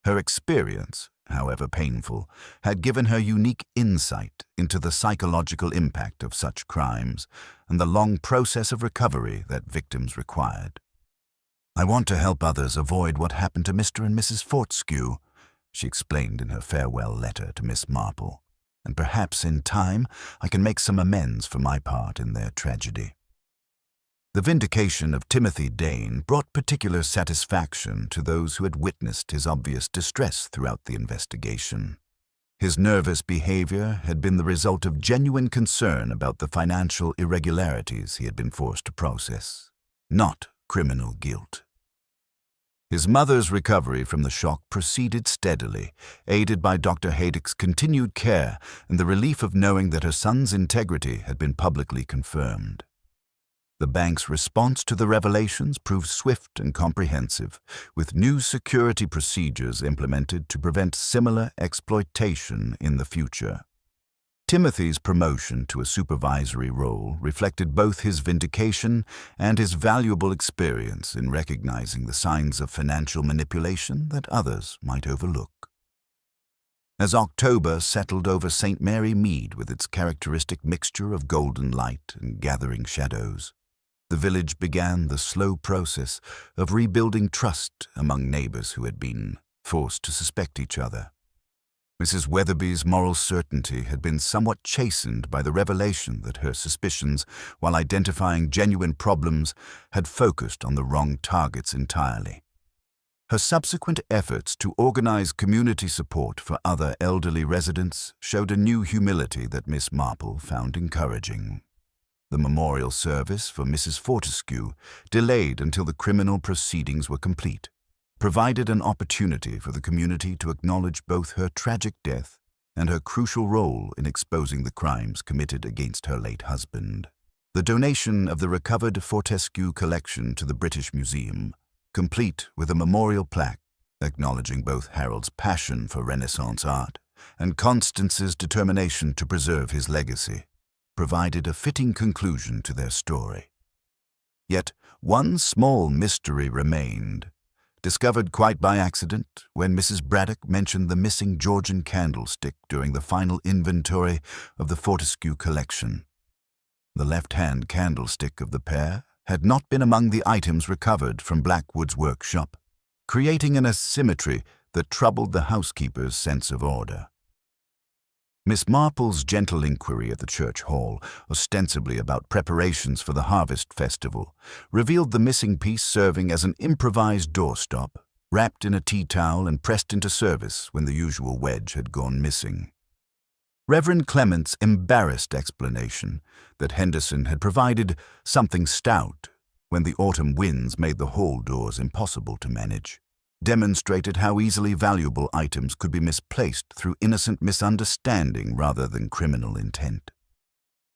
[SPEAKER 1] Her experience, however painful, had given her unique insight into the psychological impact of such crimes and the long process of recovery that victims required. "I want to help others avoid what happened to Mr. and Mrs. Fortescue," she explained in her farewell letter to Miss Marple, "and perhaps in time I can make some amends for my part in their tragedy." The vindication of Timothy Dane brought particular satisfaction to those who had witnessed his obvious distress throughout the investigation. His nervous behavior had been the result of genuine concern about the financial irregularities he had been forced to process, not criminal guilt. His mother's recovery from the shock proceeded steadily, aided by Dr. Haydock's continued care and the relief of knowing that her son's integrity had been publicly confirmed. The bank's response to the revelations proved swift and comprehensive, with new security procedures implemented to prevent similar exploitation in the future. Timothy's promotion to a supervisory role reflected both his vindication and his valuable experience in recognizing the signs of financial manipulation that others might overlook. As October settled over St. Mary Mead with its characteristic mixture of golden light and gathering shadows, the village began the slow process of rebuilding trust among neighbors who had been forced to suspect each other. Mrs. Weatherby's moral certainty had been somewhat chastened by the revelation that her suspicions, while identifying genuine problems, had focused on the wrong targets entirely. Her subsequent efforts to organize community support for other elderly residents showed a new humility that Miss Marple found encouraging. The memorial service for Mrs. Fortescue, delayed until the criminal proceedings were complete, provided an opportunity for the community to acknowledge both her tragic death and her crucial role in exposing the crimes committed against her late husband. The donation of the recovered Fortescue collection to the British Museum, complete with a memorial plaque acknowledging both Harold's passion for Renaissance art and Constance's determination to preserve his legacy, provided a fitting conclusion to their story. Yet one small mystery remained, discovered quite by accident when Mrs. Braddock mentioned the missing Georgian candlestick during the final inventory of the Fortescue collection. The left-hand candlestick of the pair had not been among the items recovered from Blackwood's workshop, creating an asymmetry that troubled the housekeeper's sense of order. Miss Marple's gentle inquiry at the church hall, ostensibly about preparations for the harvest festival, revealed the missing piece serving as an improvised doorstop, wrapped in a tea towel and pressed into service when the usual wedge had gone missing. Reverend Clement's embarrassed explanation that Henderson had provided something stout when the autumn winds made the hall doors impossible to manage demonstrated how easily valuable items could be misplaced through innocent misunderstanding rather than criminal intent.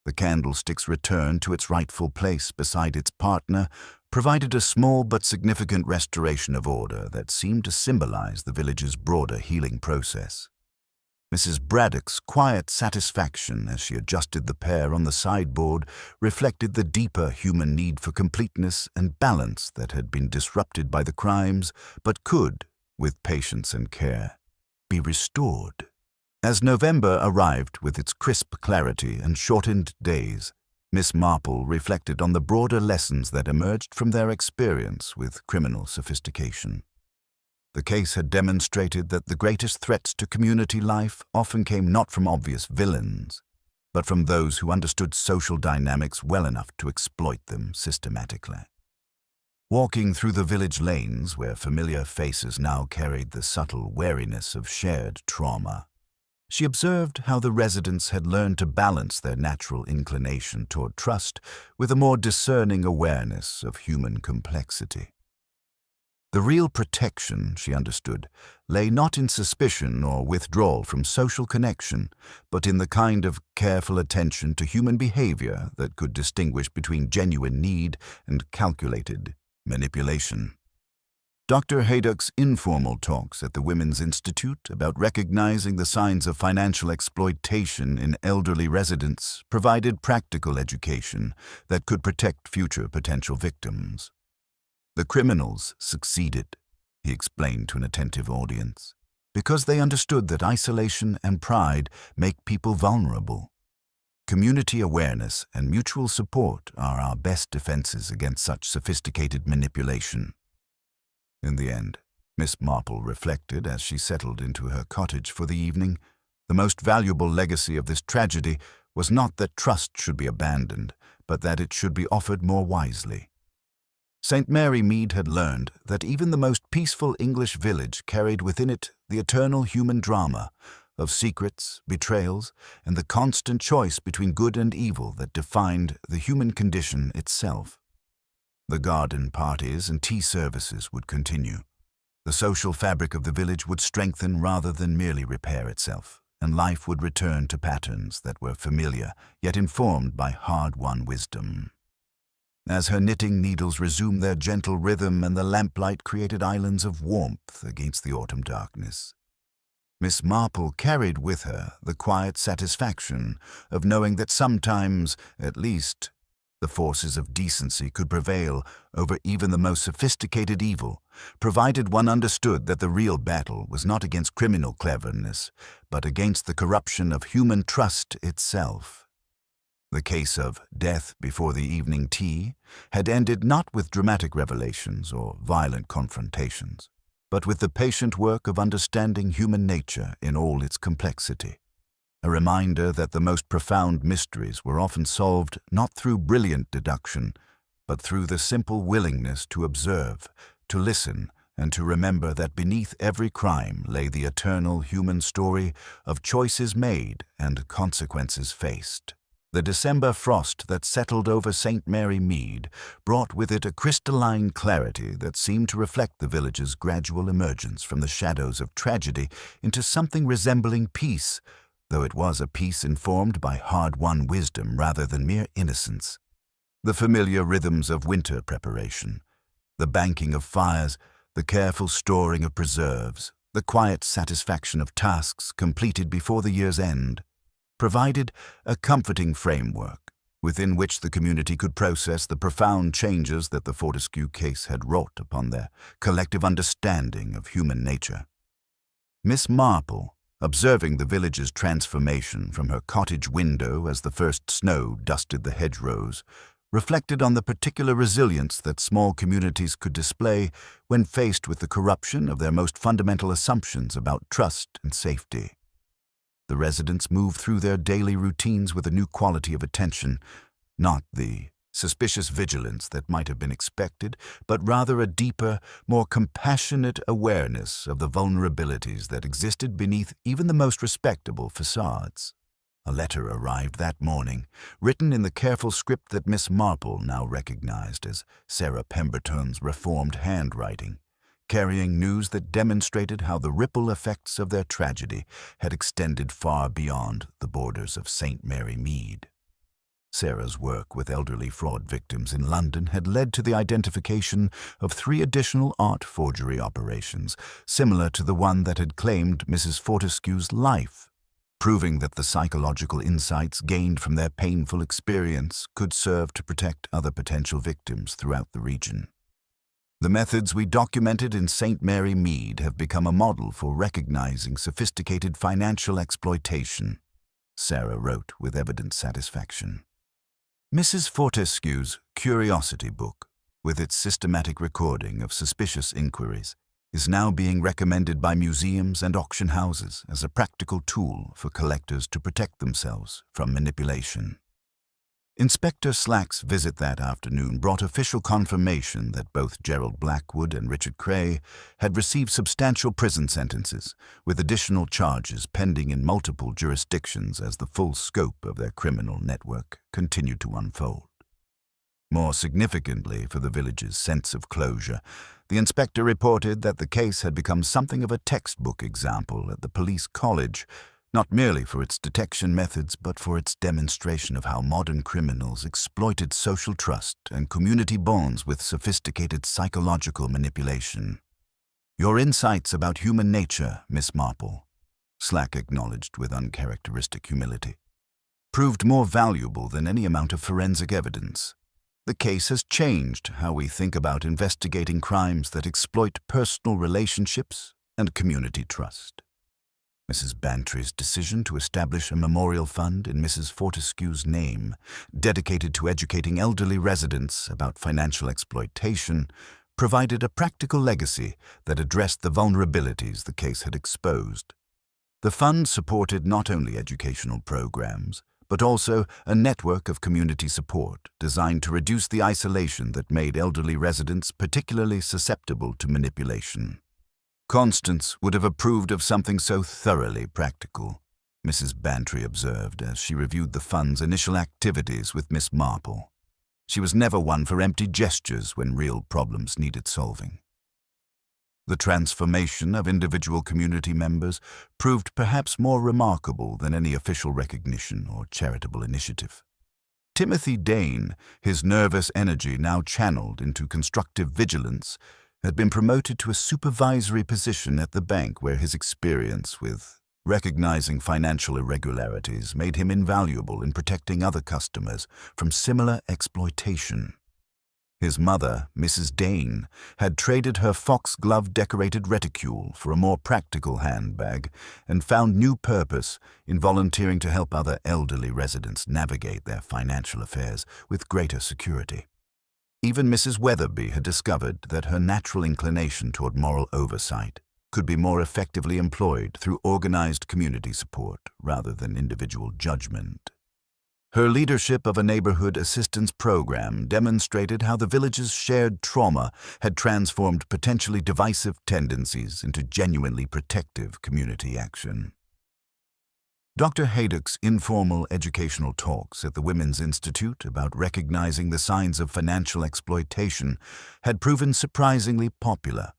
[SPEAKER 1] The candlestick's return to its rightful place beside its partner provided a small but significant restoration of order that seemed to symbolize the village's broader healing process. Mrs. Braddock's quiet satisfaction as she adjusted the pair on the sideboard reflected the deeper human need for completeness and balance that had been disrupted by the crimes, but could, with patience and care, be restored. As November arrived with its crisp clarity and shortened days, Miss Marple reflected on the broader lessons that emerged from their experience with criminal sophistication. The case had demonstrated that the greatest threats to community life often came not from obvious villains, but from those who understood social dynamics well enough to exploit them systematically. Walking through the village lanes where familiar faces now carried the subtle wariness of shared trauma, she observed how the residents had learned to balance their natural inclination toward trust with a more discerning awareness of human complexity. The real protection, she understood, lay not in suspicion or withdrawal from social connection, but in the kind of careful attention to human behavior that could distinguish between genuine need and calculated manipulation. Dr. Haydock's informal talks at the Women's Institute about recognizing the signs of financial exploitation in elderly residents provided practical education that could protect future potential victims. The criminals succeeded, he explained to an attentive audience, because they understood that isolation and pride make people vulnerable. Community awareness and mutual support are our best defenses against such sophisticated manipulation. In the end, Miss Marple reflected as she settled into her cottage for the evening, the most valuable legacy of this tragedy was not that trust should be abandoned, but that it should be offered more wisely. St. Mary Mead had learned that even the most peaceful English village carried within it the eternal human drama of secrets, betrayals, and the constant choice between good and evil that defined the human condition itself. The garden parties and tea services would continue. The social fabric of the village would strengthen rather than merely repair itself, and life would return to patterns that were familiar, yet informed by hard-won wisdom. as her knitting needles resumed their gentle rhythm and the lamplight created islands of warmth against the autumn darkness. Miss Marple carried with her the quiet satisfaction of knowing that sometimes, at least, the forces of decency could prevail over even the most sophisticated evil, provided one understood that the real battle was not against criminal cleverness, but against the corruption of human trust itself. The case of Death Before the Evening Tea had ended not with dramatic revelations or violent confrontations, but with the patient work of understanding human nature in all its complexity. A reminder that the most profound mysteries were often solved not through brilliant deduction, but through the simple willingness to observe, to listen, and to remember that beneath every crime lay the eternal human story of choices made and consequences faced. The December frost that settled over St. Mary Mead brought with it a crystalline clarity that seemed to reflect the village's gradual emergence from the shadows of tragedy into something resembling peace, though it was a peace informed by hard-won wisdom rather than mere innocence. The familiar rhythms of winter preparation, the banking of fires, the careful storing of preserves, the quiet satisfaction of tasks completed before the year's end, provided a comforting framework within which the community could process the profound changes that the Fortescue case had wrought upon their collective understanding of human nature. Miss Marple, observing the village's transformation from her cottage window as the first snow dusted the hedgerows, reflected on the particular resilience that small communities could display when faced with the corruption of their most fundamental assumptions about trust and safety. The residents moved through their daily routines with a new quality of attention, not the suspicious vigilance that might have been expected, but rather a deeper, more compassionate awareness of the vulnerabilities that existed beneath even the most respectable facades. A letter arrived that morning, written in the careful script that Miss Marple now recognized as Sarah Pemberton's reformed handwriting, carrying news that demonstrated how the ripple effects of their tragedy had extended far beyond the borders of St. Mary Mead. Sarah's work with elderly fraud victims in London had led to the identification of 3 additional art forgery operations, similar to the one that had claimed Mrs. Fortescue's life, proving that the psychological insights gained from their painful experience could serve to protect other potential victims throughout the region. The methods we documented in St. Mary Mead have become a model for recognizing sophisticated financial exploitation, Sarah wrote with evident satisfaction. Mrs. Fortescue's Curiosity Book, with its systematic recording of suspicious inquiries, is now being recommended by museums and auction houses as a practical tool for collectors to protect themselves from manipulation. Inspector Slack's visit that afternoon brought official confirmation that both Gerald Blackwood and Richard Cray had received substantial prison sentences, with additional charges pending in multiple jurisdictions as the full scope of their criminal network continued to unfold. More significantly for the village's sense of closure, the inspector reported that the case had become something of a textbook example at the police college, not merely for its detection methods, but for its demonstration of how modern criminals exploited social trust and community bonds with sophisticated psychological manipulation. "Your insights about human nature, Miss Marple," Slack acknowledged with uncharacteristic humility, "proved more valuable than any amount of forensic evidence. The case has changed how we think about investigating crimes that exploit personal relationships and community trust." Mrs. Bantry's decision to establish a memorial fund in Mrs. Fortescue's name, dedicated to educating elderly residents about financial exploitation, provided a practical legacy that addressed the vulnerabilities the case had exposed. The fund supported not only educational programs, but also a network of community support designed to reduce the isolation that made elderly residents particularly susceptible to manipulation. Constance would have approved of something so thoroughly practical, Mrs. Bantry observed as she reviewed the fund's initial activities with Miss Marple. She was never one for empty gestures when real problems needed solving. The transformation of individual community members proved perhaps more remarkable than any official recognition or charitable initiative. Timothy Dane, his nervous energy now channeled into constructive vigilance, had been promoted to a supervisory position at the bank where his experience with recognizing financial irregularities made him invaluable in protecting other customers from similar exploitation. His mother, Mrs. Dane, had traded her foxglove-decorated reticule for a more practical handbag and found new purpose in volunteering to help other elderly residents navigate their financial affairs with greater security. Even Mrs. Weatherby had discovered that her natural inclination toward moral oversight could be more effectively employed through organized community support rather than individual judgment. Her leadership of a neighborhood assistance program demonstrated how the village's shared trauma had transformed potentially divisive tendencies into genuinely protective community action. Dr. Haydock's informal educational talks at the Women's Institute about recognizing the signs of financial exploitation had proven surprisingly popular,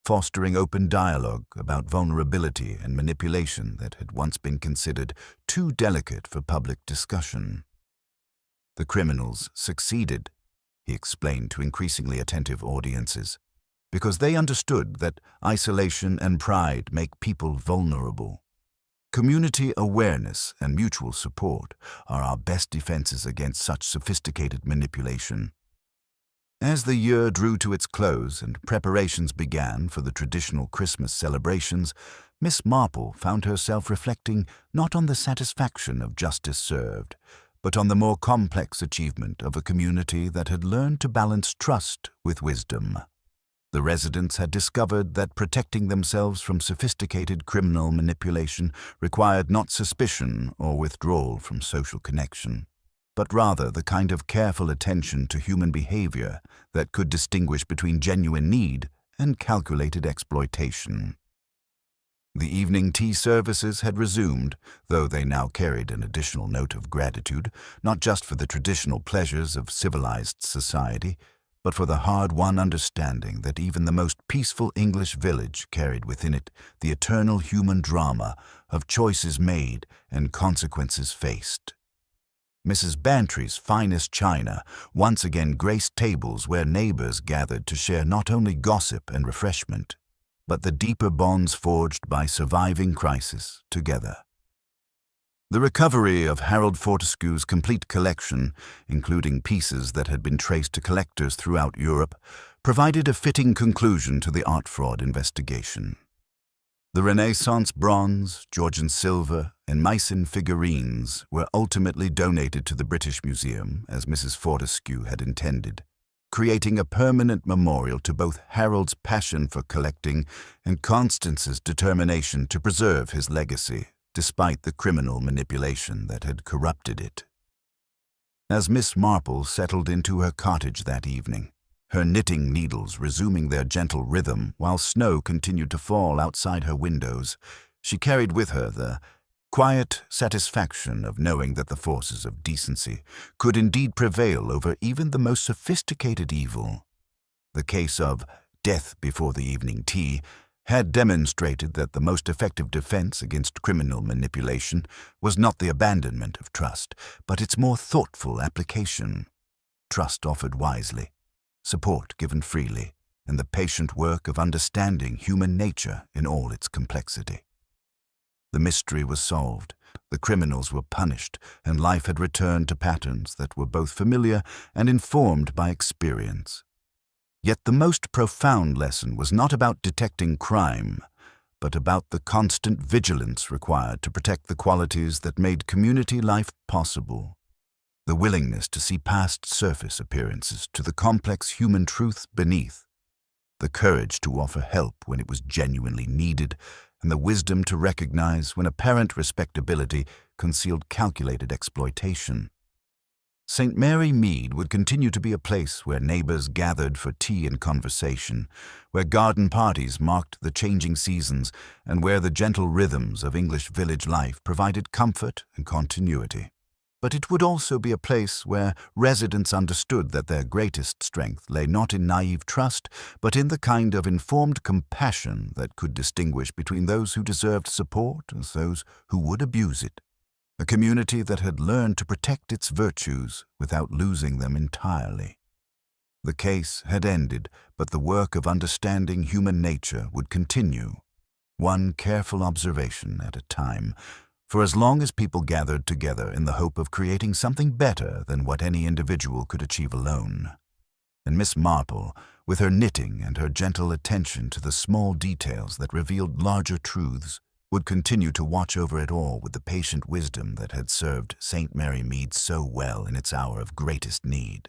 [SPEAKER 1] fostering open dialogue about vulnerability and manipulation that had once been considered too delicate for public discussion. The criminals succeeded, he explained to increasingly attentive audiences, because they understood that isolation and pride make people vulnerable. Community awareness and mutual support are our best defenses against such sophisticated manipulation. As the year drew to its close and preparations began for the traditional Christmas celebrations, Miss Marple found herself reflecting not on the satisfaction of justice served, but on the more complex achievement of a community that had learned to balance trust with wisdom. The residents had discovered that protecting themselves from sophisticated criminal manipulation required not suspicion or withdrawal from social connection, but rather the kind of careful attention to human behavior that could distinguish between genuine need and calculated exploitation. The evening tea services had resumed, though they now carried an additional note of gratitude, not just for the traditional pleasures of civilized society, but for the hard-won understanding that even the most peaceful English village carried within it the eternal human drama of choices made and consequences faced. Mrs. Bantry's finest china once again graced tables where neighbors gathered to share not only gossip and refreshment, but the deeper bonds forged by surviving crisis together. The recovery of Harold Fortescue's complete collection, including pieces that had been traced to collectors throughout Europe, provided a fitting conclusion to the art fraud investigation. The Renaissance bronze, Georgian silver, and Meissen figurines were ultimately donated to the British Museum, as Mrs. Fortescue had intended, creating a permanent memorial to both Harold's passion for collecting and Constance's determination to preserve his legacy, despite the criminal manipulation that had corrupted it. As Miss Marple settled into her cottage that evening, her knitting needles resuming their gentle rhythm while snow continued to fall outside her windows, she carried with her the quiet satisfaction of knowing that the forces of decency could indeed prevail over even the most sophisticated evil. The case of death before the evening tea had demonstrated that the most effective defense against criminal manipulation was not the abandonment of trust, but its more thoughtful application. Trust offered wisely, support given freely, and the patient work of understanding human nature in all its complexity. The mystery was solved, the criminals were punished, and life had returned to patterns that were both familiar and informed by experience. Yet the most profound lesson was not about detecting crime, but about the constant vigilance required to protect the qualities that made community life possible. The willingness to see past surface appearances to the complex human truth beneath, the courage to offer help when it was genuinely needed, and the wisdom to recognize when apparent respectability concealed calculated exploitation. St. Mary Mead would continue to be a place where neighbors gathered for tea and conversation, where garden parties marked the changing seasons, and where the gentle rhythms of English village life provided comfort and continuity. But it would also be a place where residents understood that their greatest strength lay not in naive trust, but in the kind of informed compassion that could distinguish between those who deserved support and those who would abuse it. a community that had learned to protect its virtues without losing them entirely. The case had ended, but the work of understanding human nature would continue, one careful observation at a time, for as long as people gathered together in the hope of creating something better than what any individual could achieve alone. And Miss Marple, with her knitting and her gentle attention to the small details that revealed larger truths, would continue to watch over it all with the patient wisdom that had served St. Mary Mead so well in its hour of greatest need.